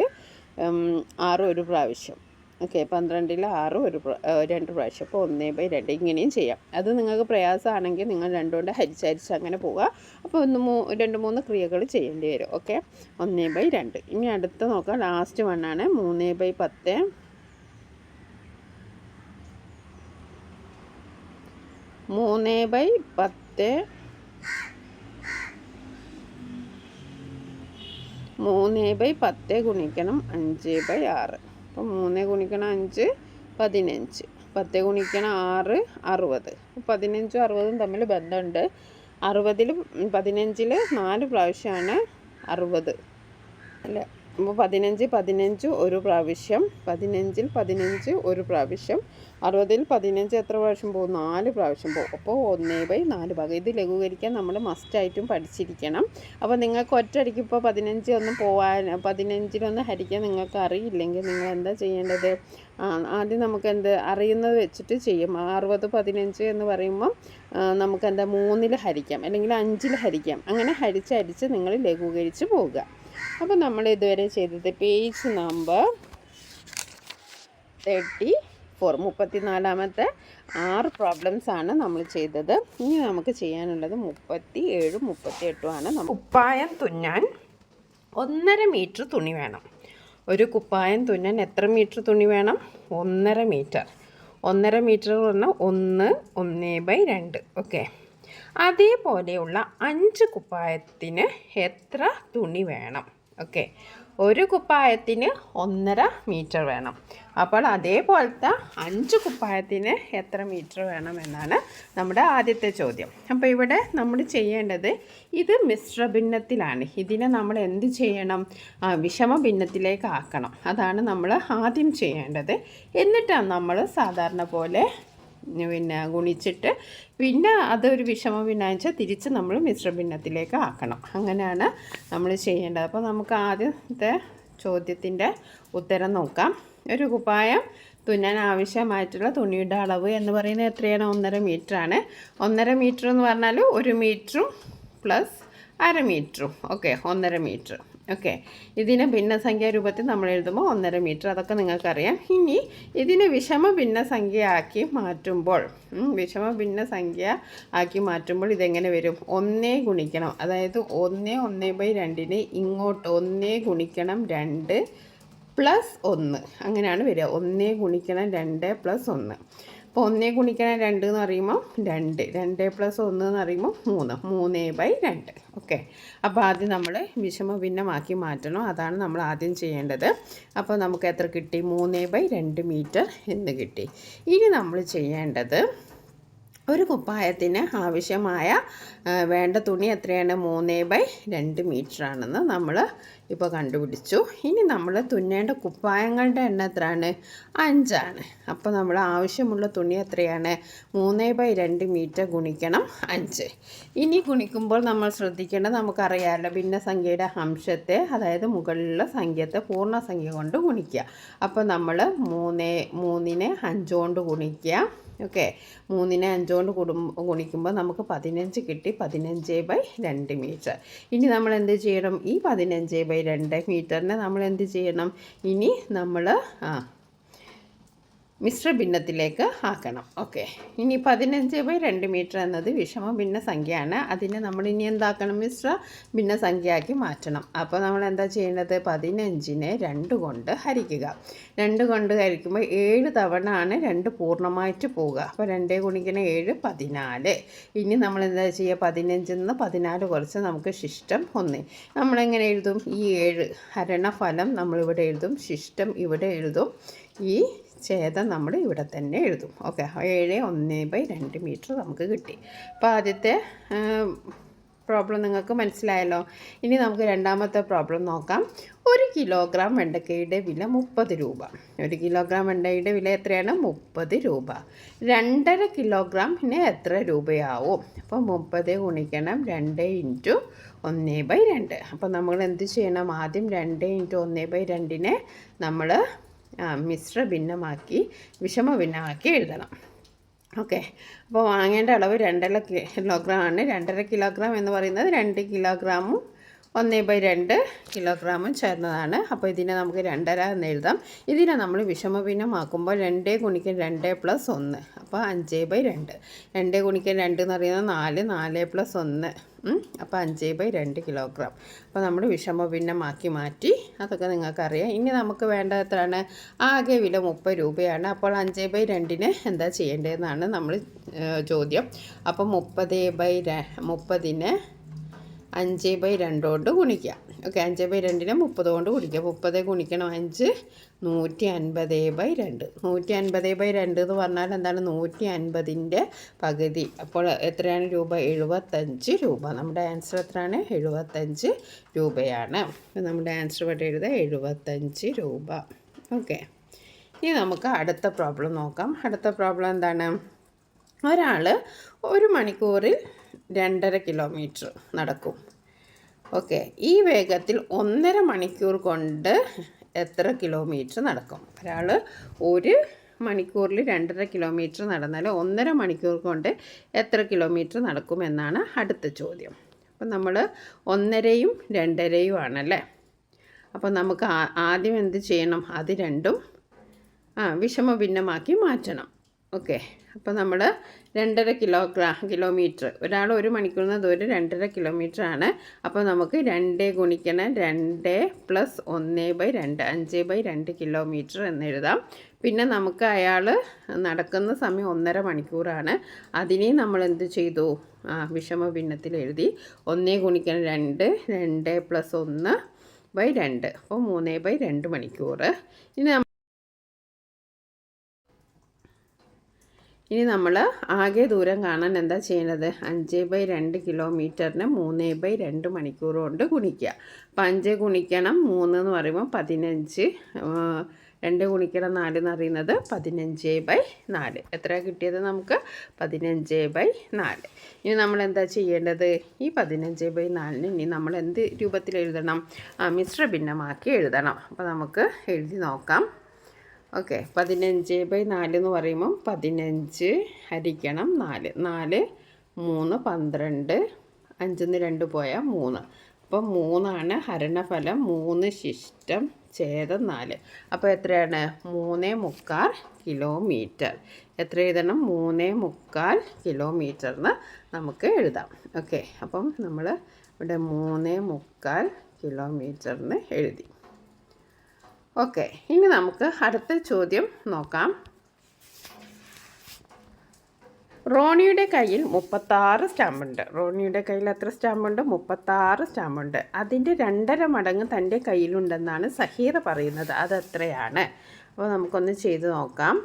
6 ഒരു പ്രാവശ്യം. ഓക്കെ, 12ൽ 6 2 പ്രാവശ്യം. അപ്പോൾ 1/2 ഇങ്ങനെയും ചെയ്യാം. അത് നിങ്ങൾക്ക് പ്രയാസമാണെങ്കിൽ നിങ്ങൾ 2 കൊണ്ട് ഹരിച്ചരിച്ച് അങ്ങനെ പോവുക. അപ്പോൾ 2 3 ക്രിയകൾ ചെയ്യേണ്ടി വരും. ഓക്കെ, 1/2. ഇനി അടുത്ത് നോക്കാം, ലാസ്റ്റ് വണ്ണാണ് 3/10. 3/10 3/10 ഗുണിക്കണം 5/6. അപ്പോൾ 3 ഗുണിക്കണം 5 15. 10 ഗുണിക്കണം 6 60. 15ഉം 60ഉം തമ്മിൽ ബന്ധമുണ്ട്. 60ൽ 15ൽ 4 പ്രാവശ്യമാണ് 60 അല്ലേ. അപ്പോൾ 15 ഒരു പ്രാവശ്യം, 15ൽ 15 ഒരു പ്രാവശ്യം, 60ൽ 15 എത്ര പ്രാവശ്യം പോകും, 4 പ്രാവശ്യം പോകും. അപ്പോൾ 1/4 ഭാഗം. ഇത് ലഘൂകരിക്കാൻ നമ്മൾ മസ്റ്റായിട്ടും പഠിച്ചിരിക്കണം. അപ്പോൾ നിങ്ങൾക്ക് ഒറ്റയടിക്ക് ഇപ്പോൾ 15 ഒന്നും പോകാൻ 15ലൊന്ന് ഹരിക്കാൻ നിങ്ങൾക്ക് അറിയില്ലെങ്കിൽ നിങ്ങൾ എന്താ ചെയ്യേണ്ടത്, ആദ്യം നമുക്ക് അറിയുന്നത് വെച്ചിട്ട് ചെയ്യും. 60 15 എന്ന് പറയുമ്പം നമുക്കെന്താ 3ൽ ഹരിക്കാം അല്ലെങ്കിൽ 5ൽ ഹരിക്കാം. അങ്ങനെ ഹരിച്ച് നിങ്ങൾ ലഘൂകരിച്ച് പോവുക. അപ്പോൾ നമ്മൾ ഇതുവരെ ചെയ്തത് പേജ് നമ്പർ 34 34ാമത്തെ 6 പ്രോബ്ലംസ് ആണ് നമ്മൾ ചെയ്തത്. ഇനി നമുക്ക് ചെയ്യാനുള്ളത് 37 38 ആണ്. കുപ്പായം തുന്നാൻ 1.5 മീറ്റർ തുണി വേണം. ഒരു കുപ്പായം തുന്നാൻ എത്ര മീറ്റർ തുണി വേണം? 1.5 മീറ്റർ. 1.5 മീറ്റർ പറഞ്ഞാൽ 1/2. ഓക്കെ, അതേപോലെയുള്ള 5 കുപ്പായത്തിന് എത്ര തുണി വേണം? ഓക്കെ, ഒരു കുപ്പായത്തിന് 1.5 മീറ്റർ വേണം. അപ്പോൾ അതേപോലത്തെ 5 കുപ്പായത്തിന് എത്ര മീറ്റർ വേണം എന്നാണ് നമ്മുടെ ആദ്യത്തെ ചോദ്യം. അപ്പോൾ ഇവിടെ നമ്മൾ ചെയ്യേണ്ടത്, ഇത് മിശ്ര ഭിന്നത്തിലാണ്. ഇതിനെ നമ്മൾ എന്ത് ചെയ്യണം, വിഷമ ഭിന്നത്തിലേക്ക് ആക്കണം. അതാണ് നമ്മൾ ആദ്യം ചെയ്യേണ്ടത്. എന്നിട്ടാണ് നമ്മൾ സാധാരണ പോലെ ഗുണിച്ചിട്ട് അതൊരു വിഷമ ഭിന്നാഴ്ച തിരിച്ച് നമ്മൾ മിശ്ര ഭിന്നത്തിലേക്ക് ആക്കണം. അങ്ങനെയാണ് നമ്മൾ ചെയ്യേണ്ടത്. അപ്പോൾ നമുക്ക് ആദ്യത്തെ ചോദ്യത്തിൻ്റെ ഉത്തരം നോക്കാം. ഒരു കുപ്പായം തുന്നാൻ ആവശ്യമായിട്ടുള്ള തുണിയുടെ അളവ് എന്ന് പറയുന്നത് എത്രയാണ്? 1.5 മീറ്ററാണ്. 1.5 മീറ്റർ എന്ന് പറഞ്ഞാൽ 1 മീറ്ററും പ്ലസ് 1/2 മീറ്ററും. Okay, 1.5 metre. ഓക്കെ, ഇതിനെ ഭിന്നസംഖ്യാ രൂപത്തിൽ നമ്മൾ എഴുതുമ്പോൾ 1.5 മീറ്റർ, അതൊക്കെ നിങ്ങൾക്കറിയാം. ഇനി ഇതിനെ വിഷമ ഭിന്നസംഖ്യ ആക്കി മാറ്റുമ്പോൾ ഇതെങ്ങനെ വരും? 1 ഗുണിക്കണം, അതായത് 1/2 ഇങ്ങോട്ട് 1 ഗുണിക്കണം 2 പ്ലസ് 1, അങ്ങനെയാണ് വരിക. 1 ഗുണിക്കണം 2 പ്ലസ് 1. അപ്പോൾ 1 ഗുണിക്കണം 2 എന്ന് പറയുമ്പോൾ 2, 2 പ്ലസ് 1 എന്ന് പറയുമ്പോൾ 3/2. ഓക്കെ, അപ്പോൾ ആദ്യം നമ്മൾ വിഷമ ഭിന്നമാക്കി മാറ്റണം. അതാണ് നമ്മൾ ആദ്യം ചെയ്യേണ്ടത്. അപ്പോൾ നമുക്ക് എത്ര കിട്ടി? 3/2 മീറ്റർ എന്ന് കിട്ടി. ഇനി നമ്മൾ ചെയ്യേണ്ടത്, ഒരു കുപ്പായത്തിന് ആവശ്യമായ വേണ്ട തുണി എത്രയാണ്? 3/2 മീറ്ററാണെന്ന് നമ്മൾ ഇപ്പോൾ കണ്ടുപിടിച്ചു. ഇനി നമ്മൾ തുന്നേണ്ട കുപ്പായങ്ങളുടെ എണ്ണം എത്രയാണ്? 5 ആണ്. അപ്പോൾ നമ്മൾ ആവശ്യമുള്ള തുണി എത്രയാണ്? 3/2 മീറ്റർ ഗുണിക്കണം 5. ഇനി ഗുണിക്കുമ്പോൾ നമ്മൾ ശ്രദ്ധിക്കേണ്ടത്, നമുക്കറിയാമല്ലോ, ഭിന്നസംഖ്യയുടെ അംശത്തെ, അതായത് മുകളിലുള്ള സംഖ്യത്തെ പൂർണ്ണസംഖ്യ കൊണ്ട് ഗുണിക്കുക. അപ്പോൾ നമ്മൾ 3നെ 5 കൊണ്ട് ഗുണിക്കുക. ഓക്കെ, 3നെ 5 കൊണ്ട് ഗുണിക്കുമ്പോൾ നമുക്ക് 15 കിട്ടി. 15/2 മീറ്റർ. ഇനി നമ്മൾ എന്ത് ചെയ്യണം? ഈ 15/2 മീറ്ററിനെ നമ്മൾ എന്ത് ചെയ്യണം? ഇനി നമ്മൾ മിശ്ര ഭിന്നത്തിലേക്ക് ആക്കണം. ഓക്കെ, ഇനി 15/2 മീറ്റർ എന്നത് വിഷമ ഭിന്ന സംഖ്യയാണ്. അതിനെ നമ്മൾ ഇനി എന്താക്കണം? മിശ്ര ഭിന്ന സംഖ്യയാക്കി മാറ്റണം. അപ്പോൾ നമ്മൾ എന്താ ചെയ്യേണ്ടത്? 15നെ 2 കൊണ്ട് ഹരിക്കുക. 2 കൊണ്ട് ഹരിക്കുമ്പോൾ 7 തവണ ആണ് 2 പൂർണ്ണമായിട്ട് പോവുക. അപ്പോൾ 2 ഗുണിക്കണം 7 14. ഇനി നമ്മൾ എന്താ ചെയ്യുക? 15ൽ നിന്ന് 14 കുറച്ച് നമുക്ക് ശിഷ്ടം 1. നമ്മളെങ്ങനെ എഴുതും? ഈ 7 ഹരണഫലം നമ്മളിവിടെ എഴുതും, ശിഷ്ടം ഇവിടെ എഴുതും, ഈ ഛേദം നമ്മൾ ഇവിടെ തന്നെ എഴുതും. ഓക്കെ, 7 1/2 മീറ്റർ നമുക്ക് കിട്ടി. അപ്പോൾ ആദ്യത്തെ പ്രോബ്ലം നിങ്ങൾക്ക് മനസ്സിലായല്ലോ. ഇനി നമുക്ക് രണ്ടാമത്തെ പ്രോബ്ലം നോക്കാം. 1 കിലോഗ്രാം വെണ്ടക്കയുടെ വില 30 രൂപ. 1 കിലോഗ്രാം വെണ്ടയുടെ വില എത്രയാണ്? 30 രൂപ. 2.5 കിലോഗ്രാമിന് എത്ര രൂപയാവും? അപ്പോൾ 30 ഗുണിക്കണം 2 ഇൻറ്റു 1/2. അപ്പോൾ നമ്മൾ എന്ത് ചെയ്യണം? ആദ്യം 2 ഇൻറ്റു 1/2 നമ്മൾ മിശ്ര ഭിന്നമാക്കി വിഷമ ഭിന്നമാക്കി എഴുതണം. ഓക്കെ, അപ്പോൾ വാങ്ങേണ്ട അളവ് 2.5 കിലോഗ്രാം ആണ്. 2.5 കിലോഗ്രാം എന്ന് പറയുന്നത് 2 കിലോഗ്രാമും 1/2 കിലോഗ്രാമും ചേർന്നതാണ്. അപ്പോൾ ഇതിനെ നമുക്ക് 2.5 എന്ന് എഴുതാം. ഇതിനെ നമ്മൾ വിഷമഭിന്നമാക്കുമ്പോൾ 2 ഗുണിക്കണം 2 + 1, അപ്പോൾ 5/2. 2 ഗുണിക്കണം 2 എന്ന് പറയുന്നത് 4, 4 + 1, അപ്പോൾ 5/2 കിലോഗ്രാം. അപ്പോൾ നമ്മൾ വിഷമഭിന്നമാക്കി മാറ്റി. അതൊക്കെ നിങ്ങൾക്കറിയാം. ഇനി നമുക്ക് വേണ്ട എത്രയാണ്? ആകെ വില 30 രൂപയാണ്. അപ്പോൾ 5/2 എന്താ ചെയ്യേണ്ടതെന്നാണ് നമ്മൾ ചോദ്യം. അപ്പോൾ 30/30 5/2 കൊണ്ട് ഗുണിക്കുക. ഓക്കെ, 5/2 30 കൊണ്ട് ഗുണിക്കുക. 30 ഗുണിക്കണം 5 150/2. 150/2 എന്ന് പറഞ്ഞാൽ എന്താണ്? 150ൻ്റെ പകുതി. അപ്പോൾ എത്രയാണ് രൂപ? 75 രൂപ. നമ്മുടെ ആൻസർ എത്രയാണ്? 75 രൂപയാണ്. അപ്പോൾ നമ്മുടെ ആൻസർ ഇവിടെ എഴുതുക 75 രൂപ. ഓക്കെ, ഇനി നമുക്ക് അടുത്ത പ്രോബ്ലം നോക്കാം. അടുത്ത പ്രോബ്ലം എന്താണ്? ഒരാൾ 1 മണിക്കൂറിൽ 2.5 കിലോമീറ്റർ നടക്കും. ഓക്കെ, ഈ വേഗത്തിൽ 1.5 മണിക്കൂർ കൊണ്ട് എത്ര കിലോമീറ്റർ നടക്കും? ഒരാൾ 1 മണിക്കൂറിൽ 2.5 കിലോമീറ്റർ നടന്നാൽ 1.5 മണിക്കൂർ കൊണ്ട് എത്ര കിലോമീറ്റർ നടക്കുമെന്നാണ് അടുത്ത ചോദ്യം. അപ്പം നമ്മൾ 1.5യും 2.5യും ആണല്ലേ. അപ്പോൾ നമുക്ക് ആദ്യം എന്ത് ചെയ്യണം? അത് രണ്ടും വിഷമ ഭിന്നമാക്കി മാറ്റണം. ഓക്കെ, അപ്പോൾ നമ്മൾ 2.5 കിലോമീറ്റർ, ഒരാൾ 1 മണിക്കൂറിന് ദൂരം 2.5 കിലോമീറ്റർ ആണ്. അപ്പോൾ നമുക്ക് 2 ഗുണിക്കണം 2 + 1/2 5/2 കിലോമീറ്റർ എന്നെഴുതാം. പിന്നെ നമുക്ക് അയാൾ നടക്കുന്ന സമയം 1.5 മണിക്കൂറാണ്. അതിനെ നമ്മൾ എന്ത് ചെയ്തു? വിഷമ ഭിന്നത്തിൽ എഴുതി. 1 ഗുണിക്കണം 2 2 + 1/2, അപ്പോൾ 3/2 മണിക്കൂർ. ഇനി നമ്മൾ ആകെ ദൂരം കാണാൻ എന്താ ചെയ്യുന്നത്? 5/2 കിലോമീറ്ററിന് 3/2 മണിക്കൂർ കൊണ്ട് ഗുണിക്കുക. അപ്പോൾ 5 ഗുണിക്കണം 3 എന്ന് പറയുമ്പോൾ 15, 2 ഗുണിക്കണം 4 എന്ന് പറയുന്നത് 15/4. എത്ര കിട്ടിയത് നമുക്ക്? 15/4. ഇനി നമ്മൾ എന്താ ചെയ്യേണ്ടത്? ഈ 15/4 ഇനി നമ്മൾ എന്ത് രൂപത്തിൽ എഴുതണം? മിശ്ര ഭിന്നമാക്കി എഴുതണം. അപ്പോൾ നമുക്ക് എഴുതി നോക്കാം. ഓക്കെ, 15/4 എന്ന് പറയുമ്പം 15 ഹരിക്കണം 4, 4 3 12, 5 2 പോയാൽ 3. അപ്പോൾ 3 ഹരണഫലം. 3 ശിഷ്ടം ഛേദം 4. അപ്പോൾ എത്രയാണ്? 3.25 കിലോമീറ്റർ. എത്ര എഴുതണം? 3.25 കിലോമീറ്ററിന് നമുക്ക് എഴുതാം. ഓക്കെ, അപ്പം നമ്മൾ ഇവിടെ 3.25 കിലോമീറ്ററിന് എഴുതി. ഓക്കെ, ഇനി നമുക്ക് അടുത്ത ചോദ്യം നോക്കാം. റോണിയുടെ കയ്യിൽ 36 സ്റ്റാമ്പുണ്ട്. റോണിയുടെ കയ്യിൽ എത്ര സ്റ്റാമ്പുണ്ട്? 36 സ്റ്റാമ്പുണ്ട്. അതിൻ്റെ 2.5 മടങ്ങ് തൻ്റെ കയ്യിലുണ്ടെന്നാണ് സഹീറ പറയുന്നത്. അതെത്രയാണ്? അപ്പോൾ നമുക്കൊന്ന് ചെയ്ത് നോക്കാം.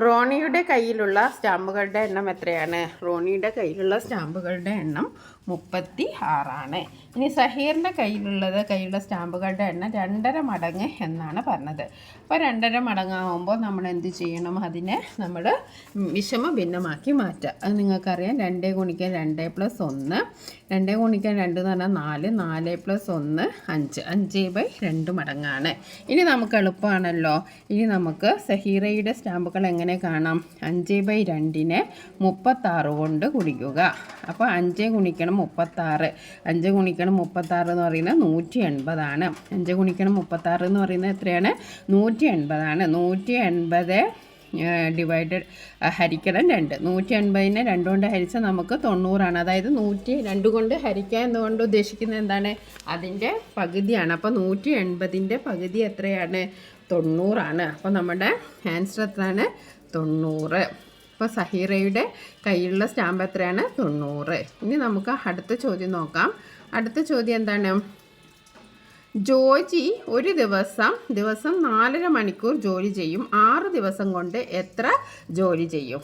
റോണിയുടെ കയ്യിലുള്ള സ്റ്റാമ്പുകളുടെ എണ്ണം എത്രയാണ്? റോണിയുടെ കയ്യിലുള്ള സ്റ്റാമ്പുകളുടെ എണ്ണം 36 ഇനി സഹീറിൻ്റെ കയ്യിലുള്ള സ്റ്റാമ്പുകളുടെ എണ്ണം 2.5 മടങ്ങ് എന്നാണ് പറഞ്ഞത്. അപ്പോൾ 2.5 മടങ്ങാകുമ്പോൾ നമ്മൾ എന്ത് ചെയ്യണം? അതിനെ നമ്മൾ വിഷമ ഭിന്നമാക്കി മാറ്റുക. അത് നിങ്ങൾക്കറിയാം. 2 ഗുണിക്കാൻ 2 + 1, 2 ഗുണിക്കാൻ 2 എന്ന് പറഞ്ഞാൽ 4, 4 + 1 5, 5/2 മടങ്ങാണ്. ഇനി നമുക്ക് എളുപ്പമാണല്ലോ. ഇനി നമുക്ക് സഹീറയുടെ സ്റ്റാമ്പുകൾ എങ്ങനെ കാണാം? 5/2 36 കൊണ്ട് ഗുണിക്കുക. അപ്പോൾ 5 ഗുണിക്കണം 36, 5 ഗുണിക്കണം 36 എന്ന് പറയുന്നത് 180 ആണ്. 5 ഗുണിക്കണം 36 എന്ന് പറയുന്നത് എത്രയാണ്? 180 ആണ്. 180 ഡിവൈഡഡ് ഹരിക്കണം 2. 180നെ 2 കൊണ്ട് ഹരിച്ചാൽ നമുക്ക് 90 അതായത് 102 കൊണ്ട് ഹരിക്കുക എന്നുകൊണ്ട് ഉദ്ദേശിക്കുന്നത് എന്താണ്? അതിൻ്റെ പകുതിയാണ്. അപ്പോൾ 180ൻ്റെ പകുതി എത്രയാണ്? 90. അപ്പോൾ നമ്മുടെ ആൻസർ എത്രയാണ്? 90. അപ്പോൾ സഹീറയുടെ കയ്യിലുള്ള സ്റ്റാമ്പ് എത്രയാണ്? 90. ഇനി നമുക്ക് അടുത്ത ചോദ്യം നോക്കാം. അടുത്ത ചോദ്യം എന്താണ്? ജോജി ഒരു ദിവസം 4.5 മണിക്കൂർ ജോലി ചെയ്യും. 6 ദിവസം കൊണ്ട് എത്ര ജോലി ചെയ്യും?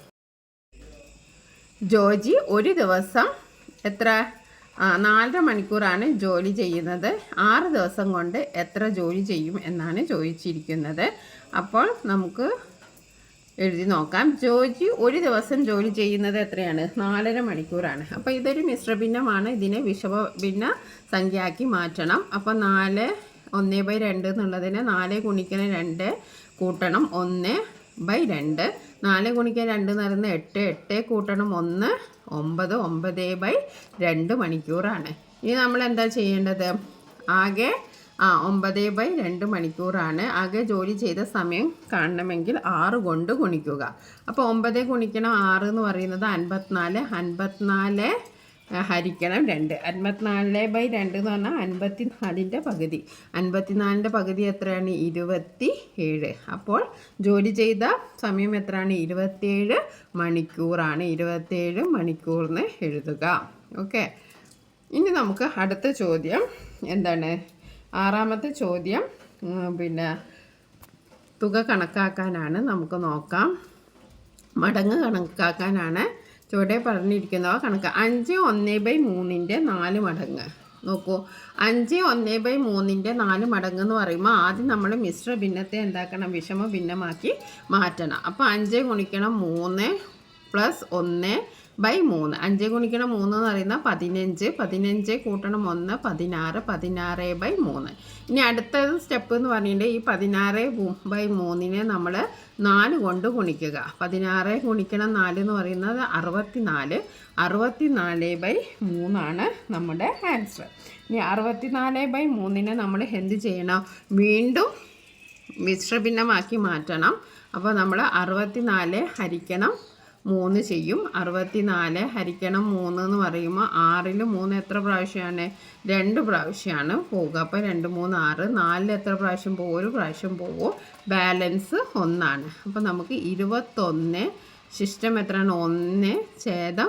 ജോജി ഒരു ദിവസം എത്ര 4.5 മണിക്കൂറാണ് ജോലി ചെയ്യുന്നത്. 6 ദിവസം കൊണ്ട് എത്ര ജോലി ചെയ്യും എന്നാണ് ചോദിച്ചിരിക്കുന്നത്. അപ്പോൾ നമുക്ക് എഴുതി നോക്കാം. ജോജി ഒരു ദിവസം ജോലി ചെയ്യുന്നത് എത്രയാണ്? 4.5 മണിക്കൂറാണ്. അപ്പോൾ ഇതൊരു മിശ്രഭിന്നമാണ്. ഇതിനെ വിഷമഭിന്ന സംഖ്യയാക്കി മാറ്റണം. അപ്പോൾ 4 1/2 എന്നുള്ളതിനെ 4 ഗുണിക്കണം 2 കൂട്ടണം 1/2. 4 ഗുണിക്കണം 2 എന്ന് പറയുന്നത് 8. 8 കൂട്ടണം 1 9. 9/2 മണിക്കൂറാണ്. ഇനി നമ്മൾ എന്താ ചെയ്യേണ്ടത്? ആകെ 9/2 മണിക്കൂറാണ്. ആകെ ജോലി ചെയ്ത സമയം കാണണമെങ്കിൽ 6 കൊണ്ട് ഗുണിക്കുക. അപ്പോൾ 9 ഗുണിക്കണം 6 എന്ന് പറയുന്നത് 54. 54 ഹരിക്കണം 2. 54/2 എന്ന് പറഞ്ഞാൽ 54ൻ്റെ പകുതി. 54ൻ്റെ പകുതി എത്രയാണ്? 27. അപ്പോൾ ജോലി ചെയ്ത സമയം എത്രയാണ്? 27 മണിക്കൂറാണ്. 27 മണിക്കൂറിന് എഴുതുക. ഓക്കെ. ഇനി നമുക്ക് അടുത്ത ചോദ്യം എന്താണ്? 6ാമത്തെ ചോദ്യം തുക കണക്കാക്കാനാണ്. നമുക്ക് നോക്കാം. മടങ്ങ് കണക്കാക്കാനാണ് ചുവടെ പറഞ്ഞിരിക്കുന്നവ കണക്ക്. 5 1/3 4 മടങ്ങ്. നോക്കൂ, 5 1/3 4 മടങ്ങ് എന്ന് പറയുമ്പോൾ ആദ്യം നമ്മൾ മിശ്ര ഭിന്നത്തെ എന്താക്കണം? വിഷമ ഭിന്നമാക്കി മാറ്റണം. അപ്പോൾ 5 ഗുണിക്കണം 3 + 1/3. 5 ഗുണിക്കണം 3 എന്ന് പറയുന്നത് 15. 15 കൂട്ടണം 1 16. 16/3. ഇനി അടുത്തത് സ്റ്റെപ്പ് എന്ന് പറഞ്ഞിട്ട് ഈ 16/3 നമ്മൾ 4 കൊണ്ട് ഗുണിക്കുക. 16 ഗുണിക്കണം 4 എന്ന് പറയുന്നത് 64. 64/3 നമ്മുടെ ആൻസർ. ഇനി 64/3 നമ്മൾ എന്ത് ചെയ്യണം? വീണ്ടും മിശ്രഭിന്നമാക്കി മാറ്റണം. അപ്പോൾ നമ്മൾ 64 ഹരിക്കണം 3 ചെയ്യും. 64 ഹരിക്കണം 3 എന്ന് പറയുമ്പോൾ 6ൽ 3 എത്ര പ്രാവശ്യമാണ്? 2 പ്രാവശ്യമാണ് പോവുക. അപ്പോൾ 2 3 6. 4ൽ എത്ര പ്രാവശ്യം പോകും? 1 പ്രാവശ്യം പോകും. ബാലൻസ് 1 അപ്പോൾ നമുക്ക് 21. ശിഷ്ടം എത്രയാണ്? 1/3.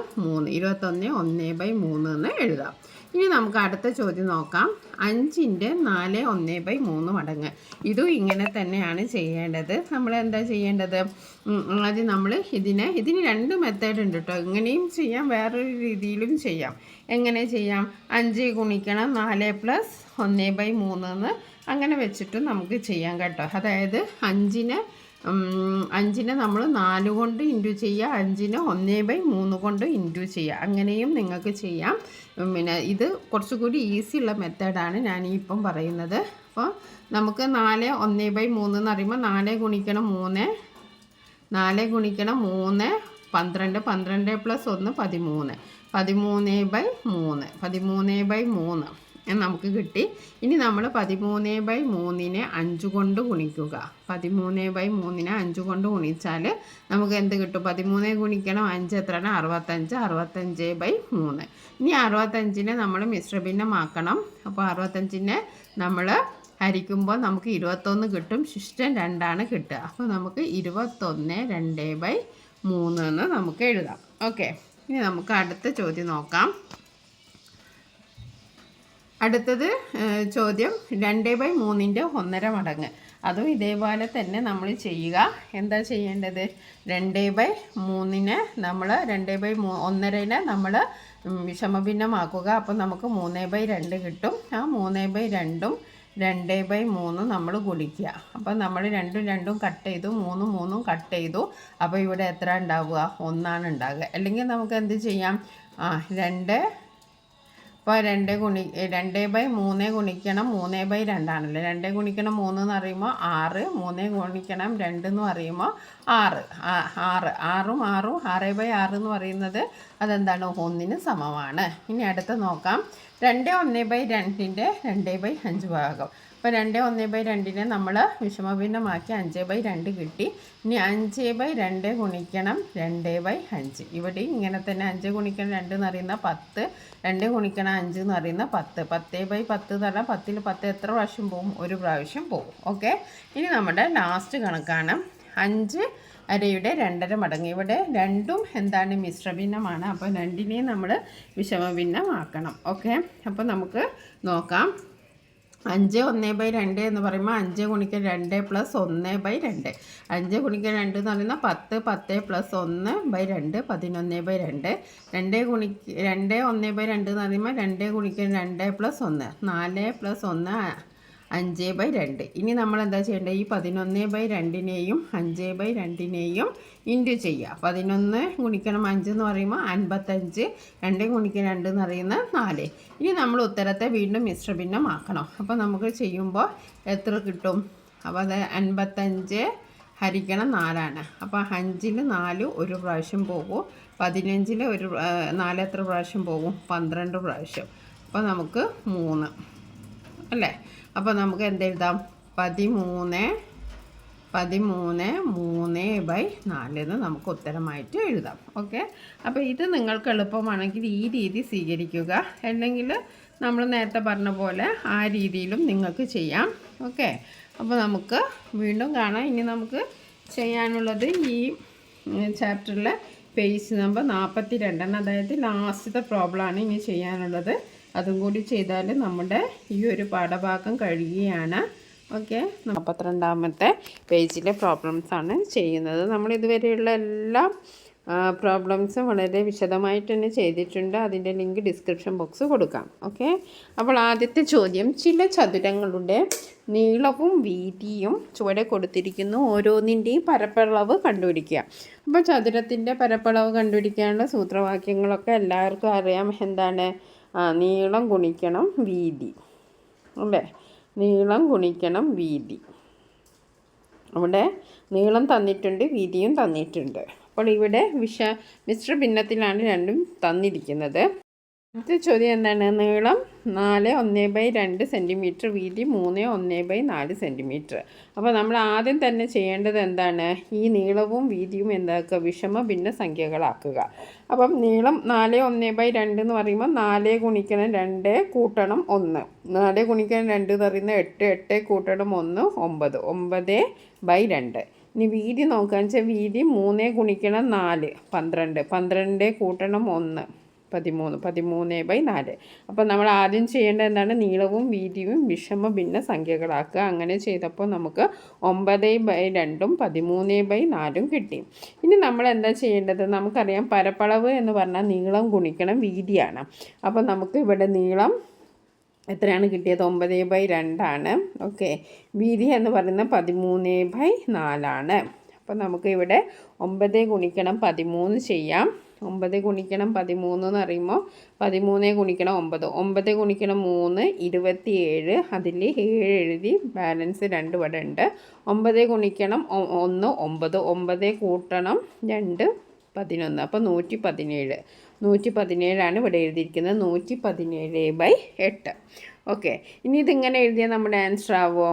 21 1/3 എന്ന് എഴുതാം. ഇനി നമുക്ക് അടുത്ത ചോദ്യം നോക്കാം. 5ൻ്റെ 4 1/3 മടങ്ങ്. ഇതും ഇങ്ങനെ തന്നെയാണ് ചെയ്യേണ്ടത്. നമ്മൾ എന്താ ചെയ്യേണ്ടത്? ആദ്യം നമ്മൾ ഇതിന് 2 മെത്തേഡ് ഉണ്ട് കേട്ടോ. ഇങ്ങനെയും ചെയ്യാം, വേറൊരു രീതിയിലും ചെയ്യാം. എങ്ങനെ ചെയ്യാം? 5 ഗുണിക്കണം 4 + 1/3 എന്ന് അങ്ങനെ വെച്ചിട്ട് നമുക്ക് ചെയ്യാം കേട്ടോ. അതായത് 5നെ നമ്മൾ 4 കൊണ്ട് ഇൻറ്റു ചെയ്യുക. 5നെ 1/3 കൊണ്ട് ഇൻറ്റു ചെയ്യുക. അങ്ങനെയും നിങ്ങൾക്ക് ചെയ്യാം. ഇത് കുറച്ചുകൂടി ഈസി ഉള്ള മെത്തേഡാണ് ഞാൻ ഇപ്പം പറയുന്നത്. അപ്പോൾ നമുക്ക് 4 1/3 എന്ന് പറയുമ്പോൾ 4 ഗുണിക്കണം 3 4 ഗുണിക്കണം 3 12. 12 + 1 13. 13/3. 13/3 നമുക്ക് കിട്ടി. ഇനി നമ്മൾ 13/3നെ 5 കൊണ്ട് ഗുണിക്കുക. 13/3നെ 5 കൊണ്ട് ഗുണിച്ചാൽ നമുക്ക് എന്ത് കിട്ടും? 13 ഗുണിക്കണം 5 എത്രയാണ്? 65. 65/3. ഇനി 65നെ നമ്മൾ മിശ്രഭിന്നമാക്കണം. അപ്പോൾ 65നെ നമ്മൾ ഹരിക്കുമ്പോൾ നമുക്ക് 21 കിട്ടും. ശിഷ്ടം 2 കിട്ടുക. അപ്പോൾ നമുക്ക് 21 2/3 എന്ന് നമുക്ക് എഴുതാം. ഓക്കെ. ഇനി നമുക്ക് അടുത്ത ചോദ്യം നോക്കാം. അടുത്തത് ചോദ്യം 2/3ൻ്റെ 1/2 മടങ്ങ്. അതും ഇതേപോലെ തന്നെ നമ്മൾ ചെയ്യുക. എന്താ ചെയ്യേണ്ടത്? 2/3നെ നമ്മൾ 1/2നെ നമ്മൾ വിഷമഭിന്നമാക്കുക. അപ്പോൾ നമുക്ക് 3/2 കിട്ടും. ആ 3/2ഉം 2/3 നമ്മൾ ഗുണിക്കുക. അപ്പോൾ നമ്മൾ 2 2 കട്ട് ചെയ്തു, 3 3 കട്ട് ചെയ്തു. അപ്പോൾ ഇവിടെ എത്ര ഉണ്ടാവുക? 1 ഉണ്ടാകുക. അല്ലെങ്കിൽ നമുക്ക് എന്ത് ചെയ്യാം? 2 അപ്പോൾ 2/3 ഗുണിക്കണം 3/2 ആണല്ലോ. 2 ഗുണിക്കണം 3 എന്ന് പറയുമ്പോൾ 6. 3 ഗുണിക്കണം 2 എന്ന് പറയുമ്പോൾ 6. 6 6ഉം 6ഉം 6/6 എന്ന് പറയുന്നത് അതെന്താണ്? 1ന് സമമാണ്. ഇനി അടുത്ത നോക്കാം. 2 1/2ൻ്റെ 2/5 ഭാഗം. അപ്പോൾ 2 1/2നെ നമ്മൾ വിഷമഭിന്നമാക്കി 5/2 കിട്ടി. ഇനി 5/2 ഗുണിക്കണം 2/5. ഇവിടെയും ഇങ്ങനെ തന്നെ 5 ഗുണിക്കണം 2 എന്ന് പറയുന്ന 10. 2 ഗുണിക്കണം 5 എന്ന് പറയുന്ന 10. 10/10 എന്ന് പറഞ്ഞാൽ 10ൽ 10 എത്ര പ്രാവശ്യം പോകും? 1 പ്രാവശ്യം പോകും. ഓക്കെ. ഇനി നമ്മുടെ ലാസ്റ്റ് കണക്കാണ് 5 അരയുടെ 2.5 മടങ്ങ്. ഇവിടെ രണ്ടും എന്താണ്? മിശ്രഭിന്നമാണ്. അപ്പോൾ 2നെയും നമ്മൾ വിഷമഭിന്നമാക്കണം. ഓക്കെ. അപ്പോൾ നമുക്ക് നോക്കാം. 5 1/2 എന്ന് പറയുമ്പോൾ 5 ഗുണിക്കണം 2 പ്ലസ് 1/2. 5 ഗുണിക്കണം 2 എന്ന് പറയുന്നത് 10 10 പ്ലസ് 1/2 11/2. 2 1/2 എന്ന് പറയുമ്പോൾ 2 ഗുണിക്കണം 2 പ്ലസ് 1 4 പ്ലസ് 1 5/2. ഇനി നമ്മൾ എന്താ ചെയ്യേണ്ടത്? ഈ 11/2നെയും 5/2നെയും ഇൻറ്റു ചെയ്യുക. 11 ഗുണിക്കണം 5 എന്ന് പറയുമ്പോൾ 55. 2 ഗുണിക്കണം 2 എന്ന് പറയുന്നത് 4. ഇനി നമ്മൾ ഉത്തരത്തെ വീണ്ടും മിശ്രഭിന്നമാക്കണം. അപ്പോൾ നമുക്ക് ചെയ്യുമ്പോൾ എത്ര കിട്ടും? അപ്പോൾ അത് 55 ഹരിക്കണം 4ആണ്. അപ്പോൾ 5-ൽ 4 ഒരു പ്രാവശ്യം പോകും. 15-ൽ 4 എത്ര പ്രാവശ്യം പോകും? 12 പ്രാവശ്യം. അപ്പോൾ നമുക്ക് 3 അല്ലേ? അപ്പോൾ നമുക്ക് എന്തെഴുതാം? 13 3/4 എന്ന് നമുക്ക് ഉത്തരമായിട്ട് എഴുതാം. ഓക്കെ, അപ്പോൾ ഇത് നിങ്ങൾക്ക് എളുപ്പമാണെങ്കിൽ ഈ രീതി സ്വീകരിക്കുക. അല്ലെങ്കിൽ നമ്മൾ നേരത്തെ പറഞ്ഞ പോലെ ആ രീതിയിലും നിങ്ങൾക്ക് ചെയ്യാം. ഓക്കെ, അപ്പോൾ നമുക്ക് വീണ്ടും കാണാം. ഇനി നമുക്ക് ചെയ്യാനുള്ളത് ഈ ചാപ്റ്ററിലെ പേജ് നമ്പർ 42, അതായത് ലാസ്റ്റത്തെ പ്രോബ്ലമാണ് ഇനി ചെയ്യാനുള്ളത്. അതും കൂടി ചെയ്താൽ നമ്മുടെ ഈ ഒരു പാഠഭാഗം കഴിയുകയാണ്. ഓക്കെ, 42ാമത്തെ പേജിലെ പ്രോബ്ലംസാണ് ചെയ്യുന്നത്. നമ്മൾ ഇതുവരെയുള്ള എല്ലാ പ്രോബ്ലംസും വളരെ വിശദമായിട്ട് തന്നെ ചെയ്തിട്ടുണ്ട്. അതിൻ്റെ ലിങ്ക് ഡിസ്ക്രിപ്ഷൻ ബോക്സ് കൊടുക്കാം. ഓക്കെ, അപ്പോൾ ആദ്യത്തെ ചോദ്യം, ചില ചതുരങ്ങളുടെ നീളവും വീതിയും ചുവടെ കൊടുത്തിരിക്കുന്നു. ഓരോന്നിൻ്റെയും പരപ്പളവ് കണ്ടുപിടിക്കുക. അപ്പോൾ ചതുരത്തിൻ്റെ പരപ്പളവ് കണ്ടുപിടിക്കാനുള്ള സൂത്രവാക്യങ്ങളൊക്കെ എല്ലാവർക്കും അറിയാം. എന്താണ്? നീളം ഗുണിക്കണം വീതി അല്ലേ? നീളം ഗുണിക്കണം വീതി. അവിടെ നീളം തന്നിട്ടുണ്ട്, വീതിയും തന്നിട്ടുണ്ട്. അപ്പോൾ ഇവിടെ മിശ്ര ഭിന്നത്തിലാണ് രണ്ടും തന്നിരിക്കുന്നത്. അടുത്ത ചോദ്യം എന്താണ്? നീളം 4 1/2 സെൻറ്റിമീറ്റർ, വീതി 3 1/4 സെൻറ്റിമീറ്റർ. അപ്പോൾ നമ്മൾ ആദ്യം തന്നെ ചെയ്യേണ്ടത് എന്താണ്? ഈ നീളവും വീതിയും എന്താക്കുക? വിഷമ ഭിന്ന സംഖ്യകളാക്കുക. അപ്പം നീളം 4 1/2 എന്ന് പറയുമ്പോൾ 4 ഗുണിക്കണം 2 കൂട്ടണം 1. 4 ഗുണിക്കണം 2 എന്ന് പറയുന്നത് 8. 8 കൂട്ടണം 1 9. 9/2. ഇനി വീതി നോക്കുകയെന്ന് വെച്ചാൽ വീതി 3 ഗുണിക്കണം 4 12. 12 കൂട്ടണം 1 13. 13/4. അപ്പോൾ നമ്മൾ ആദ്യം ചെയ്യേണ്ടത് എന്താണ്? നീളവും വീതിയും വിഷമ ഭിന്ന സംഖ്യകളാക്കുക. അങ്ങനെ ചെയ്തപ്പോൾ നമുക്ക് 9/2 13/4 കിട്ടി. ഇനി നമ്മൾ എന്താ ചെയ്യേണ്ടത്? നമുക്കറിയാം പരപ്പളവ് എന്ന് പറഞ്ഞാൽ നീളം ഗുണിക്കണം വീതിയാണ്. അപ്പോൾ നമുക്ക് ഇവിടെ നീളം എത്രയാണ് കിട്ടിയത്? 9/2 ഓക്കെ, വീതി എന്ന് പറയുന്നത് 13/4. അപ്പോൾ നമുക്ക് ഇവിടെ 9 ഗുണിക്കണം 13 ചെയ്യാം. 9 ഗുണിക്കണം 13 എന്ന് പറയുമ്പോൾ 13 ഗുണിക്കണം 9. 9 ഗുണിക്കണം 3 27. അതിൽ 7 എഴുതി, ബാലൻസ് 2 ഇവിടെ ഉണ്ട്. 9 ഗുണിക്കണം 1 9. 9 കൂട്ടണം 2 11. അപ്പോൾ 117. 117 ഇവിടെ എഴുതിയിരിക്കുന്നത്. 117/8. ഓക്കെ, ഇനി ഇതിങ്ങനെ എഴുതിയാൽ നമ്മുടെ ആൻസർ ആവുമോ?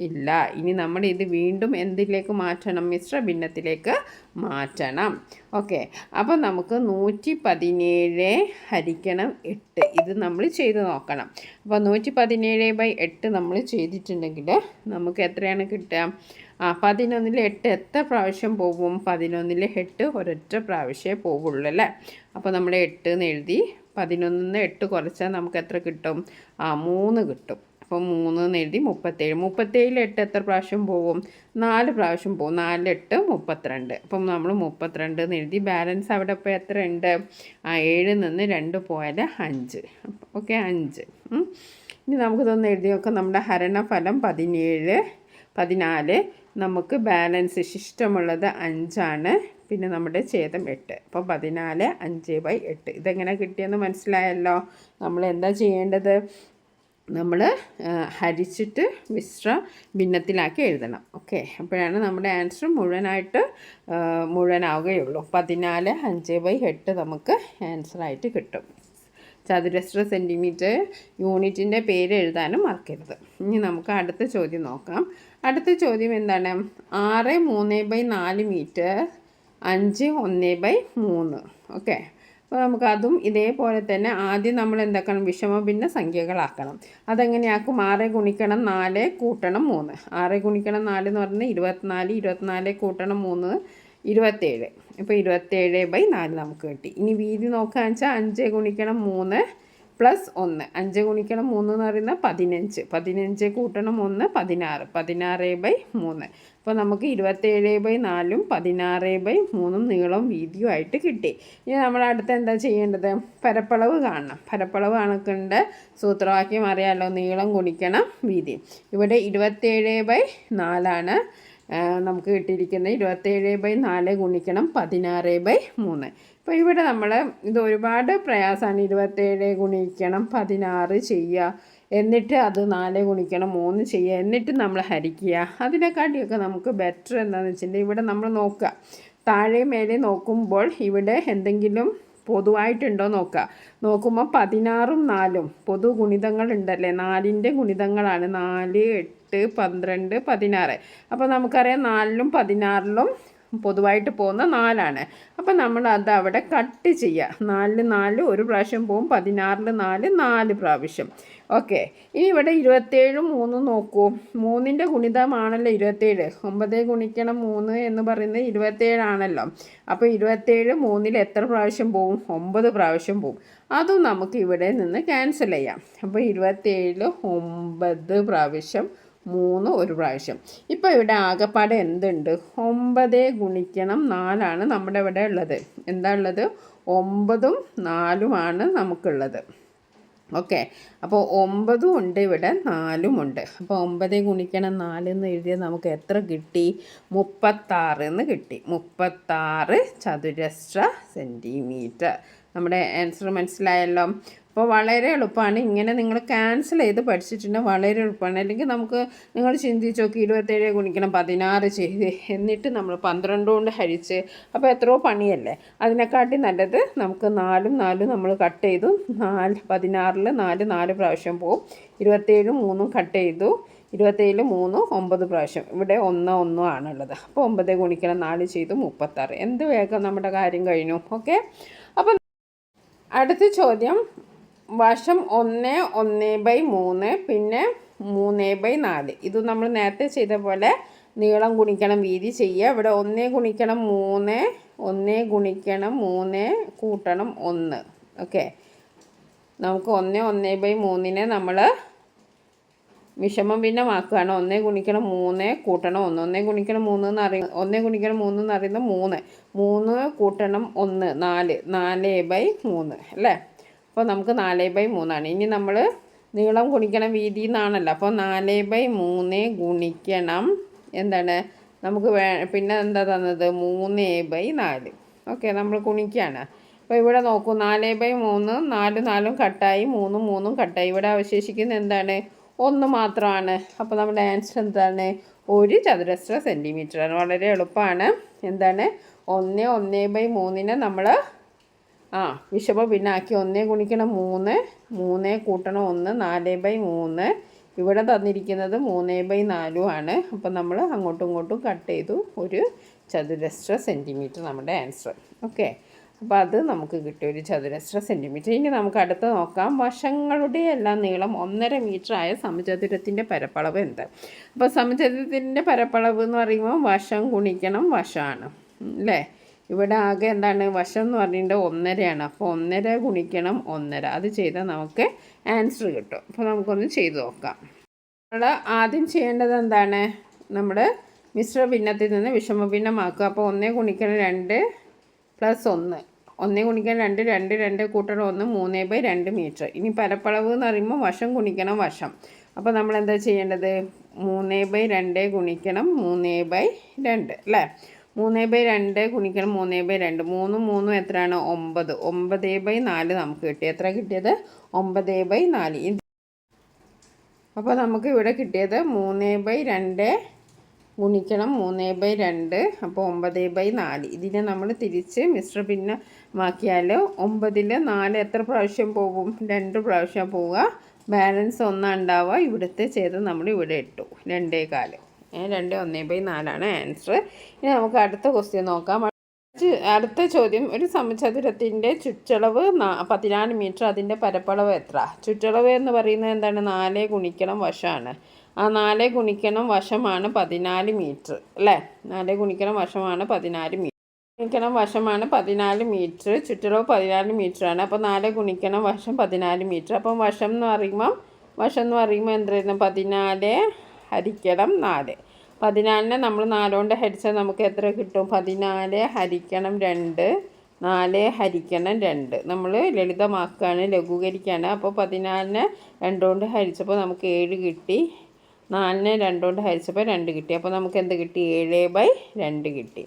ഇല്ല. ഇനി നമ്മൾ ഇത് വീണ്ടും എന്തിലേക്ക് മാറ്റണം? മിശ്ര ഭിന്നത്തിലേക്ക് മാറ്റണം. ഓക്കെ, അപ്പോൾ നമുക്ക് 117 ഹരിക്കണം 8 ഇത് നമ്മൾ ചെയ്ത് നോക്കണം. അപ്പോൾ 117/8 നമ്മൾ ചെയ്തിട്ടുണ്ടെങ്കിൽ നമുക്ക് എത്രയാണ് കിട്ടുക? 11-ൽ 8 എത്ര പ്രാവശ്യം പോകും? 11-ൽ 8 ഒരൊറ്റ പ്രാവശ്യമേ പോകുള്ളൂ അല്ലേ? അപ്പോൾ നമ്മൾ 8 എന്ന് എഴുതി. 11-ന്ന് 8 കുറച്ചാൽ നമുക്ക് എത്ര കിട്ടും? 3 കിട്ടും. അപ്പോൾ 3 എന്ന് എഴുതി. 37. 37-ൽ 8 എത്ര പ്രാവശ്യം പോകും? 4 പ്രാവശ്യം പോകും. 4 8 32. അപ്പം നമ്മൾ 32 എന്ന് എഴുതി. ബാലൻസ് അവിടെ ഇപ്പോൾ എത്ര ഉണ്ട്? 7 നിന്ന് 2 പോയാൽ 5. ഓക്കെ, 5. ഇനി നമുക്കിതൊന്ന് എഴുതി നോക്കാം. നമ്മുടെ ഹരണഫലം 14. നമുക്ക് ബാലൻസ് ശിഷ്ടമുള്ളത് 5ആണ്. പിന്നെ നമ്മുടെ ഛേദം 8. അപ്പോൾ 14 5/8. ഇതെങ്ങനെ കിട്ടിയെന്ന് മനസ്സിലായല്ലോ. നമ്മൾ എന്താ ചെയ്യേണ്ടത്? നമ്മൾ ഹരിച്ചിട്ട് മിശ്ര ഭിന്നത്തിലാക്കി എഴുതണം. ഓക്കെ, അപ്പോഴാണ് നമ്മുടെ ആൻസർ മുഴുവനാവുകയുള്ളൂ. 14 5/8 നമുക്ക് ആൻസറായിട്ട് കിട്ടും. ചതുരശ്ര സെൻറ്റിമീറ്റർ യൂണിറ്റിൻ്റെ പേര് എഴുതാനും മറക്കരുത്. ഇനി നമുക്ക് അടുത്ത ചോദ്യം നോക്കാം. അടുത്ത ചോദ്യം എന്താണ്? 6 3/4 മീറ്റർ 5 1/3. ഓക്കെ, അപ്പോൾ നമുക്കതും ഇതേപോലെ തന്നെ ആദ്യം നമ്മൾ എന്താക്കണം? വിഷമഭിന്ന സംഖ്യകളാക്കണം. അതെങ്ങനെയാക്കും? 6 ഗുണിക്കണം 4 കൂട്ടണം 3. 6 ഗുണിക്കണം 4 എന്ന് പറഞ്ഞാൽ 24. 24 കൂട്ടണം 3 27. ഇപ്പോൾ 27/4 നമുക്ക് കിട്ടി. ഇനി വീതി നോക്കുകയെന്ന് വെച്ചാൽ 5 ഗുണിക്കണം 3 പ്ലസ് 1. 5 ഗുണിക്കണം 3 എന്ന് പറയുന്നത് 15. 15 കൂട്ടണം 1 16. 16/3. അപ്പോൾ നമുക്ക് 27/4 16/3 നീളം വീതിയും ആയിട്ട് കിട്ടി. ഇനി നമ്മൾ അടുത്ത് എന്താ ചെയ്യേണ്ടത്? പരപ്പളവ് കാണണം. പരപ്പളവ് കണക്കേണ്ട സൂത്രവാക്യം അറിയാമല്ലോ, നീളം ഗുണിക്കണം വീതി. ഇവിടെ 27/4 നമുക്ക് കിട്ടിയിരിക്കുന്നത്. 27/4 ഗുണിക്കണം 16/3. അപ്പോൾ ഇവിടെ നമ്മൾ ഇത് ഒരുപാട് പ്രയാസമാണ്. 27 ഗുണിക്കണം 16 ചെയ്യുക, എന്നിട്ട് അത് 4 ഗുണിക്കണം 3 ചെയ്യുക, എന്നിട്ട് നമ്മൾ ഹരിക്കുക. അതിനെക്കാട്ടിയൊക്കെ നമുക്ക് ബെറ്റർ എന്താണെന്ന് വെച്ചിട്ടുണ്ടെങ്കിൽ ഇവിടെ നമ്മൾ നോക്കുക, താഴെ മേലെ നോക്കുമ്പോൾ ഇവിടെ എന്തെങ്കിലും പൊതുവായിട്ടുണ്ടോ നോക്കുക. നോക്കുമ്പോൾ 16ഉം 4ഉം പൊതു ഗുണിതങ്ങൾ ഉണ്ടല്ലേ, 4ൻ്റെ ഗുണിതങ്ങളാണ്. 4 8 12 16. അപ്പോൾ നമുക്കറിയാം 4ലും 16ലും പൊതുവായിട്ട് പോകുന്ന 4ആണ്. അപ്പം നമ്മൾ അത് അവിടെ കട്ട് ചെയ്യുക. 4 4 ഒരു പ്രാവശ്യം പോകും, 16 4 4 പ്രാവശ്യം. ഓക്കെ, ഇനി ഇവിടെ 27 3 നോക്കൂ. 3ൻ്റെ ഗുണിതമാണല്ലോ 27. 9 ഗുണിക്കണം 3 എന്ന് പറയുന്നത് 27 ആണല്ലോ. അപ്പോൾ 27 3ൽ എത്ര പ്രാവശ്യം പോവും? 9 പ്രാവശ്യം പോവും. അതും നമുക്ക് ഇവിടെ നിന്ന് ക്യാൻസൽ ചെയ്യാം. അപ്പോൾ 27 9 പ്രാവശ്യം, 3 ഒരു പ്രാവശ്യം. ഇപ്പോൾ ഇവിടെ ആകെപ്പാടെ എന്തുണ്ട്? 9 ഗുണിക്കണം 4 നമ്മുടെ ഇവിടെ ഉള്ളത്. എന്താ ഉള്ളത്? 9ഉം 4ഉമാണ് നമുക്കുള്ളത്. ഓക്കെ, അപ്പോൾ 9ഉം ഉണ്ട്, ഇവിടെ 4ഉം ഉണ്ട്. അപ്പോൾ 9 ഗുണിക്കണം 4 എന്ന് എഴുതിയാൽ നമുക്ക് എത്ര കിട്ടി? 36 എന്ന് കിട്ടി. 36 ചതുരശ്ര സെൻറ്റിമീറ്റർ. നമ്മുടെ ആൻസർ മനസ്സിലായല്ലോ. അപ്പോൾ വളരെ എളുപ്പമാണ്. ഇങ്ങനെ നിങ്ങൾ ക്യാൻസൽ ചെയ്ത് പഠിച്ചിട്ടുണ്ടെങ്കിൽ വളരെ എളുപ്പമാണ്. അല്ലെങ്കിൽ നമുക്ക് നിങ്ങൾ ചിന്തിച്ച് നോക്കി, 27 ഗുണിക്കണം 16 ചെയ്ത് എന്നിട്ട് നമ്മൾ 12 കൊണ്ട് ഹരിച്ച്, അപ്പോൾ എത്രയോ പണിയല്ലേ. അതിനെക്കാട്ടി നല്ലത് നമുക്ക് 4ഉം 4ഉം നമ്മൾ കട്ട് ചെയ്തു. 16ൽ 4 4 പ്രാവശ്യം പോവും. 27 3ഉം കട്ട് ചെയ്തു. 27 3 9 പ്രാവശ്യം. ഇവിടെ 1 1 ആണുള്ളത്. അപ്പോൾ 9 ഗുണിക്കണം 4 ചെയ്തു 36. എന്ത് വേഗം നമ്മുടെ കാര്യം കഴിഞ്ഞു. ഓക്കെ, അപ്പോൾ അടുത്ത ചോദ്യം, വശം 1 1/3 പിന്നെ 3/4. ഇത് നമ്മൾ നേരത്തെ ചെയ്ത പോലെ നീളം ഗുണിക്കണം വീതി ചെയ്യുക. ഇവിടെ 1 ഗുണിക്കണം 3 1 ഗുണിക്കണം 3 കൂട്ടണം 1. ഓക്കെ, നമുക്ക് 1 1/3 നമ്മൾ വിഷമം ഭിന്നമാക്കുകയാണ്. 1 ഗുണിക്കണം 3 കൂട്ടണം 1. 1 ഗുണിക്കണം 3 എന്ന് അറിയുന്നത് 1 ഗുണിക്കണം 3 എന്ന് പറയുന്നത് 3. 3 കൂട്ടണം 1 4. 4/3 അല്ലേ. അപ്പോൾ നമുക്ക് 4/3 ഇനി നമ്മൾ നീളം ഗുണിക്കണം വീതി എന്നാണല്ലോ. അപ്പോൾ 4/3 ഗുണിക്കണം എന്താണ് നമുക്ക് പിന്നെ എന്താ തന്നത്? 3/4. ഓക്കെ, നമ്മൾ ഗുണിക്കുകയാണ്. അപ്പോൾ ഇവിടെ നോക്കൂ, 4/3 4 4ഉം കട്ടായി, 3 3ഉം കട്ടായി. ഇവിടെ അവശേഷിക്കുന്നത് എന്താണ്? 1 മാത്രമാണ്. അപ്പോൾ നമ്മുടെ ആൻസർ എന്താണ്? 1 ചതുരശ്ര സെൻറ്റിമീറ്ററാണ്. വളരെ എളുപ്പമാണ്. എന്താണ്? 1 1/3 നമ്മൾ വിഷമ ഭിന്നാക്കി. 1 ഗുണിക്കണം 3 3 കൂട്ടണം 1 4/3. ഇവിടെ തന്നിരിക്കുന്നത് 3/4 ആണ്. അപ്പോൾ നമ്മൾ അങ്ങോട്ടും ഇങ്ങോട്ടും കട്ട് ചെയ്തു. 1 ചതുരശ്ര സെൻറ്റിമീറ്റർ നമ്മുടെ ആൻസർ. ഓക്കെ, അപ്പോൾ അത് നമുക്ക് കിട്ടിയ 1 ചതുരശ്ര സെൻറ്റിമീറ്റർ. ഇനി നമുക്ക് അടുത്ത് നോക്കാം, വശങ്ങളുടെ എല്ലാം നീളം 1.5 മീറ്റർ ആയ സമചതുരത്തിൻ്റെ പരപ്പളവ് എന്ത്? അപ്പോൾ സമചതുരത്തിൻ്റെ പരപ്പളവ് എന്ന് പറയുമ്പോൾ വശം ഗുണിക്കണം വശമാണ് അല്ലേ. ഇവിടെ ആകെ എന്താണ്? വശം എന്ന് പറഞ്ഞിട്ട് 1.5 അപ്പോൾ 1.5 ഗുണിക്കണം 1.5. അത് ചെയ്താൽ നമുക്ക് ആൻസർ കിട്ടും. അപ്പോൾ നമുക്കൊന്ന് ചെയ്ത് നോക്കാം. നമ്മൾ ആദ്യം ചെയ്യേണ്ടത് എന്താണ്? നമ്മൾ മിശ്ര ഭിന്നത്തിൽ നിന്ന് വിഷമ ഭിന്നമാക്കുക. അപ്പോൾ 1 ഗുണിക്കണം 2 പ്ലസ് 1. 1 ഗുണിക്കണം 2 2 2 കൂട്ടണം 1 3/2 മീറ്റർ. ഇനി പരപ്പളവ് എന്ന് പറയുമ്പോൾ വശം ഗുണിക്കണം വശം. അപ്പോൾ നമ്മൾ എന്താ ചെയ്യേണ്ടത്? 3/2 ഗുണിക്കണം 3/2 അല്ലേ. 3/2 ഗുണിക്കണം 3/2. 3 3 എത്രയാണ്? 9. 9/4 നമുക്ക് കിട്ടി. എത്ര കിട്ടിയത്? 9/4. അപ്പോൾ നമുക്ക് ഇവിടെ കിട്ടിയത് 3/2 ഗുണിക്കണം 3/2. അപ്പോൾ 9/4. ഇതിനെ നമ്മൾ തിരിച്ച് മിശ്ര ഭിന്നമാക്കിയാൽ 9ൽ 4 എത്ര പ്രാവശ്യം പോകും? 2 പ്രാവശ്യം പോവുക. ബാലൻസ് 1 ഉണ്ടാവുക. ഇവിടുത്തെ ചെയ്ത് നമ്മൾ ഇവിടെ ഇട്ടു 2/4. 2 1/4 ആൻസർ. ഇനി നമുക്ക് അടുത്ത ക്വസ്റ്റ്യൻ നോക്കാം. അടുത്ത ചോദ്യം, ഒരു സമചതുരത്തിൻ്റെ ചുറ്റളവ് 14 മീറ്റർ, അതിൻ്റെ പരപ്പളവ് എത്ര? ചുറ്റളവ് എന്ന് പറയുന്നത് എന്താണ്? 4 ഗുണിക്കണം വശമാണ്. ആ 4 ഗുണിക്കണം വശമാണ് 14 മീറ്റർ അല്ലേ. 4 ഗുണിക്കണം വശമാണ് 14 മീറ്റർ. ഗുണിക്കണം വശമാണ് 14 മീറ്റർ, ചുറ്റളവ് 14 മീറ്ററാണ്. അപ്പോൾ 4 ഗുണിക്കണം വശം 14 മീറ്റർ. അപ്പം വശം എന്ന് പറയുമ്പോൾ എന്തായിരുന്നു? 14 ഹരിക്കണം 4. 14നെ നമ്മൾ 4 കൊണ്ട് ഹരിച്ചാൽ നമുക്ക് എത്ര കിട്ടും? 14 ഹരിക്കണം 2, 4 ഹരിക്കണം 2. നമ്മൾ ലളിതമാക്കുകയാണ്, ലഘൂകരിക്കുകയാണ്. അപ്പോൾ 14നെ 2 കൊണ്ട് ഹരിച്ചപ്പോൾ നമുക്ക് 7 കിട്ടി. 4നെ 2 കൊണ്ട് ഹരിച്ചപ്പോൾ 2 കിട്ടി. അപ്പോൾ നമുക്ക് എന്ത് കിട്ടി? 7/2 കിട്ടി.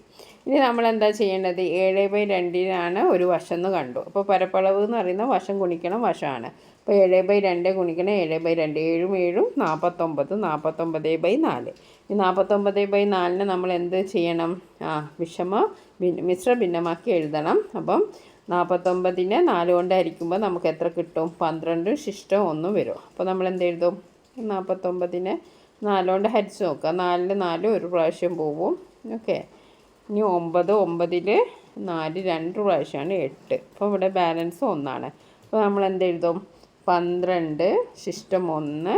ഇനി നമ്മൾ എന്താ ചെയ്യേണ്ടത്? 7/2 ഒരു വശം എന്ന് കണ്ടു. അപ്പോൾ പരപ്പളവ് എന്ന് പറയുന്ന വശം ഗുണിക്കണം വശമാണ്. അപ്പോൾ 7/2 ഗുണിക്കണം 7/2, 7 7 49, 49/4. ഈ 49/4നെ നമ്മൾ എന്ത് ചെയ്യണം? മിശ്ര ഭിന്നമാക്കി എഴുതണം. അപ്പം 49നെ 4 കൊണ്ട് ഹരിക്കുമ്പോൾ നമുക്ക് എത്ര കിട്ടും? 12 ശിഷ്ടം 1 വരും. അപ്പോൾ നമ്മൾ എന്ത് എഴുതും? 49നെ 4 കൊണ്ട് ഹരിച്ച് നോക്കുക. 4ൽ 4 ഒരു പ്രാവശ്യം പോവും. ഓക്കെ. ഇനി 9, 9ൽ 4 2 പ്രാവശ്യമാണ് 8. അപ്പോൾ ഇവിടെ ബാലൻസ് 1ആണ്. അപ്പോൾ നമ്മൾ എന്ത് എഴുതും? 12 ശിഷ്ടം 1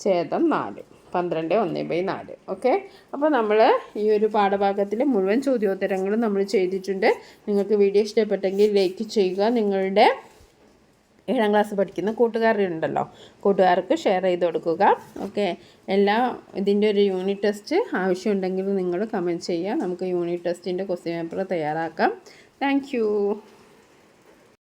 ഛേദം 4. 12 1/4. ഓക്കെ. അപ്പോൾ നമ്മൾ ഈ ഒരു പാഠഭാഗത്തിലെ മുഴുവൻ ചോദ്യോത്തരങ്ങളും നമ്മൾ ചെയ്തിട്ടുണ്ട്. നിങ്ങൾക്ക് വീഡിയോ ഇഷ്ടപ്പെട്ടെങ്കിൽ ലൈക്ക് ചെയ്യുക. നിങ്ങളുടെ 7ാം ക്ലാസ് പഠിക്കുന്ന കൂട്ടുകാരുണ്ടല്ലോ, കൂട്ടുകാർക്ക് ഷെയർ ചെയ്ത് കൊടുക്കുക. ഓക്കെ. ഇതിൻ്റെ ഒരു യൂണിറ്റ് ടെസ്റ്റ് ആവശ്യമുണ്ടെങ്കിൽ നിങ്ങൾ കമൻറ്റ് ചെയ്യുക. നമുക്ക് യൂണിറ്റ് ടെസ്റ്റിൻ്റെ ക്വസ്റ്റ്യൻ പേപ്പർ തയ്യാറാക്കാം. താങ്ക്